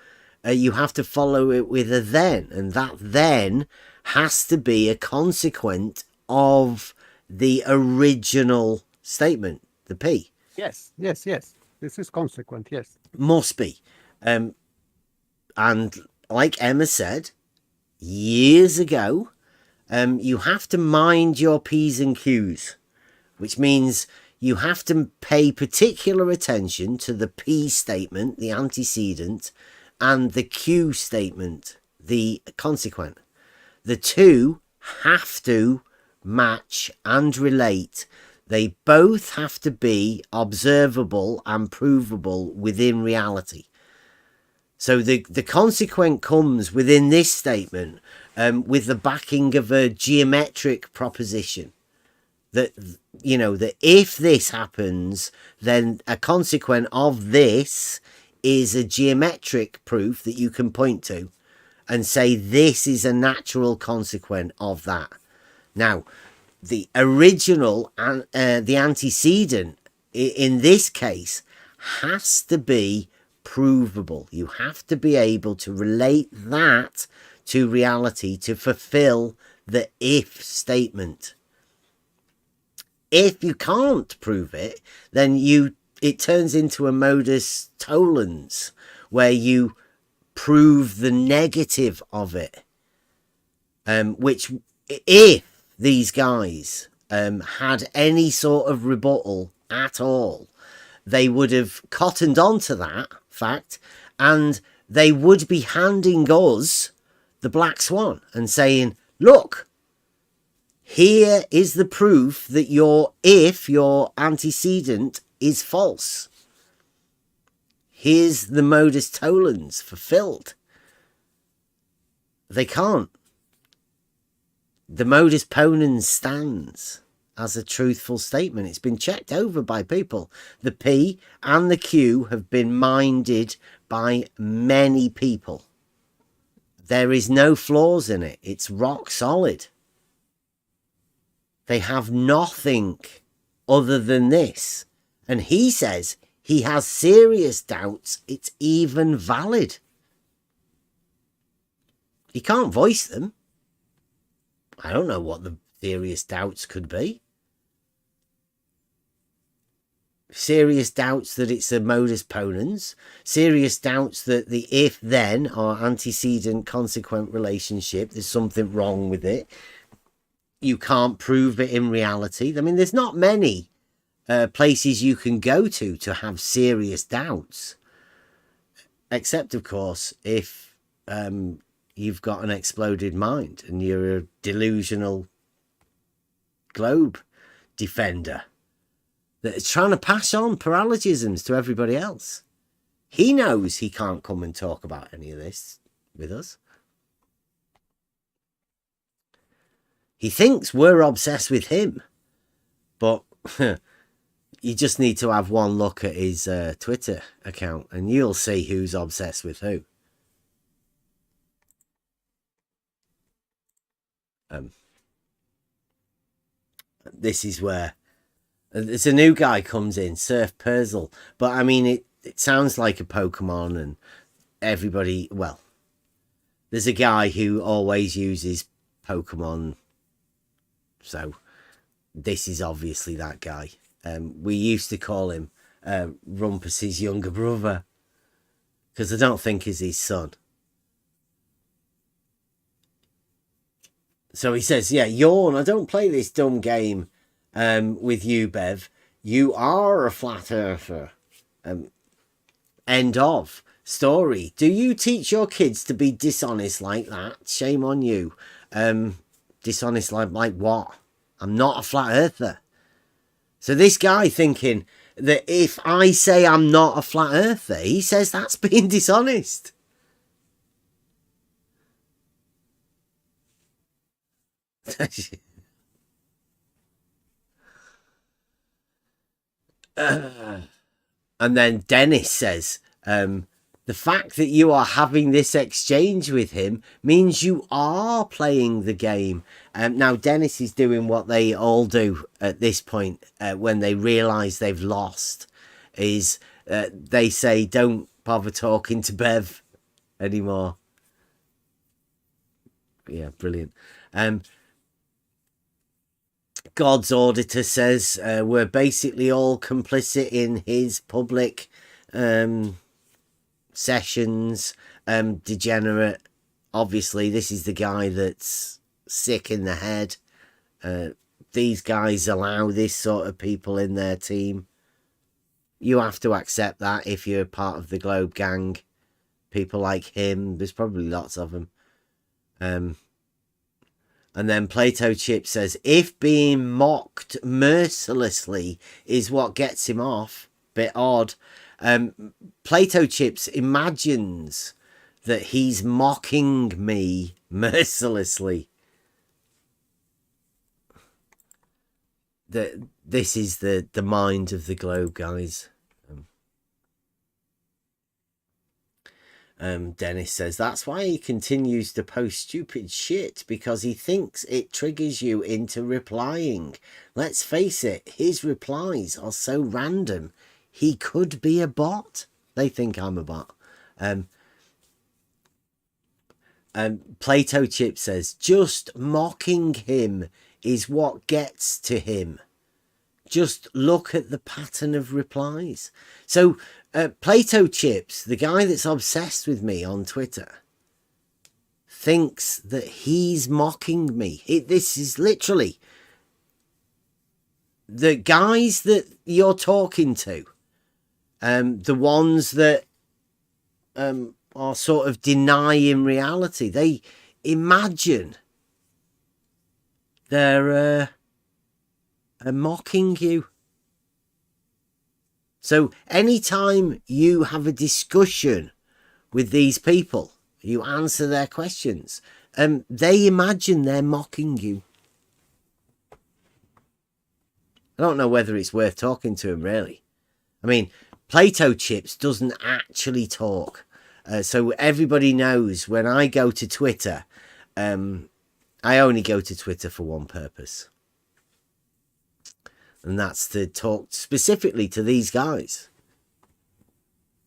S3: you have to follow it with a then. And that then has to be a consequent of the original statement, the P.
S5: Yes. This is consequent, yes.
S3: Must be. And like Emma said years ago, you have to mind your P's and Q's, which means you have to pay particular attention to the P statement, the antecedent, and the Q statement, the consequent. The two have to match and relate. They both have to be observable and provable within reality. So the consequent comes within this statement with the backing of a geometric proposition. That, you know, that if this happens, then a consequent of this is a geometric proof that you can point to and say this is a natural consequent of that. Now, the original and the antecedent in this case has to be provable. You have to be able to relate that to reality to fulfill the if statement. If you can't prove it, then you it turns into a modus tollens where you prove the negative of it, which if these guys had any sort of rebuttal at all, they would have cottoned on to that fact, and they would be handing us the black swan and saying, look, here is the proof that your antecedent is false. Here's the modus tollens fulfilled. They can't. The modus ponens stands as a truthful statement. It's been checked over by people. The P and the Q have been minded by many people. There is no flaws in it. It's rock solid. They have nothing other than this. And he says he has serious doubts it's even valid. He can't voice them. I don't know what the serious doubts could be. Serious doubts that it's a modus ponens. Serious doubts that the if-then or antecedent-consequent relationship, there's something wrong with it. You can't prove it in reality. I mean, there's not many places you can go to have serious doubts. Except, of course, if you've got an exploded mind and you're a delusional globe defender that's trying to pass on paralogisms to everybody else. He knows he can't come and talk about any of this with us. He thinks we're obsessed with him, but you just need to have one look at his Twitter account and you'll see who's obsessed with who. This is where there's a new guy comes in, Surf Perzel, but I mean it sounds like a Pokemon, and everybody, well, there's a guy who always uses Pokemon, so this is obviously that guy. We used to call him Rumpus's younger brother because I don't think he's his son. So he says, yeah, yawn, I don't play this dumb game with you, Bev. You are a flat earther. End of story. Do you teach your kids to be dishonest like that? Shame on you. Dishonest like what? I'm not a flat earther. So this guy thinking that if I say I'm not a flat earther, he says that's being dishonest. And then Dennis says, the fact that you are having this exchange with him means you are playing the game. Now, Dennis is doing what they all do at this point when they realise they've lost, is they say, don't bother talking to Bev anymore. Yeah, brilliant. God's auditor says we're basically all complicit in his public sessions. Degenerate. Obviously, this is the guy that's sick in the head. These guys allow this sort of people in their team. You have to accept that if you're part of the Globe Gang. People like him, there's probably lots of them. And then Plato Chip says, if being mocked mercilessly is what gets him off, bit odd. Plato Chips imagines that he's mocking me mercilessly. This is the mind of the globe, guys. Dennis says, that's why he continues to post stupid shit, because he thinks it triggers you into replying. Let's face it, his replies are so random. He could be a bot. They think I'm a bot. Plato Chip says, just mocking him is what gets to him. just look at the pattern of replies. So Plato Chips, the guy that's obsessed with me on Twitter, thinks that he's mocking me. This is literally the guys that you're talking to, the ones that are sort of denying reality. They imagine they're mocking you. So anytime you have a discussion with these people, you answer their questions, they imagine they're mocking you. I don't know whether it's worth talking to him, really. I mean, Plato Chips doesn't actually talk. So everybody knows when I go to Twitter, I only go to Twitter for one purpose. And that's to talk specifically to these guys.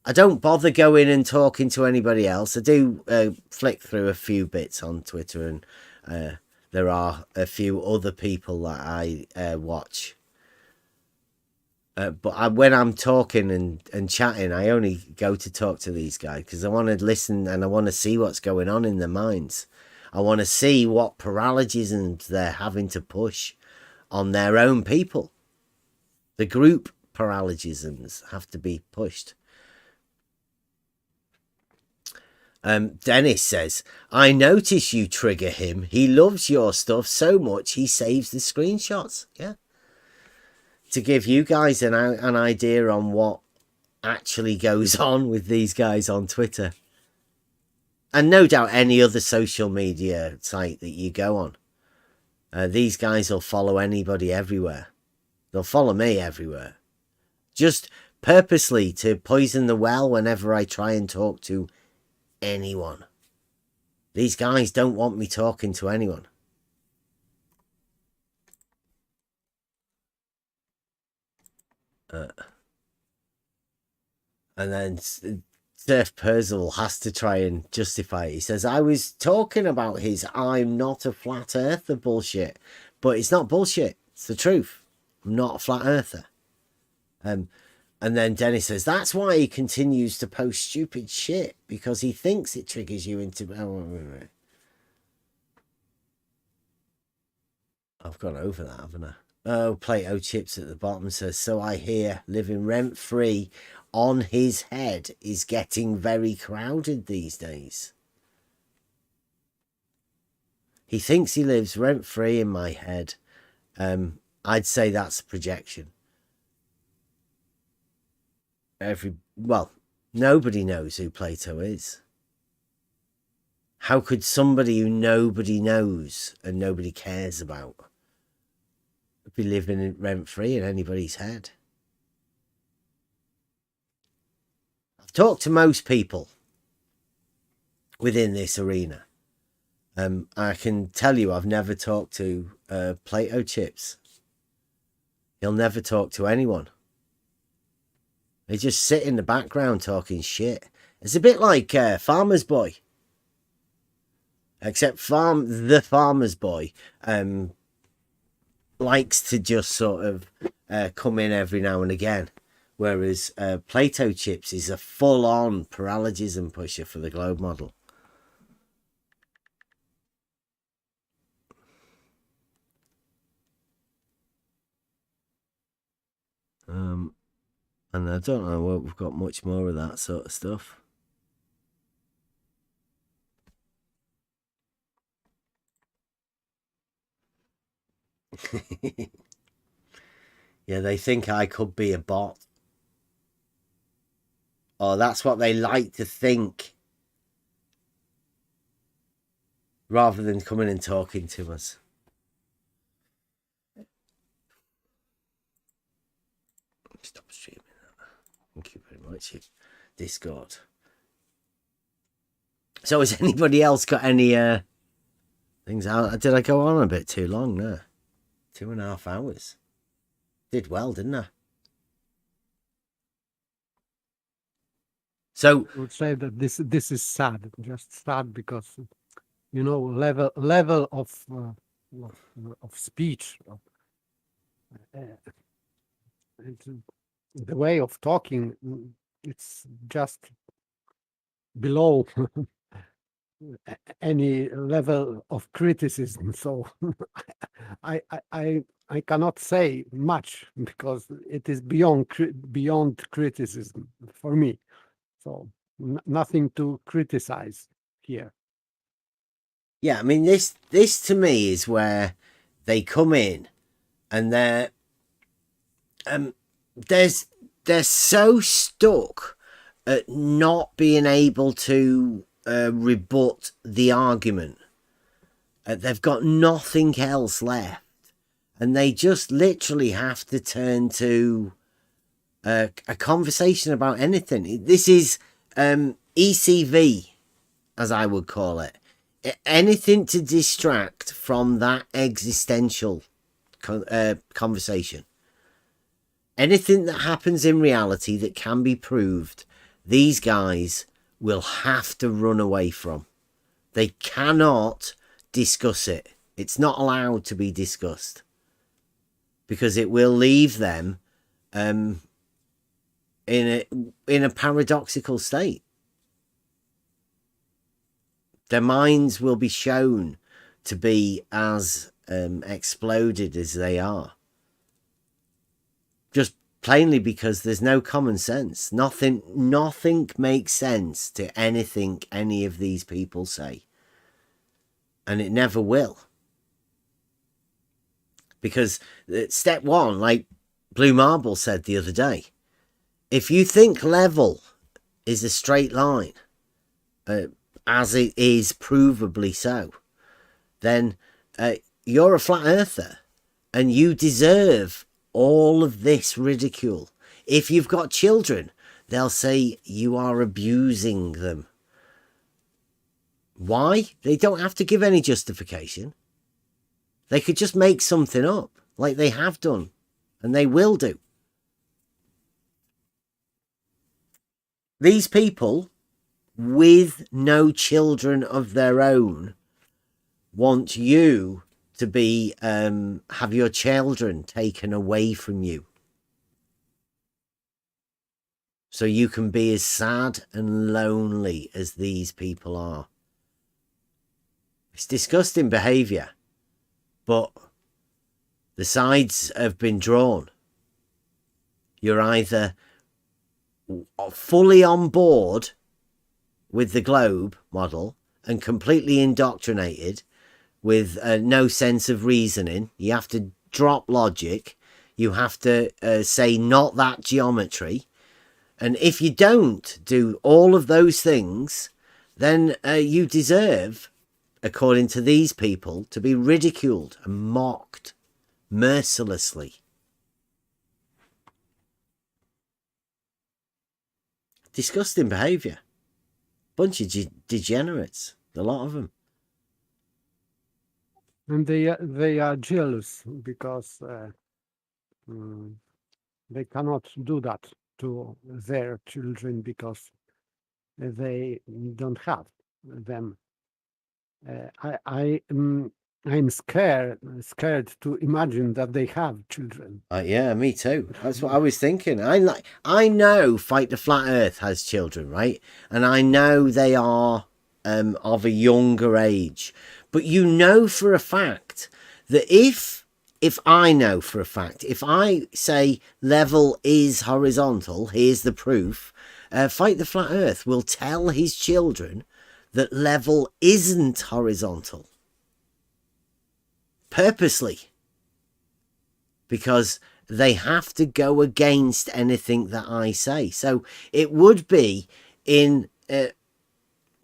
S3: I don't bother going and talking to anybody else. I do flick through a few bits on Twitter, and there are a few other people that I watch. But when I'm talking and chatting, I only go to talk to these guys because I want to listen and I want to see what's going on in their minds. I want to see what paralogisms they're having to push on their own people. The group paralogisms have to be pushed. Dennis says, I notice you trigger him. He loves your stuff so much he saves the screenshots. Yeah. To give you guys an idea on what actually goes on with these guys on Twitter. And no doubt any other social media site that you go on. These guys will follow anybody everywhere. They'll follow me everywhere. Just purposely to poison the well whenever I try and talk to anyone. These guys don't want me talking to anyone. And then Surf Percival has to try and justify it. He says, I was talking about his I'm not a flat earther bullshit. But it's not bullshit. It's the truth. I'm not a flat earther. And then Dennis says, that's why he continues to post stupid shit. Because he thinks it triggers you into... I've gone over that, haven't I? Oh, Plato Chips at the bottom says, so I hear living rent-free on his head is getting very crowded these days. He thinks he lives rent-free in my head. I'd say that's a projection. Nobody knows who Plato is. How could somebody who nobody knows and nobody cares about be living rent-free in anybody's head? I've talked to most people within this arena. I can tell you I've never talked to Plato Chips. He'll never talk to anyone. They just sit in the background talking shit. It's a bit like Farmer's Boy. Except the Farmer's Boy likes to just sort of come in every now and again. Whereas Plato Chips is a full-on paralogism pusher for the globe model. And I don't know what we've got much more of that sort of stuff. Yeah, they think I could be a bot. Or that's what they like to think. Rather than coming and talking to us. Stop streaming that. Thank you very much. Discord. So has anybody else got any things out? Did I go on a bit too long there? 2.5 hours. Did well, didn't I? So
S5: I would say that this is sad, just sad, because level of speech the way of talking, it's just below any level of criticism. So I cannot say much because it is beyond criticism for me. So nothing to criticize here.
S3: Yeah, I mean, this to me is where they come in and they're so stuck at not being able to rebut the argument. They've got nothing else left, and they just literally have to turn to a conversation about anything. This is ECV, as I would call it. Anything to distract from that existential conversation. Anything that happens in reality that can be proved, these guys will have to run away from. They cannot discuss it. It's not allowed to be discussed because it will leave them in a paradoxical state. Their minds will be shown to be as exploded as they are. Just plainly because there's no common sense. Nothing makes sense to anything any of these people say. And it never will. Because step one, like Blue Marble said the other day, if you think level is a straight line, as it is provably so, then you're a flat earther and you deserve all of this ridicule. If you've got children, they'll say you are abusing them. Why? They don't have to give any justification. They could just make something up, like they have done, and they will do. These people, with no children of their own, want you to be have your children taken away from you, so you can be as sad and lonely as these people are. It's disgusting behavior, but the sides have been drawn. You're either fully on board with the globe model and completely indoctrinated with no sense of reasoning. You have to drop logic. You have to say not that geometry. And if you don't do all of those things, then you deserve, according to these people, to be ridiculed and mocked mercilessly. Disgusting behaviour. Bunch of degenerates, a lot of them.
S5: And they are jealous because they cannot do that to their children because they don't have them. I'm scared to imagine that they have children.
S3: Yeah, me too. That's what I was thinking. I know Fight the Flat Earth has children, right? And I know they are of a younger age. But you know for a fact that if I know for a fact, if I say level is horizontal, here's the proof, Fight the Flat Earth will tell his children that level isn't horizontal. Purposely. Because they have to go against anything that I say. So it would be in...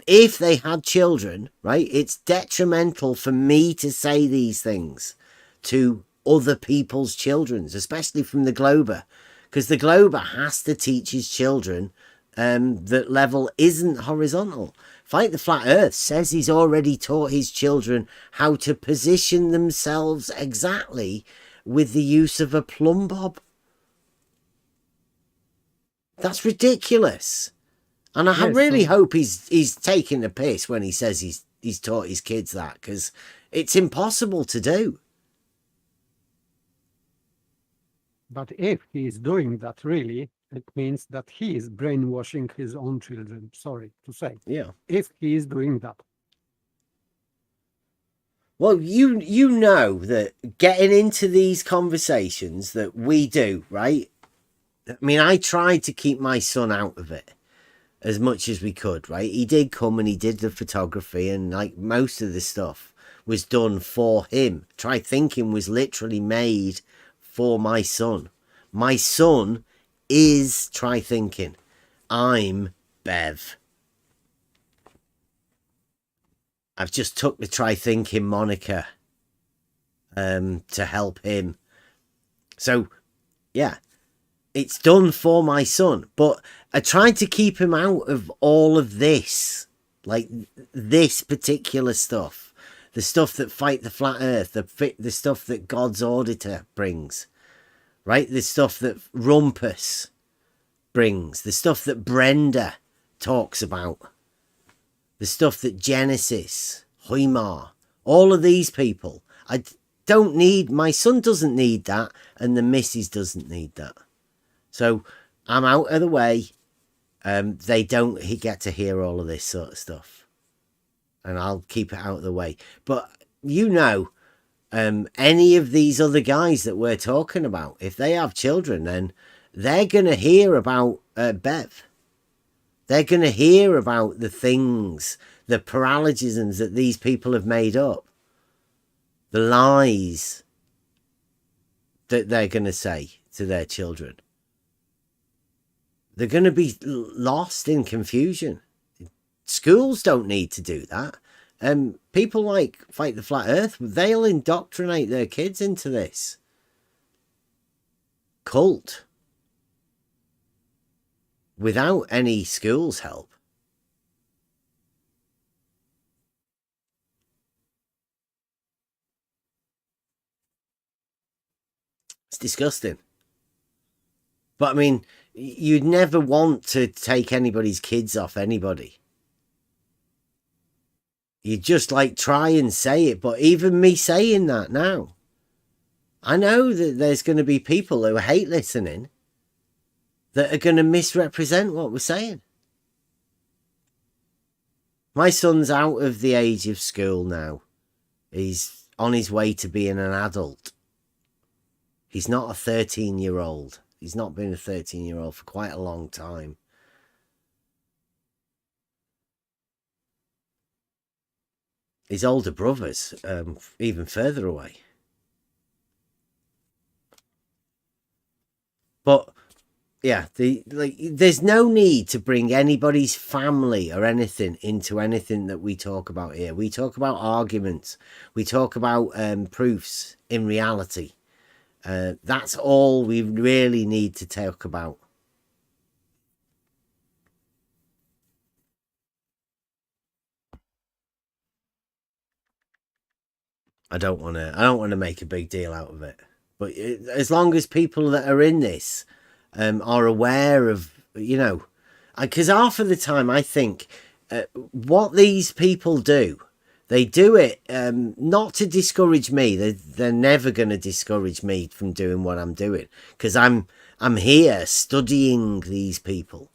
S3: if they had children, right, it's detrimental for me to say these things to other people's children, especially from the Glober, because the Glober has to teach his children that level isn't horizontal. Fight the Flat Earth says he's already taught his children how to position themselves exactly with the use of a plumb bob. That's ridiculous. And I really hope he's taking the piss when he says he's taught his kids that, because it's impossible to do.
S5: But if he is doing that really, it means that he is brainwashing his own children. Sorry to say.
S3: Yeah.
S5: If he is doing that.
S3: Well, you know that getting into these conversations that we do, right? I mean, I tried to keep my son out of it as much as we could, right? He did come and he did the photography, and like most of the stuff was done for him. Try Thinking was literally made for my son. My son is Try Thinking. I'm Bev. I've just took the Try Thinking moniker to help him. So, yeah, it's done for my son. But I tried to keep him out of all of this, like this particular stuff. The stuff that fight the flat earth, the stuff that God's Auditor brings, right? The stuff that Rumpus brings, the stuff that Brenda talks about, the stuff that Genesis, Huymar, all of these people. I don't need, my son doesn't need that, and the missus doesn't need that. So I'm out of the way. They don't get to hear all of this sort of stuff. And I'll keep it out of the way. But you know, any of these other guys that we're talking about, if they have children, then they're going to hear about Bev. They're going to hear about the things, the paralogisms that these people have made up, the lies that they're going to say to their children. They're going to be lost in confusion. Schools don't need to do that. People like Fight the Flat Earth, they'll indoctrinate their kids into this cult without any school's help. It's disgusting. But I mean, you'd never want to take anybody's kids off anybody. You just like try and say it, but even me saying that now, I know that there's going to be people who hate listening that are going to misrepresent what we're saying. My son's out of the age of school now. He's on his way to being an adult. He's not a 13-year-old. He's not been a 13-year-old for quite a long time. His older brother's even further away. But yeah, there's no need to bring anybody's family or anything into anything that we talk about here. We talk about arguments. We talk about proofs in reality. That's all we really need to talk about. I don't want to make a big deal out of it. But as long as people that are in this are aware of, you know, because half of the time I think what these people do, they do it not to discourage me. They're never going to discourage me from doing what I'm doing, because I'm here studying these people.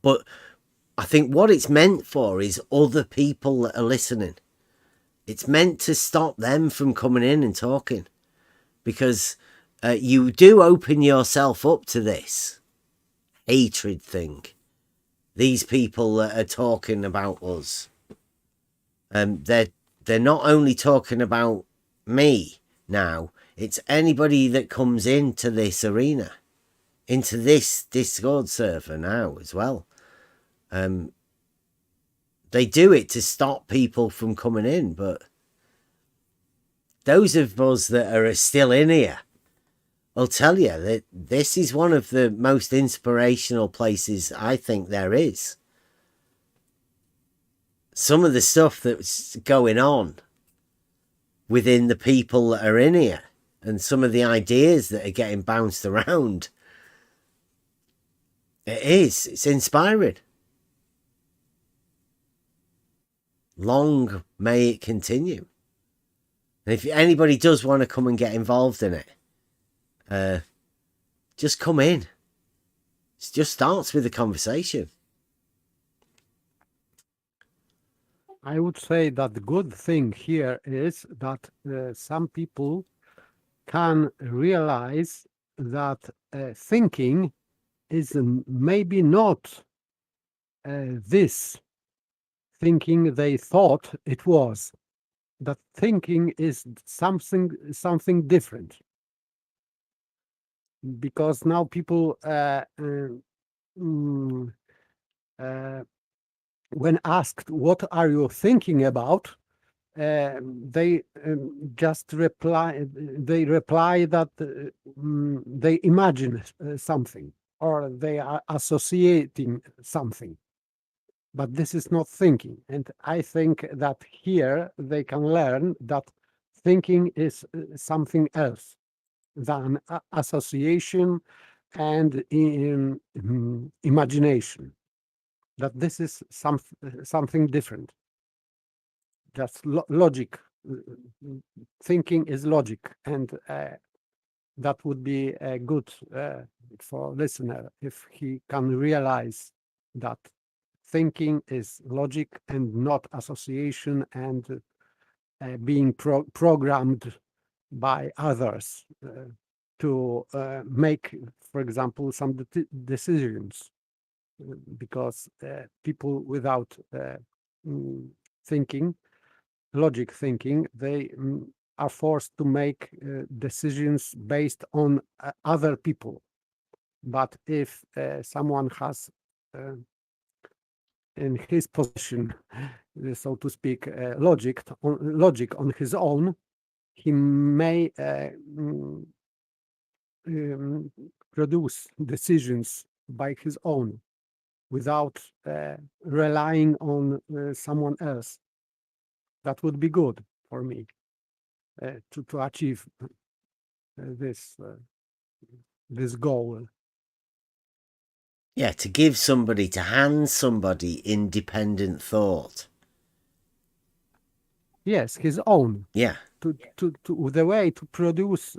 S3: But I think what it's meant for is other people that are listening. It's meant to stop them from coming in and talking, because you do open yourself up to this hatred thing. These people that are talking about us, they're not only talking about me now, it's anybody that comes into this arena, into this Discord server now as well. They do it to stop people from coming in, but those of us that are still in here, I'll tell you that this is one of the most inspirational places I think there is. Some of the stuff that's going on within the people that are in here, and some of the ideas that are getting bounced around, it's inspiring. Long may it continue. And if anybody does want to come and get involved in it, just come in. It just starts with a conversation.
S5: I would say that the good thing here is that some people can realize that thinking is maybe not this thinking they thought it was. That thinking is something different. Because now people when asked what are you thinking about, they just reply that they imagine something or they are associating something, but this is not thinking. And I think that here they can learn that thinking is something else than association and imagination, that this is something different. Just logic. Thinking is logic, and that would be good for listener if he can realize that thinking is logic and not association and being programmed by others to make, for example, some decisions, because people without thinking, logic thinking, they are forced to make decisions based on other people. But if someone has in his possession, so to speak, logic on his own, he may produce decisions by his own without relying on someone else. That would be good for me to achieve this goal.
S3: Yeah, to give somebody, to hand somebody independent thought.
S5: Yes, his own.
S3: Yeah.
S5: To the way to produce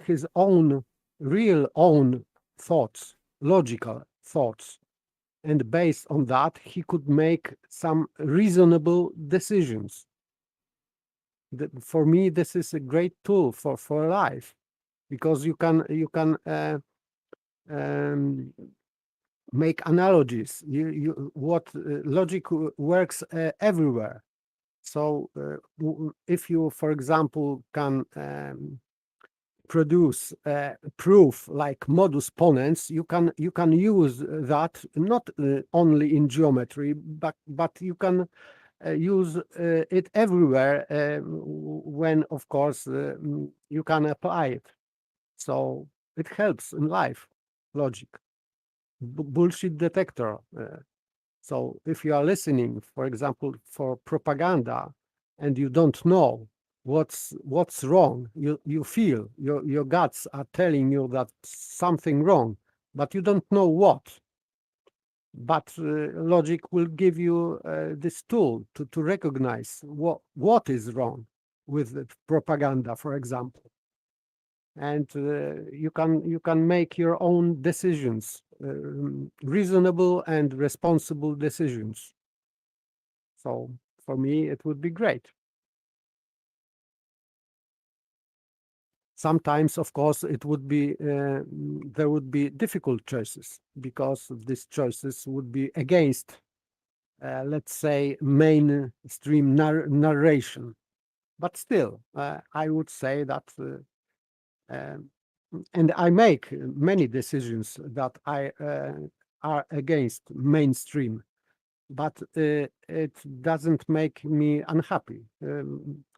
S5: his own real own thoughts, logical thoughts, and based on that he could make some reasonable decisions. For me, this is a great tool for life, because you can make analogies. What logic works everywhere. So if you, for example, can produce proof like modus ponens, you can use that not only in geometry, but you can use it everywhere when, of course, you can apply it. So it helps in life, logic. Bullshit detector. So if you are listening, for example, for propaganda, and you don't know what's wrong, you feel your guts are telling you that something wrong, but you don't know what. But logic will give you this tool to recognize what is wrong with the propaganda, for example. And you can make your own decisions, reasonable and responsible decisions. So for me, it would be great. Sometimes, of course, it would be there would be difficult choices, because these choices would be against, let's say, mainstream narration. But still, I would say that. And I make many decisions that are against mainstream, but it doesn't make me unhappy.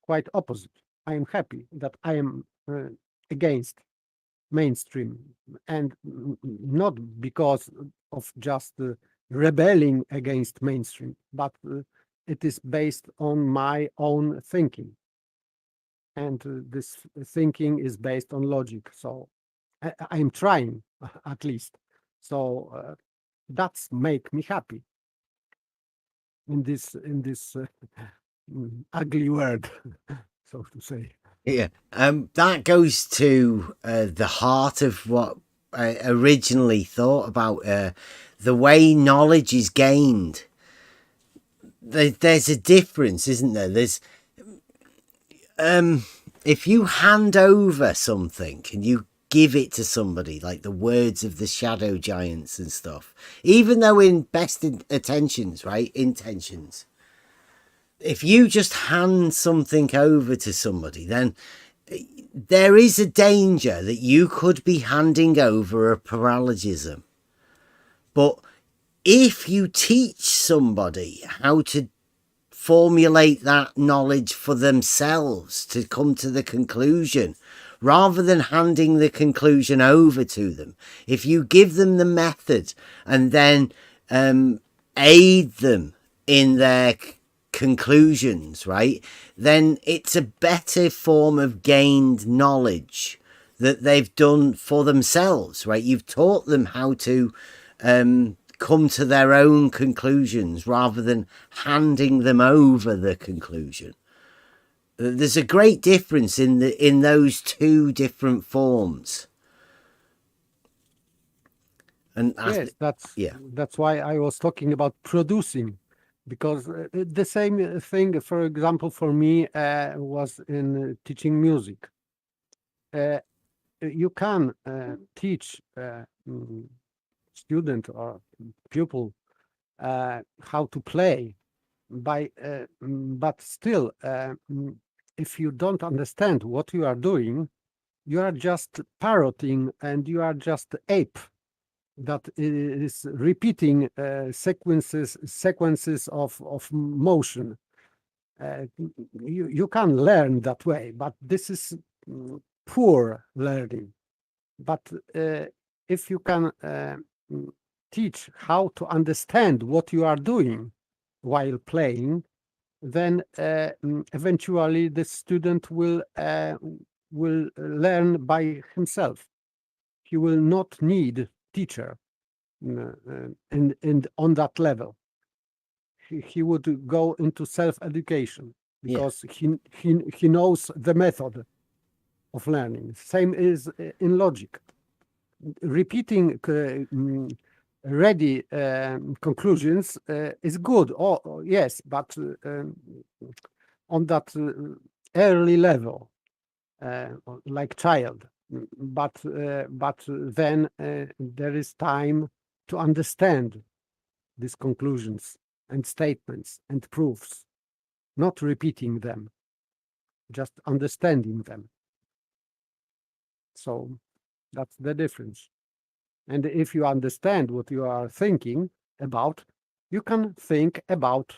S5: Quite opposite. I am happy that I am against mainstream, and not because of just rebelling against mainstream, but it is based on my own thinking. And this thinking is based on logic. So I'm trying, at least. So that's make me happy in this ugly world, so to say.
S3: Yeah. That goes to the heart of what I originally thought about the way knowledge is gained. There's a difference, isn't there? There's if you hand over something and you give it to somebody, like the words of the shadow giants and stuff, even though in best intentions, right? Intentions. If you just hand something over to somebody, then there is a danger that you could be handing over a paralogism. But if you teach somebody how to formulate that knowledge for themselves to come to the conclusion, rather than handing the conclusion over to them, if you give them the method and then aid them in their conclusions, right, then it's a better form of gained knowledge that they've done for themselves, right? You've taught them how to come to their own conclusions rather than handing them over the conclusion. There's a great difference in those two different forms. And
S5: yes, that's why I was talking about producing, because the same thing, for example, for me was in teaching music. You can teach student or pupil how to play but still if you don't understand what you are doing, you are just parroting and you are just ape that is repeating sequences of motion. You can learn that way, but this is poor learning. But if you can teach how to understand what you are doing while playing, then eventually the student will learn by himself. He will not need teacher and on that level. He would go into self-education because he knows the method of learning. Same is in logic. Repeating ready conclusions is good. Oh yes, but on that early level, like child. But then there is time to understand these conclusions and statements and proofs, not repeating them, just understanding them. So that's the difference. And if you understand what you are thinking about, you can think about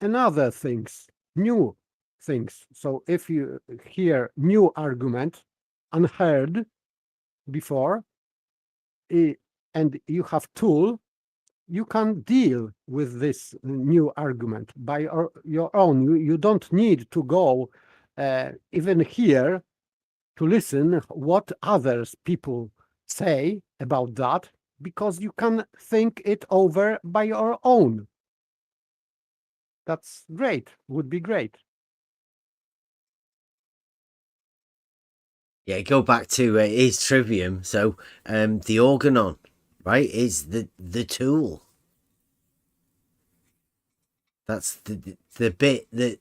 S5: another things, new things. So if you hear new argument, unheard before, and you have tool, you can deal with this new argument by your own. You don't need to go even here to listen what others people say about that, because you can think it over by your own. That's great, would be great.
S3: Yeah, go back to is Trivium. So the organon, right, is the tool. That's the bit that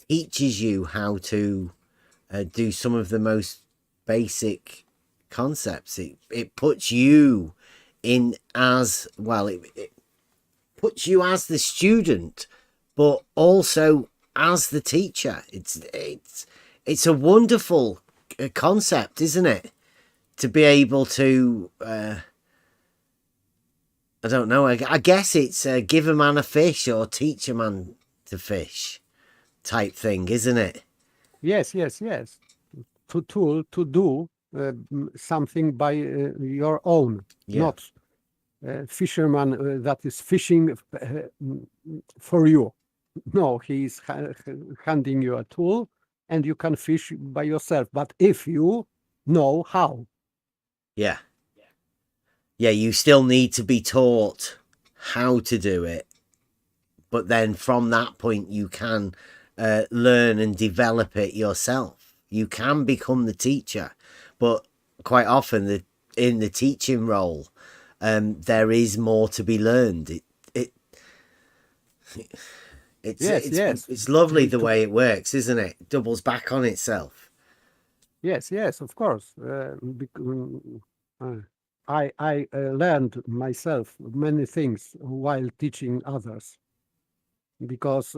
S3: teaches you how to do some of the most basic concepts. It puts you in as well. It puts you as the student, but also as the teacher. It's a wonderful concept, isn't it? To be able to I don't know. I guess it's give a man a fish or teach a man to fish type thing, isn't it?
S5: Yes. To do something by your own, not fisherman that is fishing for you. No, he's handing you a tool and you can fish by yourself. But if you know how.
S3: Yeah, you still need to be taught how to do it. But then from that point, you can learn and develop it yourself. You can become the teacher, but quite often in the teaching role, there is more to be learned. It's lovely the way it works, isn't it? It doubles back on itself.
S5: Yes, of course. I learned myself many things while teaching others, because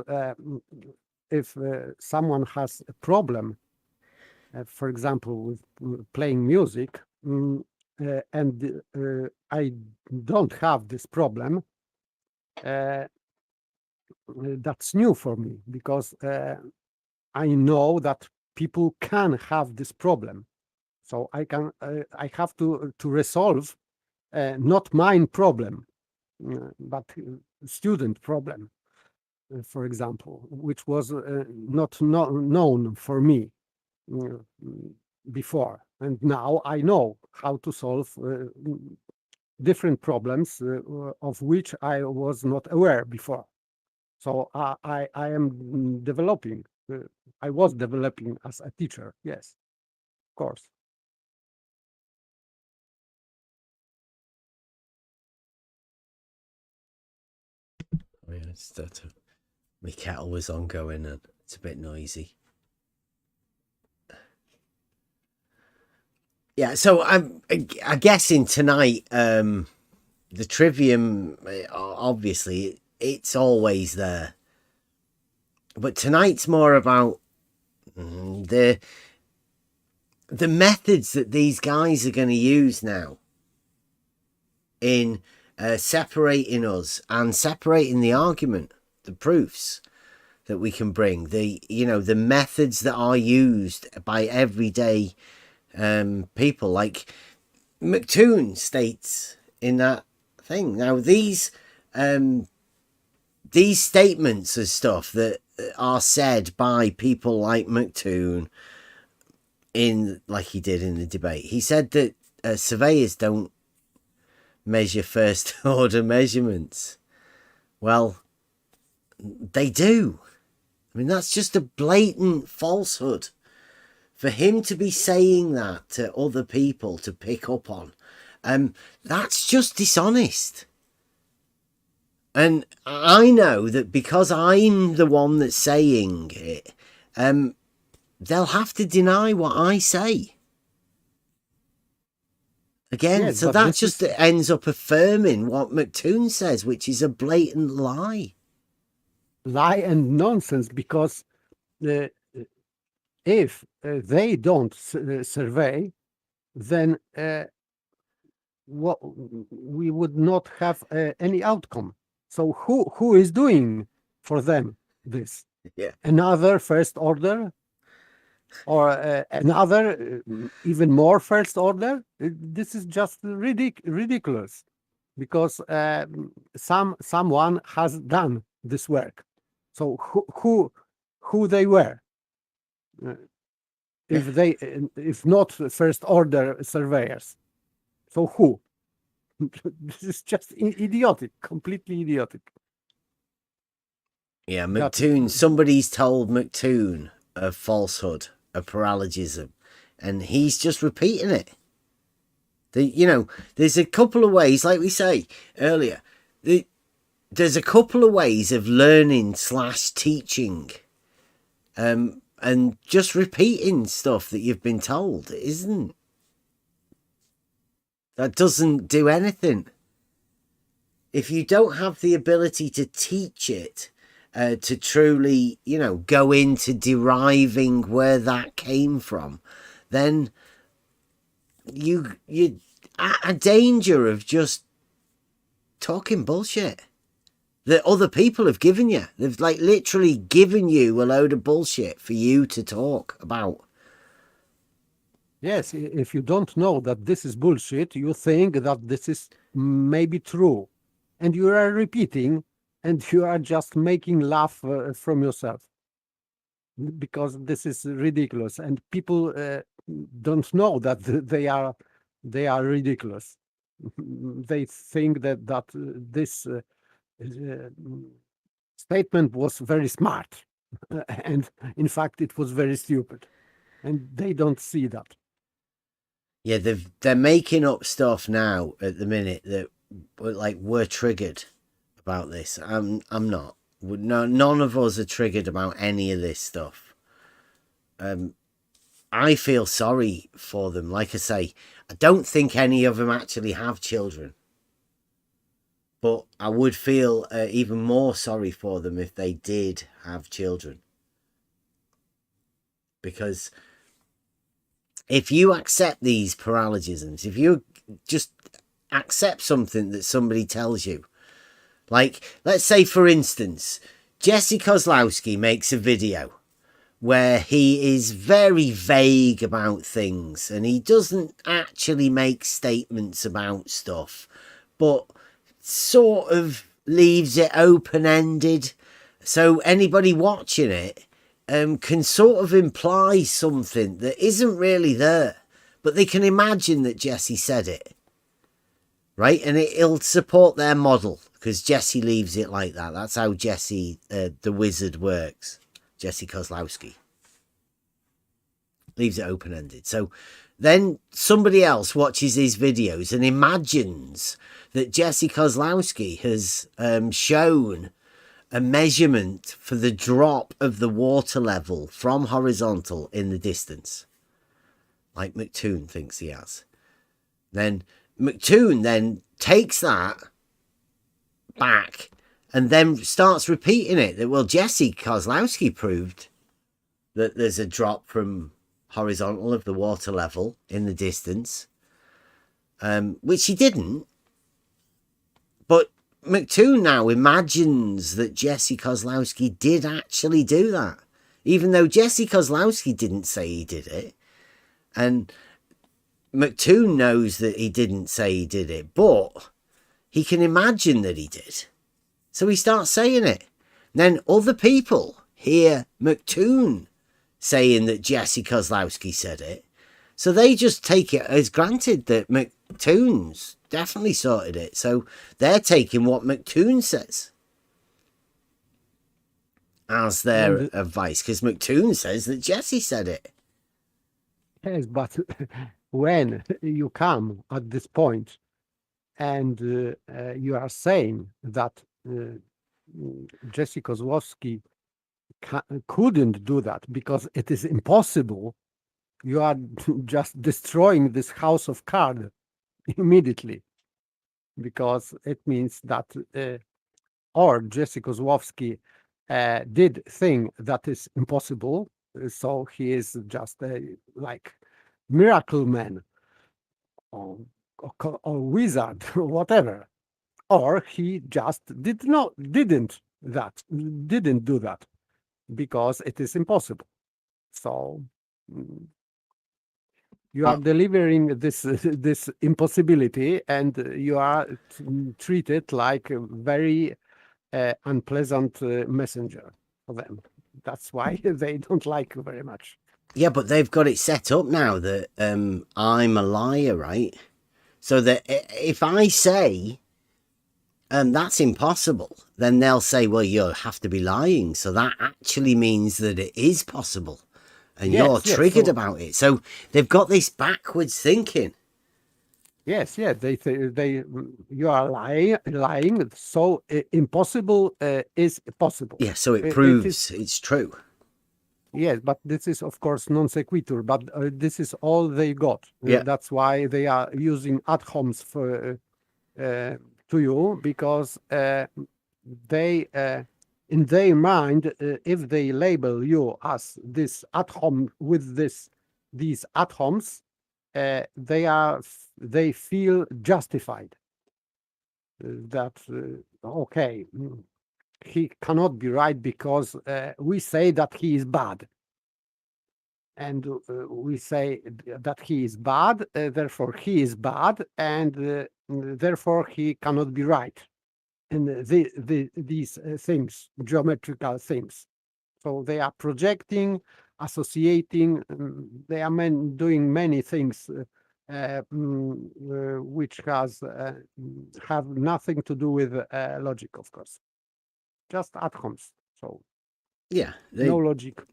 S5: if someone has a problem, for example, with playing music, and I don't have this problem, that's new for me, because I know that people can have this problem. So I have to resolve not mine problem, but student problem, for example, which was not known for me before. And now I know how to solve different problems of which I was not aware before. So I am developing. I was developing as a teacher. Yes, of course.
S3: Oh, yeah, it's that my kettle was ongoing and it's a bit noisy. Yeah, so I'm guessing tonight, the Trivium, obviously, it's always there. But tonight's more about the methods that these guys are going to use now in separating us and separating the argument, the proofs that we can bring, the methods that are used by everyday people, like McToon states in that thing. Now these statements and stuff that are said by people like McToon, like he did in the debate, he said that surveyors don't measure first order measurements. Well, they do. I mean, that's just a blatant falsehood. For him to be saying that to other people to pick up on, that's just dishonest. And I know that because I'm the one that's saying it, they'll have to deny what I say. Again, yes, so that just ends up affirming what McToon says, which is a blatant lie.
S5: Lie and nonsense, because if they don't survey, then we would not have any outcome. So who is doing for them this?
S3: Yeah.
S5: Another first order, or another even more first order? This is just ridiculous, because someone has done this work. So who they were? If not first order surveyors, so who? This is just idiotic, completely idiotic.
S3: Yeah, McToon, somebody's told McToon a falsehood, a paralogism, and he's just repeating it. There's a couple of ways, like we say earlier, there's a couple of ways of learning / teaching, and just repeating stuff that you've been told that doesn't do anything. If you don't have the ability to teach it, to truly, go into deriving where that came from, then you're at a danger of just talking bullshit that other people have given you. They've literally given you a load of bullshit for you to talk about.
S5: Yes, if you don't know that this is bullshit, you think that this is maybe true, and you are repeating, and you are just making laugh from yourself, because this is ridiculous, and people don't know that they are ridiculous. They think that this statement was very smart, and in fact it was very stupid. and they don't see that.
S3: Yeah, they're making up stuff now at the minute that like we're triggered about this. I'm not. No, none of us are triggered about any of this stuff. I feel sorry for them. Like I say, I don't think any of them actually have children, but I would feel even more sorry for them if they did have children, because if you accept these paralogisms, if you just accept something that somebody tells you, like, let's say, for instance, Jesse Kozlowski makes a video where he is very vague about things and he doesn't actually make statements about stuff, but sort of leaves it open-ended. So anybody watching it can sort of imply something that isn't really there, but they can imagine that Jesse said it, right? And it'll support their model because Jesse leaves it like that. That's how Jesse, the wizard, works. Jesse Kozlowski leaves it open-ended. So then somebody else watches his videos and imagines that Jesse Kozlowski has shown a measurement for the drop of the water level from horizontal in the distance, like McToon thinks he has. Then McToon then takes that back and then starts repeating it, that, well, Jesse Kozlowski proved that there's a drop from horizontal of the water level in the distance, which he didn't. But McToon now imagines that Jesse Kozlowski did actually do that, even though Jesse Kozlowski didn't say he did it. And McToon knows that he didn't say he did it, but he can imagine that he did. So he starts saying it. Then other people hear McToon saying that Jesse Kozlowski said it. So they just take it as granted that McToon's definitely sorted it. So they're taking what McToon says as their advice, because McToon says that Jesse said it.
S5: Yes, but when you come at this point and you are saying that Jesse Kozlowski couldn't do that because it is impossible, you are just destroying this house of cards immediately, because it means that or Jesse Kozlowski did thing that is impossible, so he is just a like miracle man or wizard or whatever, or he just didn't do that because it is impossible. So you are delivering this impossibility, and you are treated like a very unpleasant messenger for them. That's why they don't like you very much.
S3: Yeah, but they've got it set up now that I'm a liar, right? So that if I say that's impossible, then they'll say, well, you have to be lying. So that actually means that it is possible. And you're triggered about it. So they've got this backwards thinking.
S5: Yes, you are lying. So impossible is possible.
S3: Yeah, so it proves it's true.
S5: Yes, but this is, of course, non sequitur, but this is all they got.
S3: Yeah.
S5: That's why they are using ad homs for to you, because they, in their mind, if they label you as this ad hom with these ad homs, they feel justified. That okay, he cannot be right because we say that he is bad, and we say that he is bad, therefore he is bad, and therefore he cannot be right. And these things, geometrical things. So they are projecting, associating, they are doing many things which have nothing to do with logic, of course. Just ad homs. So
S3: yeah,
S5: no logic.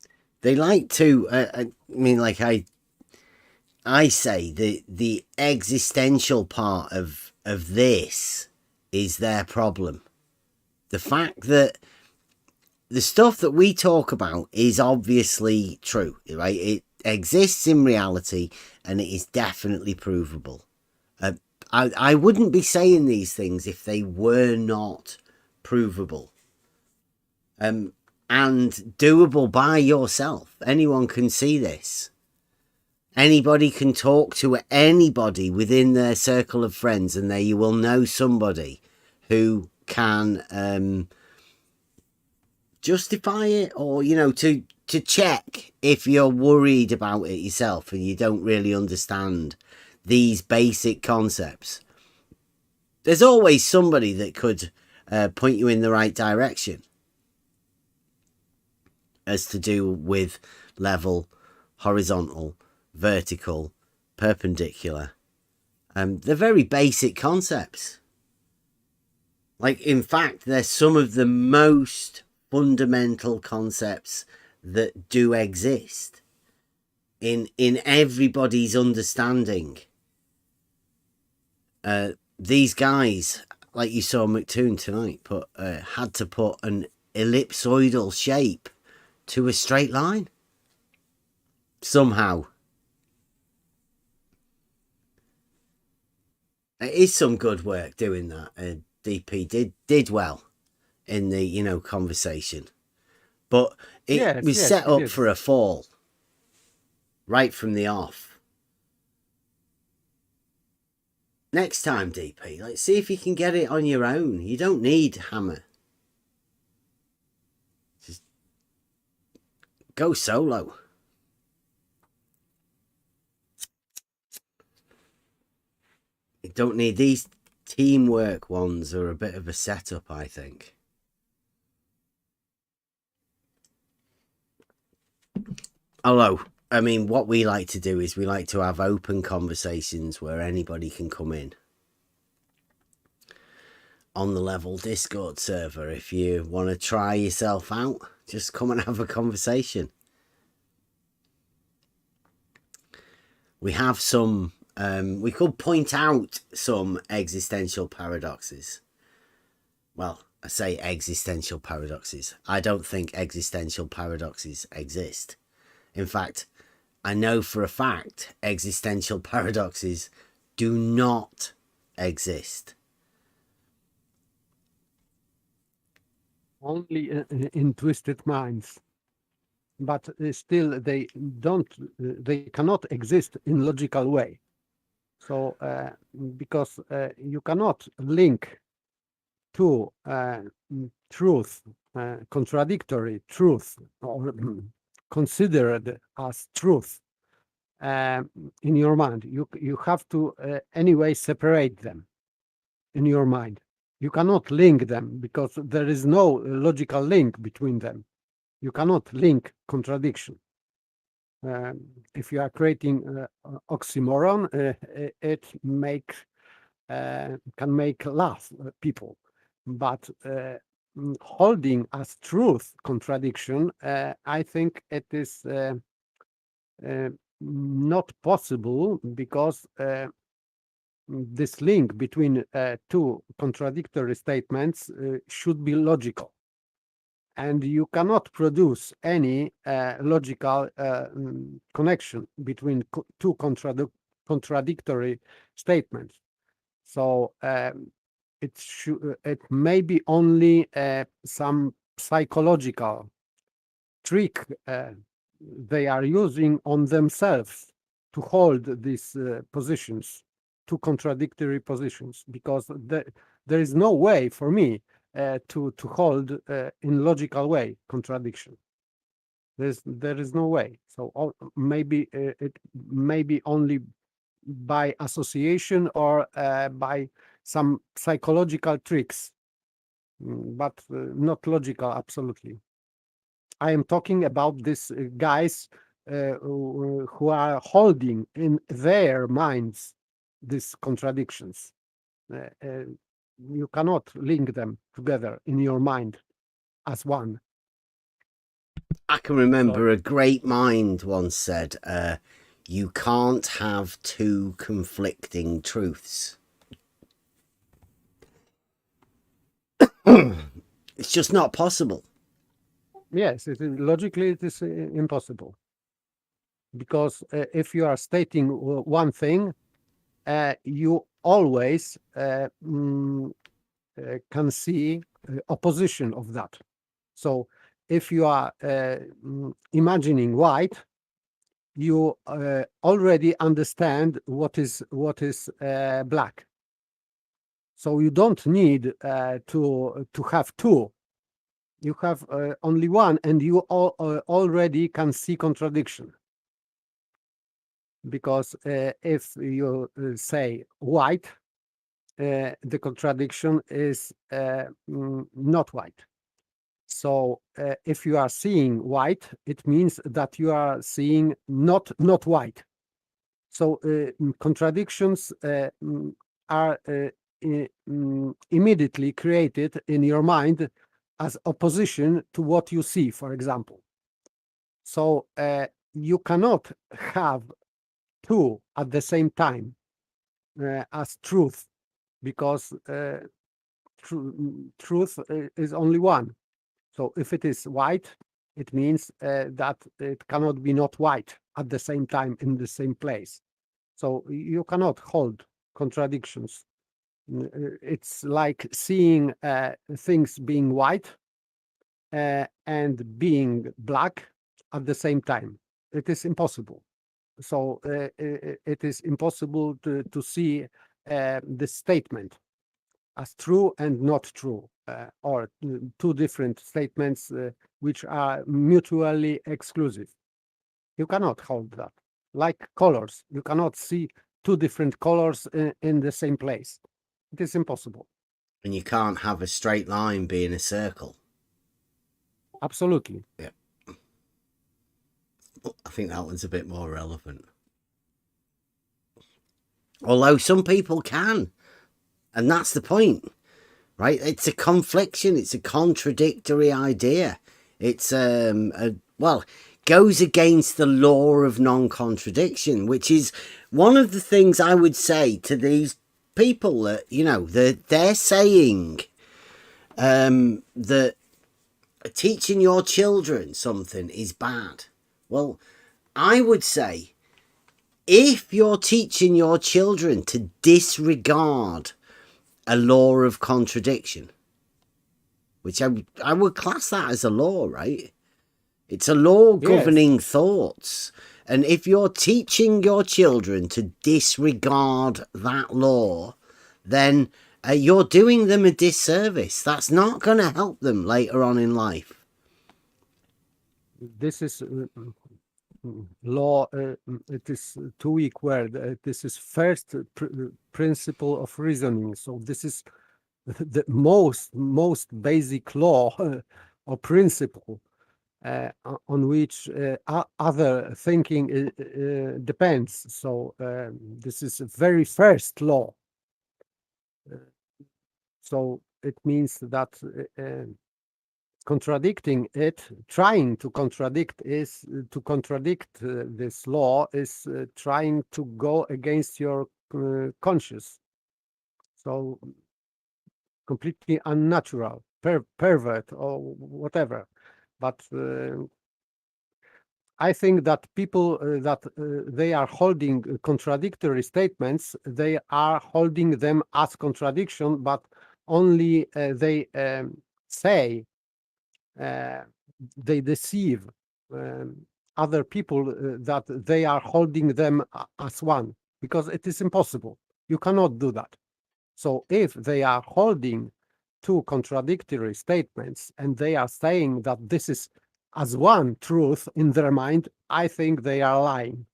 S3: They like to. I mean, like I say, the existential part of this is their problem. The fact that the stuff that we talk about is obviously true, right? It exists in reality, and it is definitely provable. I wouldn't be saying these things if they were not provable. And doable by yourself. Anyone can see this. Anybody can talk to anybody within their circle of friends, and there you will know somebody who can justify it, or, you know, to check if you're worried about it yourself and you don't really understand these basic concepts. There's always somebody that could point you in the right direction as to do with level, horizontal, vertical, perpendicular. They're very basic concepts. Like, in fact, they're some of the most fundamental concepts that do exist in everybody's understanding. These guys, like you saw McToon tonight, had to put an ellipsoidal shape to a straight line somehow. It is some good work doing that. DP did well in the, you know, conversation, but it was set up for a fall right from the off. Next time, DP, let's see if you can get it on your own. You don't need hammer. Just go solo. You don't need these teamwork ones, are a bit of a setup, I think. Although, I mean, what we like to do is we like to have open conversations where anybody can come in. On the Level Discord server, if you want to try yourself out, just come and have a conversation. We have some, we could point out some existential paradoxes. Well, I say existential paradoxes. I don't think existential paradoxes exist. In fact, I know for a fact existential paradoxes do not exist.
S5: Only in twisted minds. But still they cannot exist in logical way. So because you cannot link two truth, contradictory truth, or considered as truth in your mind. You have to anyway separate them in your mind. You cannot link them because there is no logical link between them. You cannot link contradiction. If you are creating oxymoron, it can make laugh people. But holding as truth contradiction, I think it is not possible, because this link between two contradictory statements should be logical. And you cannot produce any logical connection between two contradictory statements. So it may be only some psychological trick they are using on themselves to hold these positions, two contradictory positions, because there is no way for me to hold in logical way contradiction. There is no way. So maybe it may be only by association or by some psychological tricks, but not logical absolutely. I am talking about these guys who are holding in their minds these contradictions. You cannot link them together in your mind as one.
S3: I can remember a great mind once said, you can't have two conflicting truths. It's just not possible.
S5: Yes, logically it is impossible. Because if you are stating one thing, you always can see opposition of that. So if you are imagining white, you already understand what is black. So you don't need to have two. You have only one, and you already can see contradiction. Because if you say white, the contradiction is not white. So if you are seeing white, it means that you are seeing not white. So contradictions are immediately created in your mind as opposition to what you see, for example. So you cannot have two at the same time as truth, because truth is only one. So if it is white, it means that it cannot be not white at the same time in the same place. So you cannot hold contradictions. It's like seeing things being white and being black at the same time. It is impossible. So it is impossible to see the statement as true and not true, or two different statements which are mutually exclusive. You cannot hold that. Like colors, you cannot see two different colors in the same place. It is impossible.
S3: And you can't have a straight line being a circle.
S5: Absolutely.
S3: Yeah. I think that one's a bit more relevant. Although some people can. And that's the point, right? It's a confliction. It's a contradictory idea. It's, goes against the law of non-contradiction, which is one of the things I would say to these people that, you know, they're saying that teaching your children something is bad. Well, I would say, if you're teaching your children to disregard a law of contradiction, which I would class that as a law, right? It's a law governing thoughts. And if you're teaching your children to disregard that law, then you're doing them a disservice. That's not going to help them later on in life.
S5: This is law. It is too weak word. This is first principle of reasoning. So this is the most basic law or principle on which other thinking depends. So this is a very first law. So it means that contradicting it, trying to contradict is to contradict this law is trying to go against your conscience. So completely unnatural, pervert or whatever. But I think that people that they are holding contradictory statements, they are holding them as contradiction, but only they say they deceive other people that they are holding them as one, because it is impossible. You cannot do that. So if they are holding two contradictory statements and they are saying that this is as one truth in their mind, I think they are lying,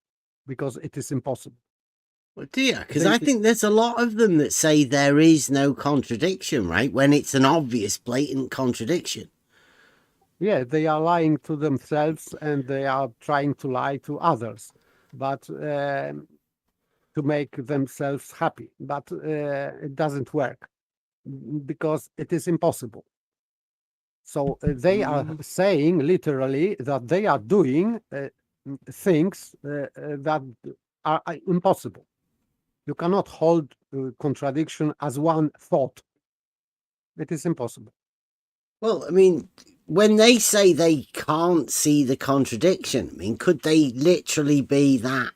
S5: because it is impossible.
S3: Well, dear, because I think there's a lot of them that say there is no contradiction, right? When it's an obvious, blatant contradiction.
S5: Yeah, they are lying to themselves and they are trying to lie to others, but to make themselves happy. But it doesn't work, because it is impossible. So they are saying literally that they are doing things that are impossible. You cannot hold contradiction as one thought. It is impossible.
S3: Well, I mean, when they say they can't see the contradiction, I mean, could they literally be that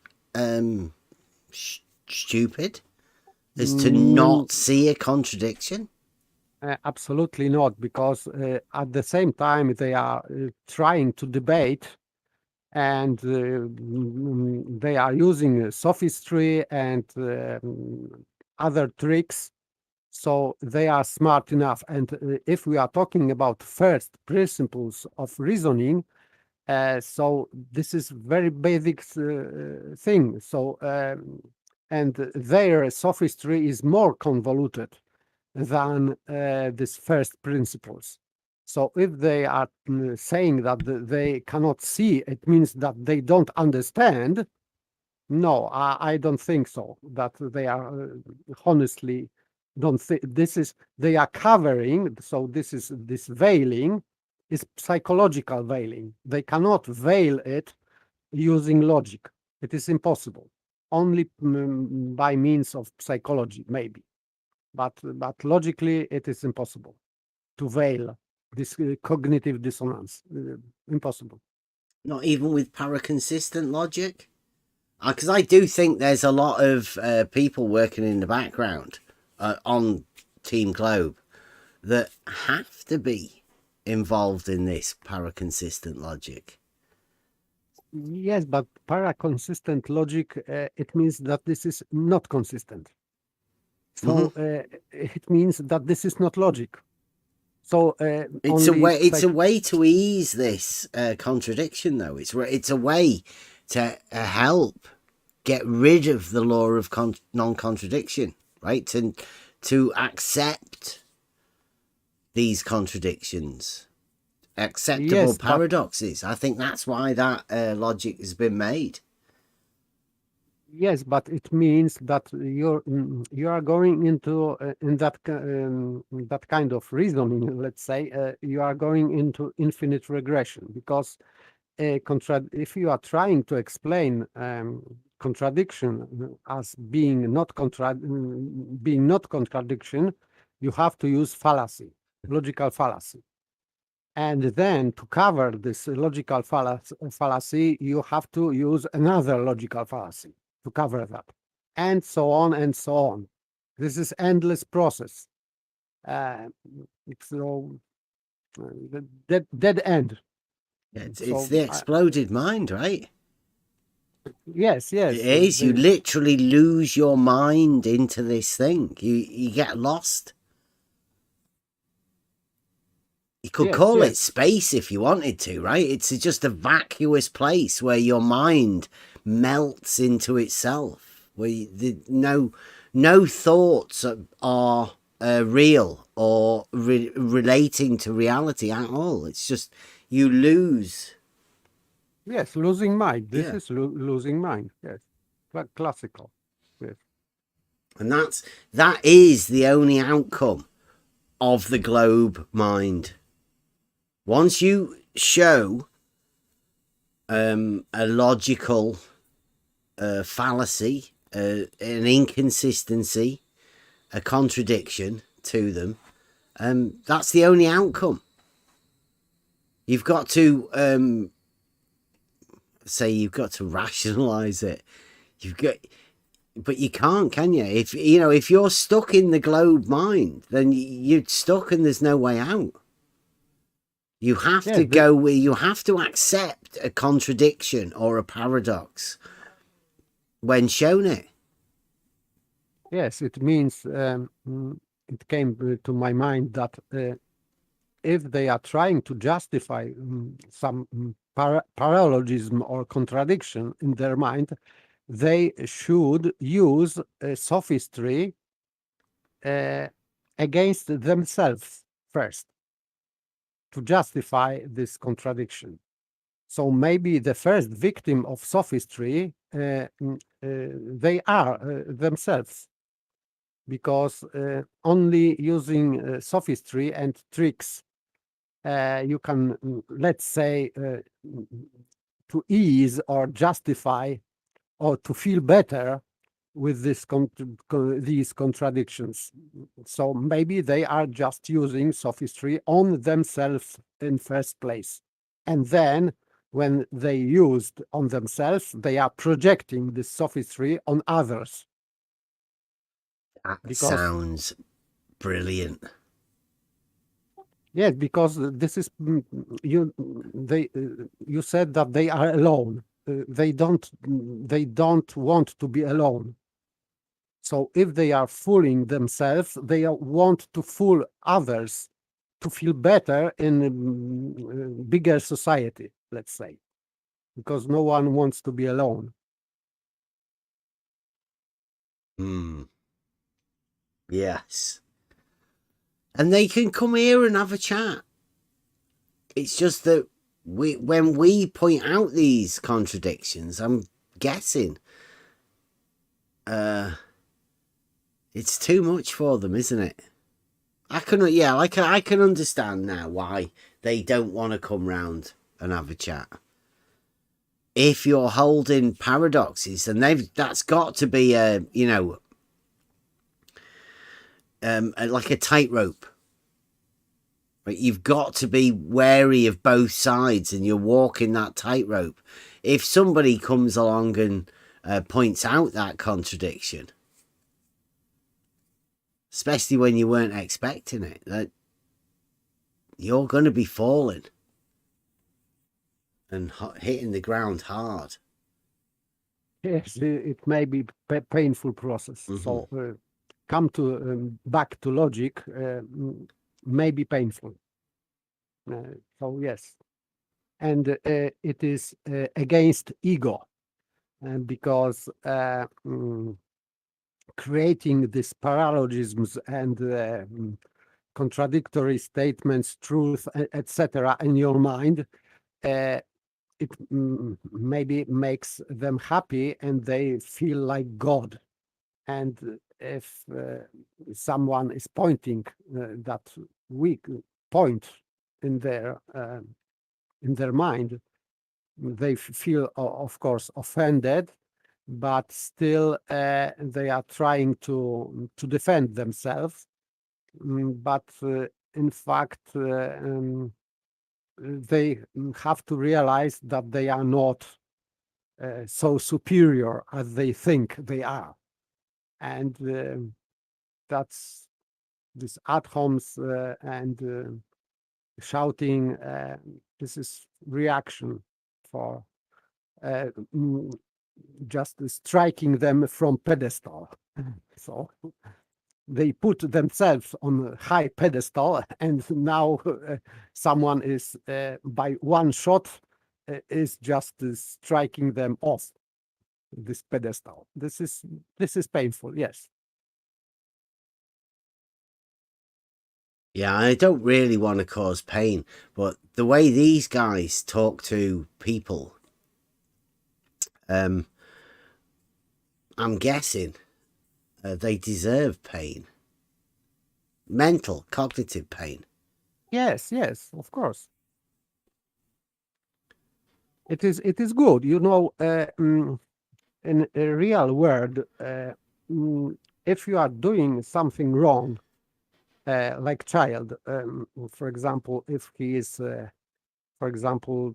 S3: stupid as to not see a contradiction?
S5: Absolutely not, because at the same time they are trying to debate, and they are using sophistry and other tricks. So they are smart enough. And if we are talking about first principles of reasoning, so this is very basic thing. So and their sophistry is more convoluted than these first principles. So if they are saying that they cannot see, it means that they don't understand. No, I don't think so. That they are honestly don't think this is they are covering. So this veiling is psychological veiling. They cannot veil it using logic. It is impossible. Only by means of psychology, maybe. But logically, it is impossible to veil this cognitive dissonance. Impossible.
S3: Not even with paraconsistent logic? Because I do think there's a lot of people working in the background on Team Globe that have to be involved in this paraconsistent logic.
S5: Yes, but paraconsistent logic, it means that this is not consistent. So it means that this is not logic. So
S3: it's a way to ease this contradiction, though. It's a way to help get rid of the law of non-contradiction, right? And to accept these contradictions, acceptable paradoxes. I think that's why that logic has been made.
S5: Yes, but it means that you are going into in that kind of reasoning. Let's say you are going into infinite regression, because if you are trying to explain contradiction as being not contradiction, you have to use fallacy, logical fallacy. And then to cover this logical fallacy, you have to use another logical fallacy to cover that, and so on and so on. This is endless process. It's dead end.
S3: Yeah, it's the exploded mind, right?
S5: Yes.
S3: It is. You literally lose your mind into this thing. You get lost. You could call it space if you wanted to, right? It's just a vacuous place where your mind melts into itself, where no thoughts are real or relating to reality at all. It's just you lose.
S5: Yes, losing mind. This is losing mind. Yes, classical. Yes,
S3: and that is the only outcome of the globe mind. Once you show a logical fallacy, an inconsistency, a contradiction to them, that's the only outcome. You've got to you've got to rationalize it. But you can't, can you? If you're stuck in the globe mind, then you're stuck and there's no way out. You have to go where you have to accept a contradiction or a paradox when shown it.
S5: Yes, it means it came to my mind that if they are trying to justify some paralogism or contradiction in their mind, they should use sophistry against themselves first to justify this contradiction. So maybe the first victim of sophistry, they are themselves, because only using sophistry and tricks you can, let's say, to ease or justify or to feel better with these contradictions. So maybe they are just using sophistry on themselves in first place. And then when they used on themselves, they are projecting this sophistry on others.
S3: That sounds brilliant.
S5: Yes, because this is you said that they are alone. They don't want to be alone. So if they are fooling themselves, they want to fool others to feel better in bigger society, let's say, because no one wants to be alone.
S3: Yes. And they can come here and have a chat. It's just that when we point out these contradictions, I'm guessing it's too much for them, isn't it? I can understand now why they don't want to come round and have a chat. If you're holding paradoxes, and that's got to be like a tightrope. Right? You've got to be wary of both sides, and you're walking that tightrope. If somebody comes along and points out that contradiction, especially when you weren't expecting it, that you're going to be falling and hitting the ground hard.
S5: Yes, it may be a painful process. So come to back to logic may be painful. So yes, and it is against ego, because creating these paralogisms and contradictory statements, truth, etc., in your mind, it maybe makes them happy and they feel like God. And if someone is pointing that weak point in their mind, they feel, of course, offended, but still they are trying to defend themselves. But in fact, they have to realize that they are not so superior as they think they are. And that's this ad homs and shouting, this is reaction for just striking them from pedestal. So they put themselves on a high pedestal, and now someone is by one shot is just striking them off this pedestal. This is painful, yes.
S3: Yeah, I don't really want to cause pain, but the way these guys talk to people, I'm guessing they deserve pain. Mental, cognitive pain.
S5: Yes, of course. It is good, in a real world, if you are doing something wrong, like child, for example, if he is, for example,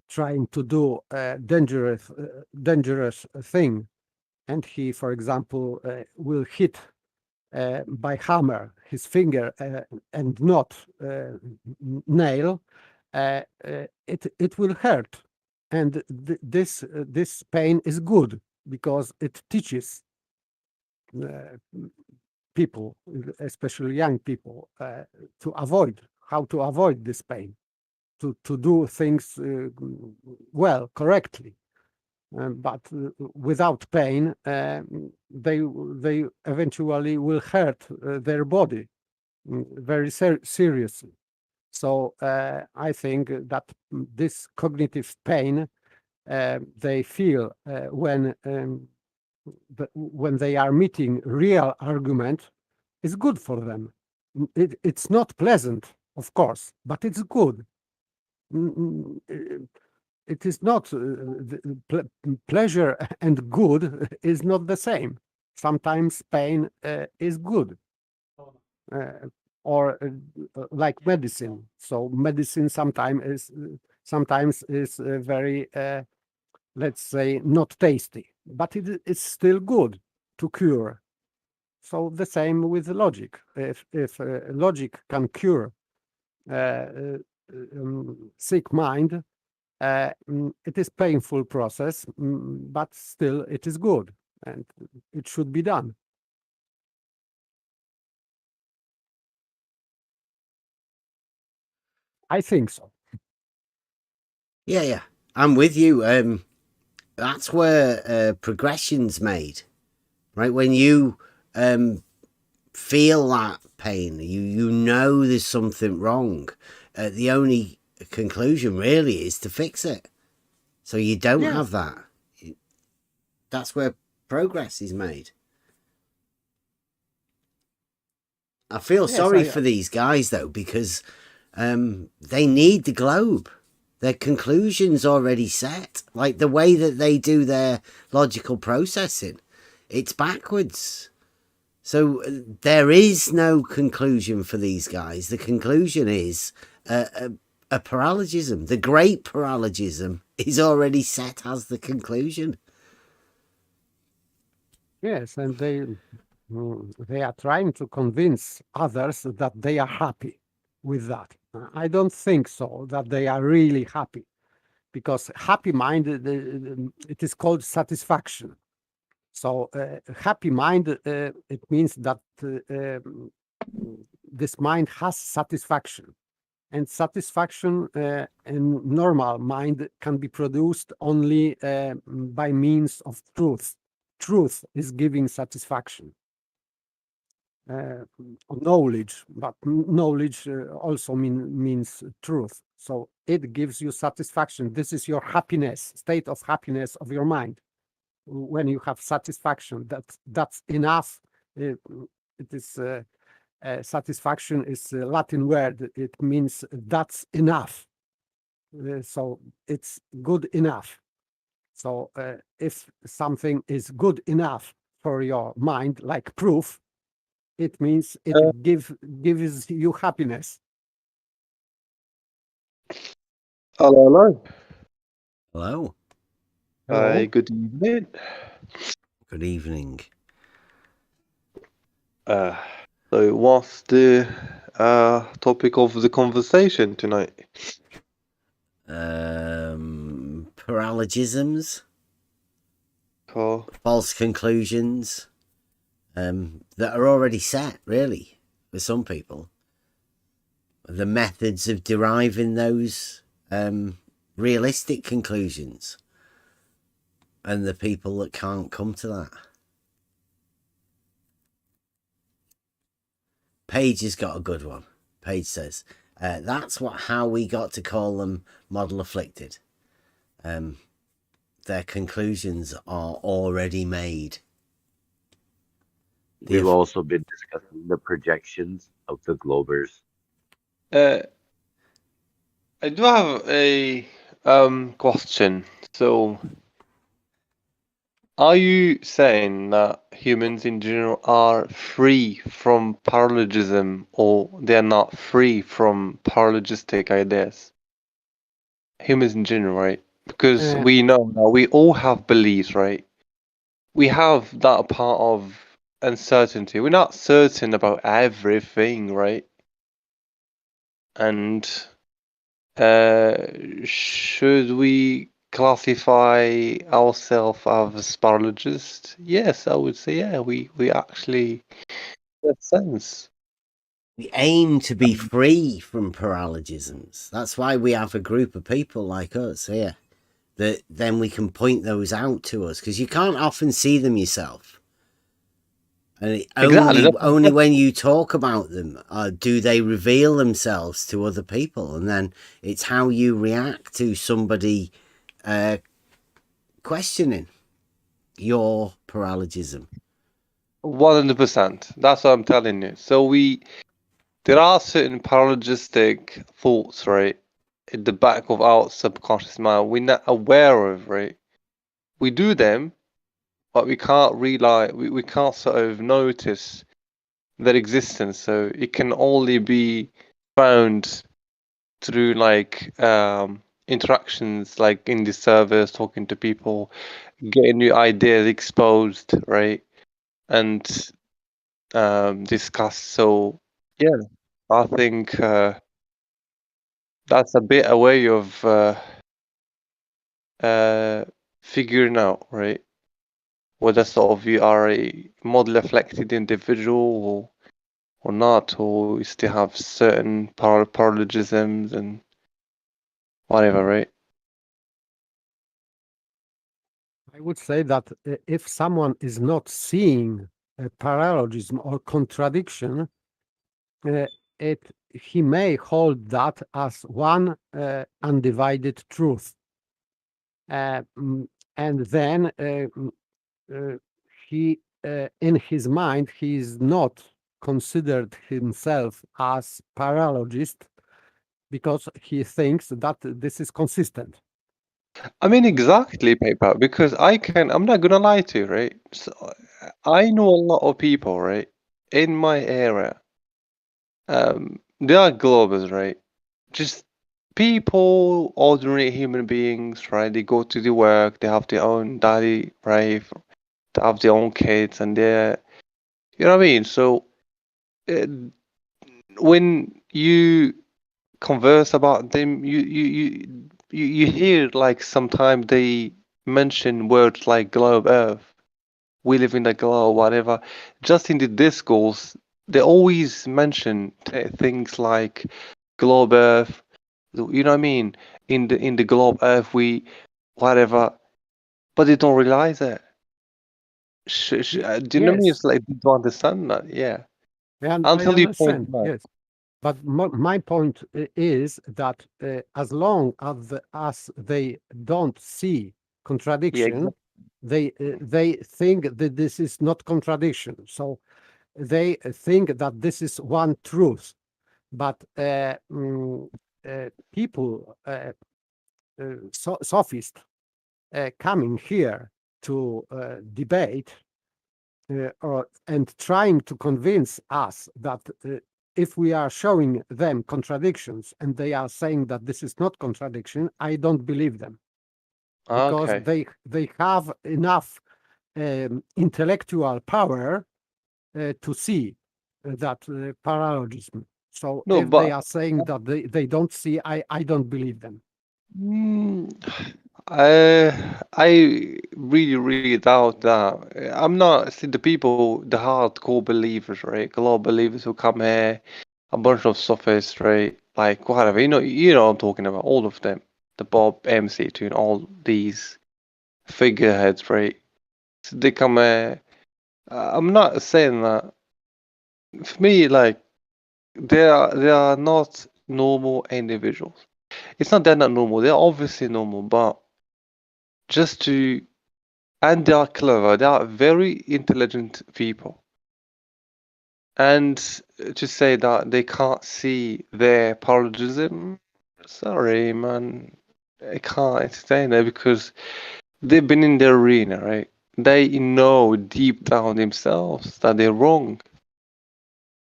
S5: trying to do a dangerous thing, and he, for example, will hit by hammer his finger and not nail, it will hurt, and this pain is good because it teaches people, especially young people, how to avoid this pain, to do things well, correctly. But without pain, they eventually will hurt their body very seriously. So I think that this cognitive pain they feel when they are meeting real argument is good for them. It's not pleasant, of course, but it's good. It is not pleasure and good is not the same. Sometimes pain is good, or like medicine. So medicine sometimes is very, let's say, not tasty, but it is still good to cure. So the same with logic. If logic can cure sick mind, it is painful process, but still it is good and it should be done. I think so.
S3: Yeah, I'm with you. That's where progression's made, right? When you feel that pain, you know there's something wrong. The only conclusion really is to fix it. So you don't have that. That's where progress is made. I feel sorry for these guys though, because they need the globe. Their conclusion's already set. Like the way that they do their logical processing, it's backwards. So there is no conclusion for these guys. The conclusion is a paralogism. The great paralogism is already set as the conclusion.
S5: Yes, and they are trying to convince others that they are happy with that. I don't think so, that they are really happy, because happy mind, it is called satisfaction. So happy mind, it means that this mind has satisfaction. And satisfaction in normal mind can be produced only by means of truth. Truth is giving satisfaction. Knowledge, but knowledge also means truth. So it gives you satisfaction. This is your happiness, state of happiness of your mind. When you have satisfaction, that's enough. It is satisfaction is a Latin word. It means that's enough. So it's good enough. So if something is good enough for your mind, like proof, it means it gives you happiness.
S13: Hello.
S3: Hello.
S13: Hi, good evening.
S3: Good evening.
S13: So what's the topic of the conversation tonight?
S3: Paralogisms.
S13: Cool.
S3: False conclusions that are already set, really, for some people. The methods of deriving those realistic conclusions, and the people that can't come to that. Paige has got a good one. Paige says, that's how we got to call them model afflicted. Their conclusions are already made.
S4: We've also been discussing the projections of the globers.
S13: I do have a question. So, are you saying that humans in general are free from paralogism, or they're not free from paralogistic ideas? Humans in general, right? Because we know now we all have beliefs, right? We have that part of uncertainty. We're not certain about everything, right? And should we classify ourselves as paralogists? Yes, I would say, yeah, we actually, in that sense.
S3: We aim to be free from paralogisms. That's why we have a group of people like us here, that then we can point those out to us, because you can't often see them yourself. And only when you talk about them do they reveal themselves to other people. And then it's how you react to somebody questioning your paralogism.
S13: 100%. That's what I'm telling you. So we there are certain paralogistic thoughts, right, in the back of our subconscious mind we're not aware of, right? We do them, but we can't realize, we can't sort of notice their existence. So it can only be found through like interactions, like in the service, talking to people, getting new ideas exposed, right, and discussed. So yeah, I think that's a bit a way of figuring out, right, whether sort of you are a model afflicted individual or not, or you still have certain paralogisms and whatever, right?
S5: I would say that if someone is not seeing a paralogism or contradiction, he may hold that as one undivided truth. And then he, in his mind, he is not considered himself as paralogist because he thinks that this is consistent.
S13: I mean, exactly, PayPal, because I'm not gonna lie to you, right? So, I know a lot of people, right, in my area. They are globals, right? Just people, ordinary human beings, right? They go to the work, they have their own daddy, right? They have their own kids, and they're, you know what I mean? So, when you converse about them, you hear like sometimes they mention words like globe Earth, we live in the globe, whatever. Just in the discourse, they always mention things like globe Earth. You know what I mean? In the globe Earth, we whatever, but they don't realize it. Do you know what I mean?
S5: Yes,
S13: It's like they don't understand that. Yeah,
S5: and I
S13: until you point
S5: understand.
S13: them out.
S5: Yes, but my point is that as long as they don't see
S13: Yeah,
S5: contradiction, they think that this is not contradiction. So they think that this is one truth. But people, sophists, coming here to debate and trying to convince us that if we are showing them contradictions and they are saying that this is not contradiction, I don't believe them because
S13: Okay.
S5: they have enough intellectual power to see that paralogism. So
S13: No,
S5: if they
S13: but
S5: are saying that they don't see, I don't believe them.
S13: I really doubt that. I'm not see the people, the hardcore believers, right? Global believers who come here, a bunch of sophists, right? Like whatever, you know what I'm talking about, all of them. The Bob MC2 and all these figureheads, right? So they come here. I'm not saying that. For me, like they are not normal individuals. It's not they're not normal. They're obviously normal, but just to and they are clever. They are very intelligent people. And to say that they can't see their paralogism, sorry, man, I can't entertain it because they've been in the arena, right? They know deep down themselves that they're wrong.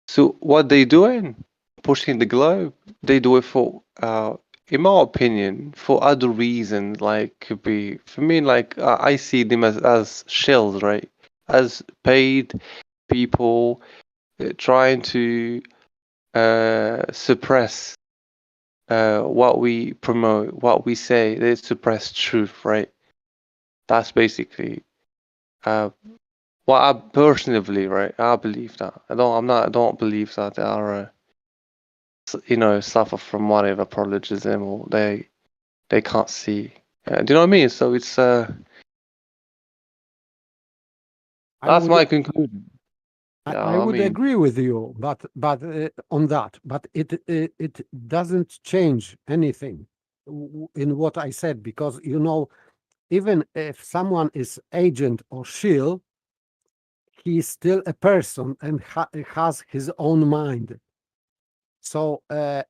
S13: So what they doing? Pushing the globe. They do it for, in my opinion, for other reasons. Like could be for me, like I see them as shells, right? As paid people trying to suppress what we promote, what we say. They suppress truth, right? That's basically what I personally believe, right? I believe that. I don't believe that they are, suffer from whatever paralogism or they can't see. Do you know what I mean? So it's
S5: I
S13: that's
S5: would
S13: my conclusion. Yeah,
S5: I
S13: I
S5: would
S13: mean,
S5: agree with you, but on that, but it doesn't change anything in what I said because even if someone is agent or shield, he is still a person and has his own mind. So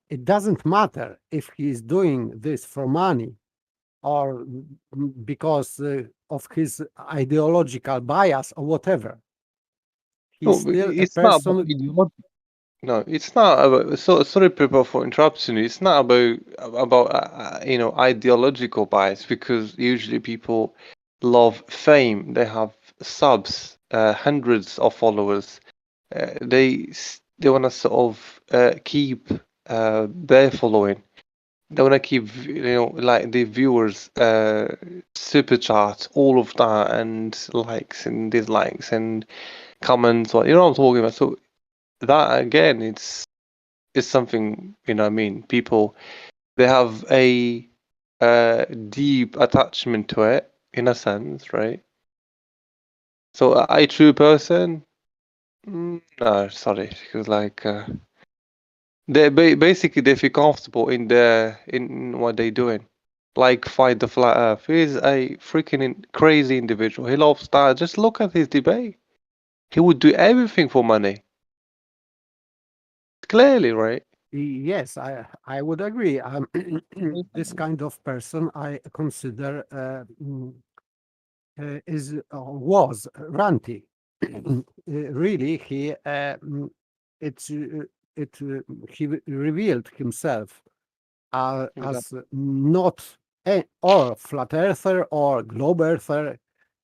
S5: it doesn't matter if he's doing this for money or because of his ideological bias or whatever. He's
S13: No,
S5: still a
S13: it's not about
S5: person.
S13: ideology. No, it's not about. So sorry, people, for interrupting you. It's not about ideological bias, because usually people love fame. They have subs, hundreds of followers. They want to sort of keep their following. They want to keep like the viewers super chat, all of that, and likes and dislikes and comments. What I'm talking about. So that again, it's something, what I mean, people, they have a deep attachment to it, in a sense, right? So a true person, no, sorry, because like they basically they feel comfortable in what they're doing. Like Fight the Flat Earth, he's a freaking crazy individual. He loves that. Just look at his debate. He would do everything for money. Clearly, right?
S5: Yes, I would agree. This kind of person I consider was ranty. Really, he he revealed himself as not or flat earther or globe earther.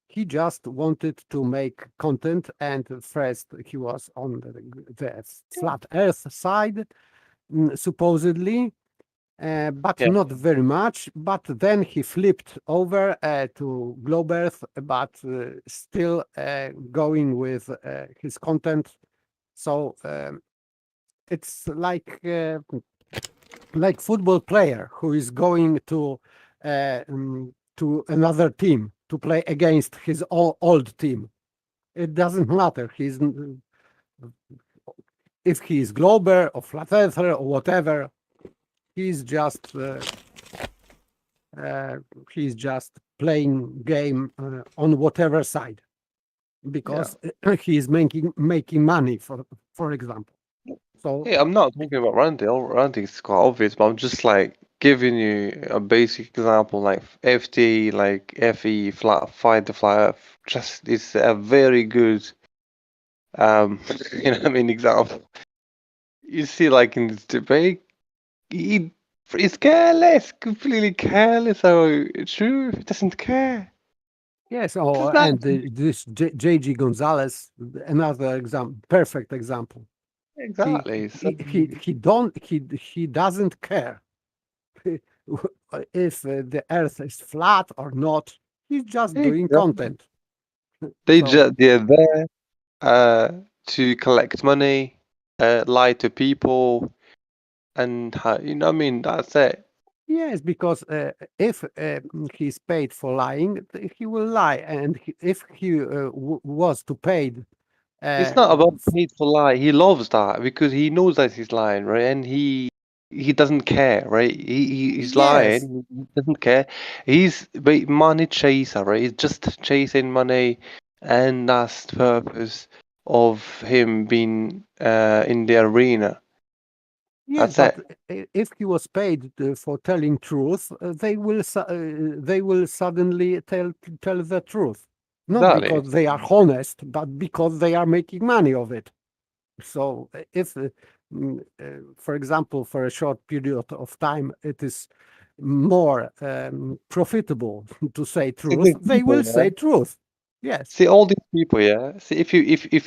S5: He just wanted to make content, and first he was on the flat earth side, supposedly, but
S13: Yeah.
S5: not very much. But then he flipped over to globe earth, but still going with his content. So it's like football player who is going to another team to play against his old team. It doesn't matter. If he is glober or flat earther or whatever, he's just playing game on whatever side, because he is making money, for example. So
S13: Yeah, I'm not talking about ranting. Ranting is quite obvious, but I'm just like giving you a basic example, like FT, like FE, Fight the Flat Earth. Just it's a very good, example. You see, like in this debate, he's careless, completely careless. So true, he doesn't care.
S5: yes,
S13: Does
S5: this JG Gonzalez, another perfect example.
S13: exactly. So
S5: He doesn't care if the Earth is flat or not. He's just doing
S13: exactly.
S5: content.
S13: They're there to collect money, lie to people, and that's it.
S5: Yes, because if he's paid for lying, he will lie, and if he was to paid,
S13: It's not about paid for lie. He loves that because he knows that he's lying, right? And he doesn't care, right? He's
S5: yes,
S13: lying. He doesn't care. He's a money chaser, right? He's just chasing money, and that's the purpose of him being in the arena.
S5: yes,
S13: That's
S5: but
S13: it.
S5: if he was paid for telling truth, they will suddenly tell the truth, not
S13: Exactly.
S5: because they are honest, but because they are making money of it. So if, for example, for a short period of time, it is more profitable to say
S13: See
S5: truth,
S13: the
S5: they
S13: people,
S5: will
S13: yeah.
S5: say truth. Yes.
S13: See all these people, yeah. See if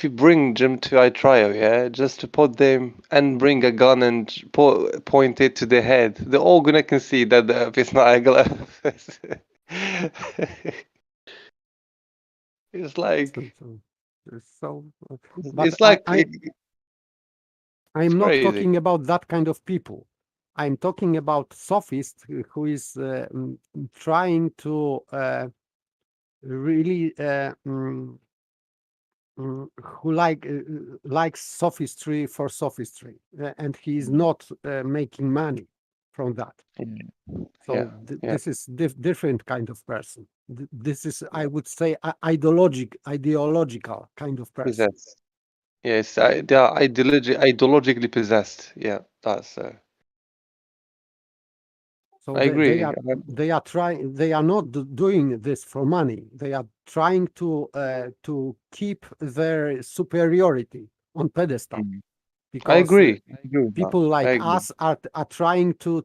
S13: you bring them to a trial, yeah, just to put them and bring a gun and point it to their head, they're all gonna concede that the Earth is not a globe. It's like
S5: So, but
S13: it's like
S5: I'm
S13: it's
S5: not
S13: crazy.
S5: talking about that kind of people. I'm talking about sophist who is trying to really who likes sophistry for sophistry, and he is not making money from that. So
S13: Yeah, yeah.
S5: this is different kind of person. This is, I would say, ideological kind of person.
S13: Possessed. Yes, they are ideologically possessed. Yeah, that's.
S5: So
S13: I agree.
S5: they are trying. They are not doing this for money. They are trying to keep their superiority on pedestal.
S13: Mm.
S5: Because
S13: I agree. I agree with that.
S5: people
S13: I
S5: like
S13: agree.
S5: us are trying to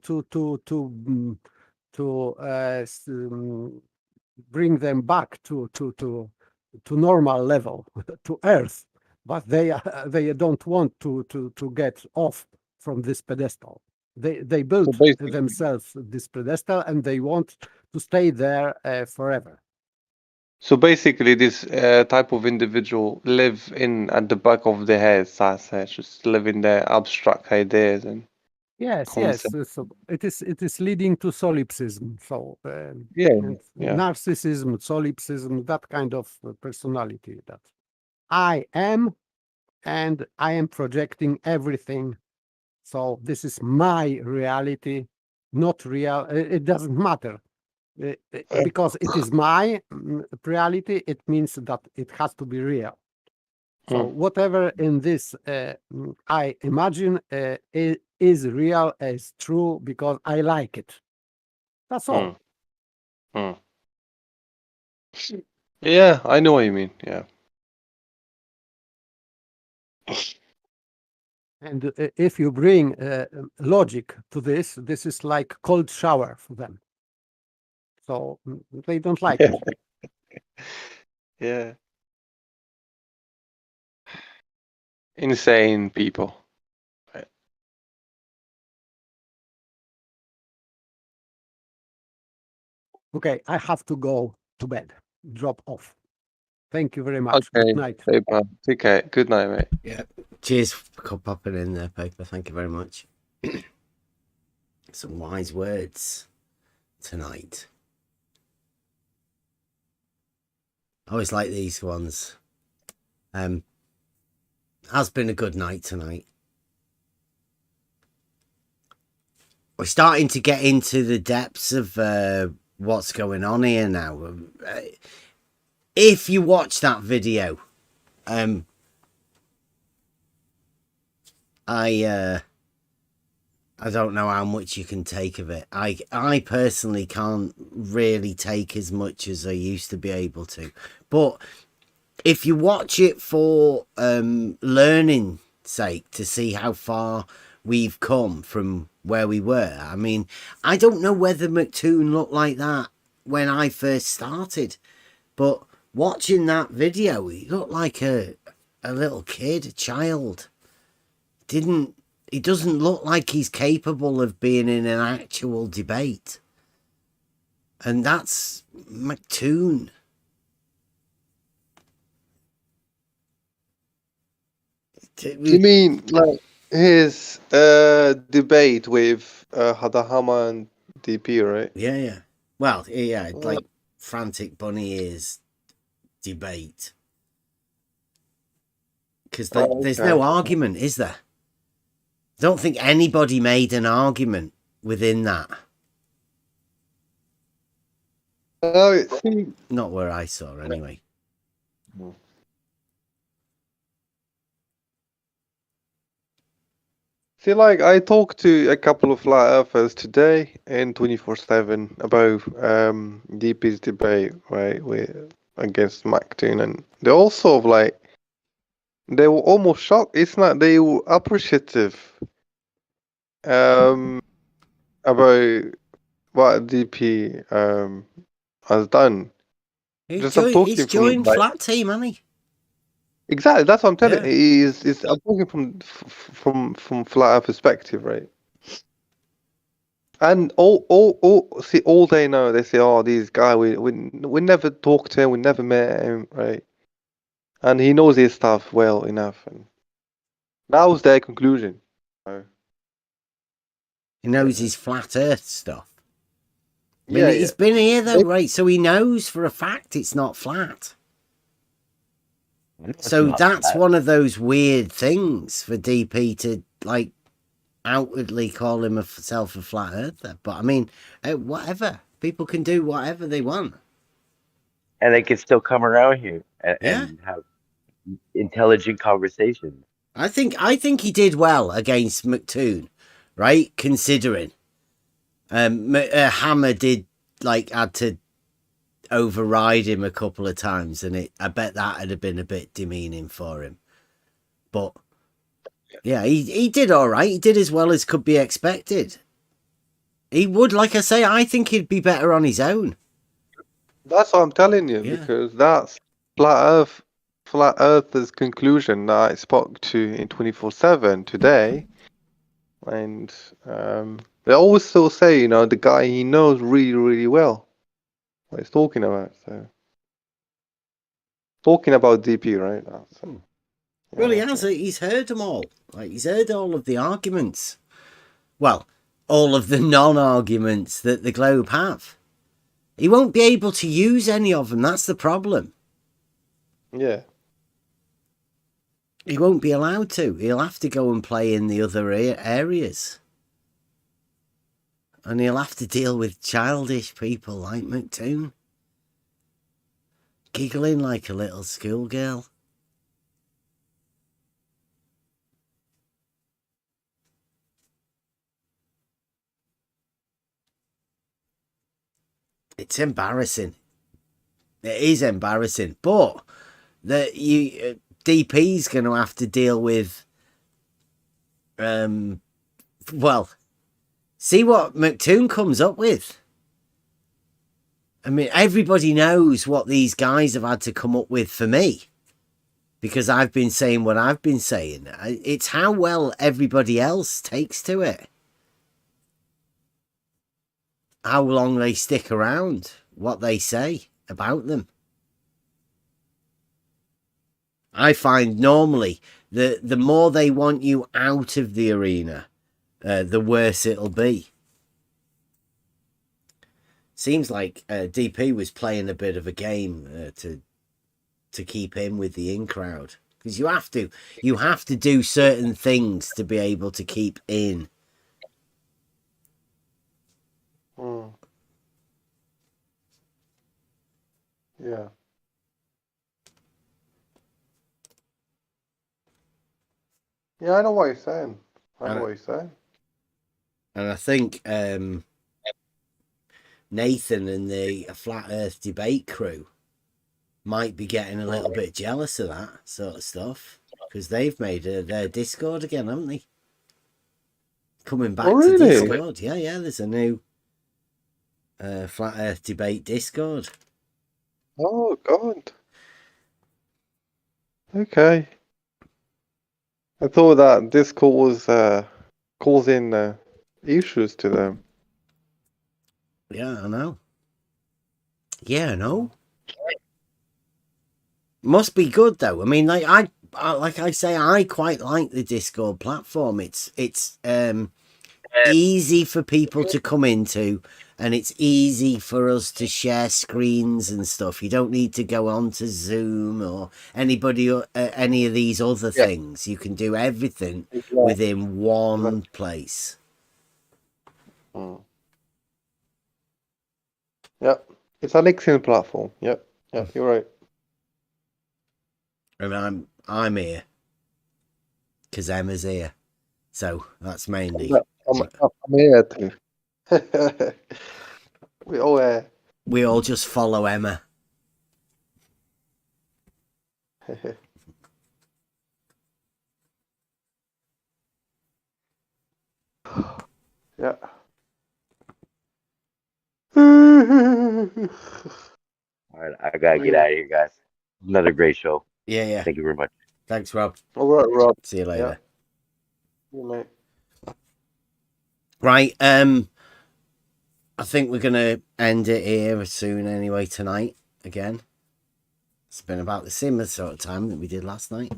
S5: bring them back to normal level, to Earth, but they don't want to get off from this pedestal. They built
S13: basically-
S5: themselves this pedestal, and they want to stay there forever.
S13: So basically, this type of individual live in at the back of their heads. That's just live in their abstract ideas and
S5: Yes,
S13: concepts.
S5: yes. So it is leading to solipsism. So
S13: Yeah,
S5: and
S13: yeah.
S5: narcissism, solipsism, that kind of personality that I am, and I am projecting everything. So this is my reality, not real. It doesn't matter because it is my reality. It means that it has to be real. So whatever in this I imagine is real, is true because I like it. That's all.
S13: Yeah, I know what you mean. Yeah.
S5: And if you bring logic to this, this is like cold shower for them. So they don't like it.
S13: Yeah. Insane people.
S5: Okay, I have to go to bed. Drop off. Thank you very much.
S13: Okay.
S5: Good night.
S13: Paper. Take care. Good night, mate.
S3: Yeah. Cheers for popping in there, Paper. Thank you very much. Some wise words tonight. I always like these ones. Has been a good night tonight. We're starting to get into the depths of what's going on here now. If you watch that video, I don't know how much you can take of it. I personally can't really take as much as I used to be able to. But if you watch it for learning sake, to see how far we've come from where we were. I mean, I don't know whether McToon looked like that when I first started, but watching that video, he looked like a little kid, a child. He doesn't look like he's capable of being in an actual debate. And that's McToon.
S13: You mean like his debate with Hadahama and DP, right?
S3: Yeah. Well, yeah, like frantic bunny ears debate. Because there's no argument, is there? I don't think anybody made an argument within that. Not where I saw, anyway.
S13: See, like, I talked to a couple of flat earthers today in 24/7 about DP's debate, right, against McToon, and they're all sort of like, they were almost shocked. It's not, they were appreciative about what DP has done.
S3: He's joined Flat Team, hasn't he?
S13: Exactly, that's what I'm telling you. I'm talking from flat earth perspective, right? And all they know, they say, "Oh, these guy, we never talked to him, we never met him, right?" And he knows his stuff well enough, and that was their conclusion.
S3: He knows his flat Earth stuff. I mean, he's been here though, right? So he knows for a fact it's not flat. So that's one of those weird things for DP to like outwardly call himself a flat earther. But I mean, whatever. People can do whatever they want.
S4: And they can still come around here and have intelligent conversation.
S3: I think he did well against McToon, right? Considering Hammer did had to override him a couple of times, and I bet that would have been a bit demeaning for him. But yeah, he did all right. He did as well as could be expected. He would, like I say, I think he'd be better on his own.
S13: That's what I'm telling you,
S3: Yeah.
S13: because that's flat Earth's conclusion that I spoke to in 24/7 today, and they always still say, the guy he knows really, really well what he's talking about. So talking about DP, right?
S3: Well, he has. He's heard them all. He's heard all of the arguments. Well, all of the non-arguments that the globe have. He won't be able to use any of them. That's the problem.
S13: Yeah.
S3: He won't be allowed to. He'll have to go and play in the other areas. And he'll have to deal with childish people like McToon. Giggling like a little schoolgirl. It's embarrassing. It is embarrassing. But DP's going to have to deal with, see what McToon comes up with. I mean, everybody knows what these guys have had to come up with for me, because I've been saying what I've been saying. It's how well everybody else takes to it. How long they stick around, what they say about them. I find normally the more they want you out of the arena, the worse it'll be. Seems like DP was playing a bit of a game to keep in with the in crowd, because you have to do certain things to be able to keep in.
S13: Yeah. Yeah, I know what you're saying.
S3: And I think Nathan and the Flat Earth debate crew might be getting a little bit jealous of that sort of stuff, because they've made their Discord again, haven't they? Coming back to Discord. Yeah, there's a new Flat Earth debate Discord.
S13: Oh, God. Okay. I thought that Discord was causing issues to them.
S3: Yeah, I know. Must be good though. I mean, like I say, I quite like the Discord platform. It's easy for people to come into, and it's easy for us to share screens and stuff. You don't need to go on to Zoom or anybody or any of these other things. You can do everything within one place.
S13: Yep, it's an excellent platform. Yep, you're right.
S3: And I'm here because Emma's here, so that's mainly.
S13: I'm here too. We all here.
S3: We all just follow Emma.
S13: Yeah.
S4: All right, I gotta get out of here, guys. Another great show.
S3: Yeah.
S4: Thank you very much.
S3: Thanks, Rob.
S13: All right, Rob.
S3: See you later.
S13: Yeah, mate.
S3: Right. I think we're gonna end it here soon. Anyway, tonight again. It's been about the same sort of time that we did last night.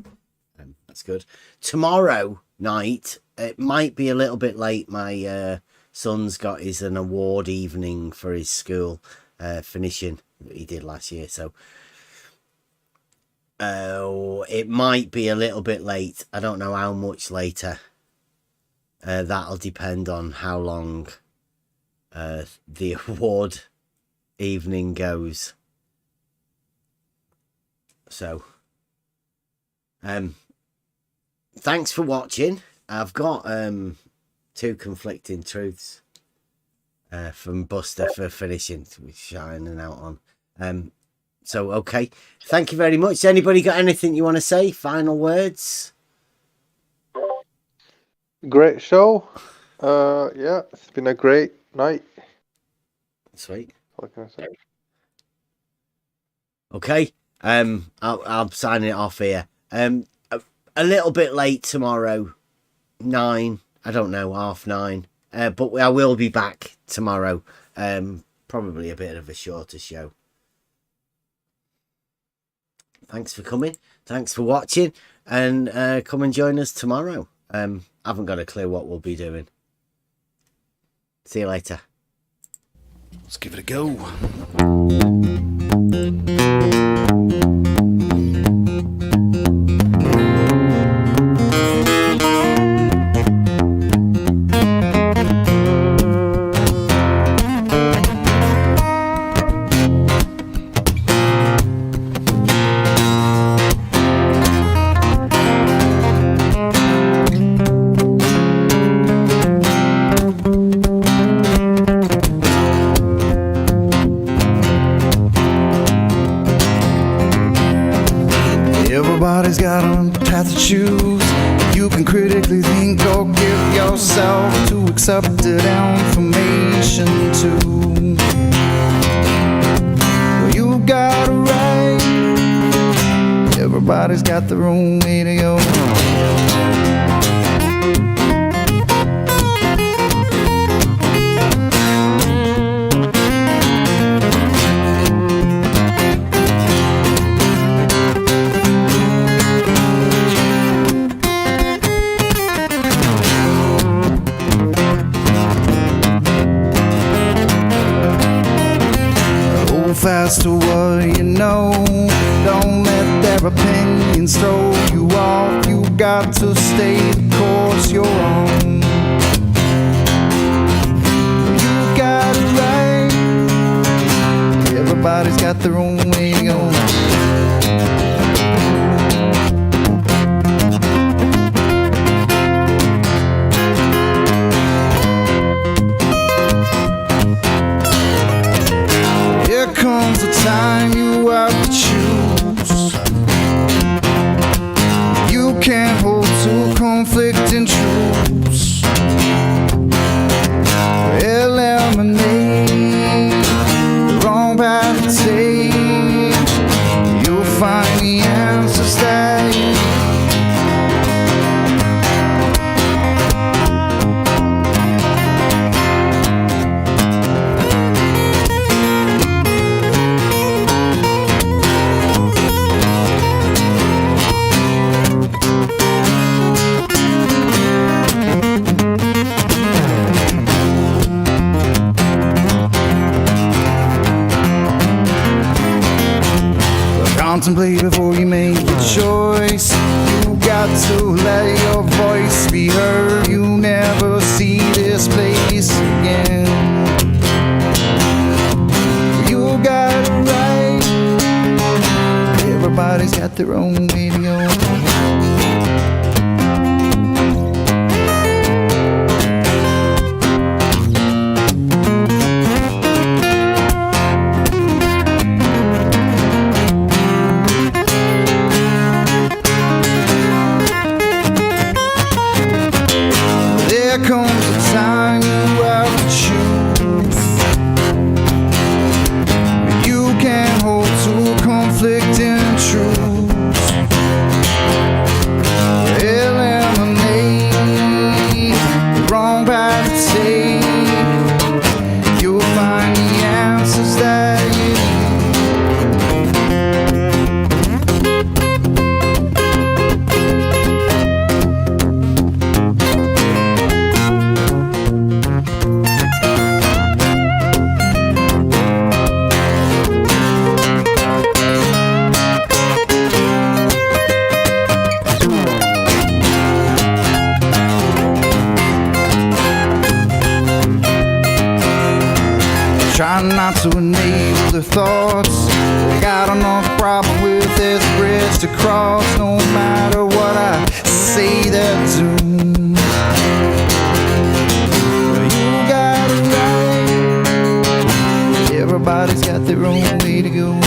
S3: That's good. Tomorrow night, it might be a little bit late. My son's got an award evening for his school finishing that he did last year, so it might be a little bit late. I don't know how much later. That'll depend on how long the award evening goes. So Thanks for watching. I've got 2 conflicting truths from Buster for finishing, shining out on. So, okay. Thank you very much. Anybody got anything you want to say? Final words?
S13: Great show. Yeah, it's been a great night.
S3: Sweet.
S13: What can I say?
S3: Okay. I'll sign it off here. A little bit late tomorrow, 9. I don't know, 9:30. But I will be back tomorrow. Probably a bit of a shorter show. Thanks for coming. Thanks for watching. And come and join us tomorrow. I haven't got a clue what we'll be doing. See you later.
S2: Let's give it a go. Everybody's got on path to choose. You can critically think or give yourself to accepted information too. Well, you got it right. Everybody's got their own way to go. Fast to what you know. Don't let their opinions throw you off. You got to stay the course you're on. You got it right. Everybody's got their own way to go. Comes a time you have to choose. You can't hold two conflicting truths. Eliminate the wrong path to take. You'll find the answers that you need. Contemplate before you make a choice. You got to let your voice be heard. You'll never see this place again. You got it right. Everybody's got their own way to go. There comes a time you have to choose. You can't hold two conflicting truths. Eliminate the wrong path to take. You'll find the answers that you need. Try not to enable their thoughts. They got enough problems. problem with this bridge to cross. No matter what I say, they're doomed. You got it right. Everybody's got their own way to go.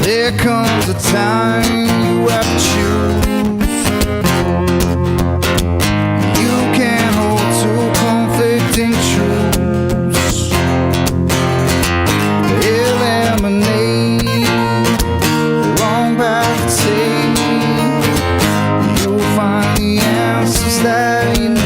S2: There comes a time you have to choose. You can't hold two conflicting truths. Eliminate the wrong path to take. You'll find the answers that you need.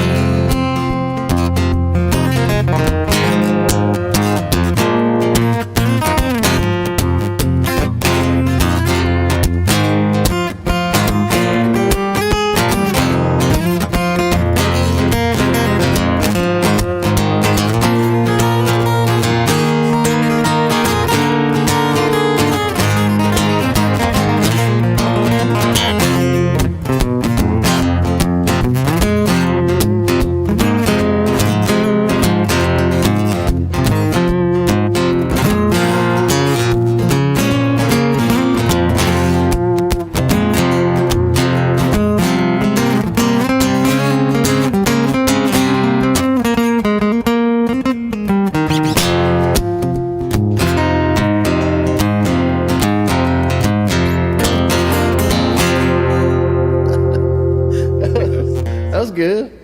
S2: That was good.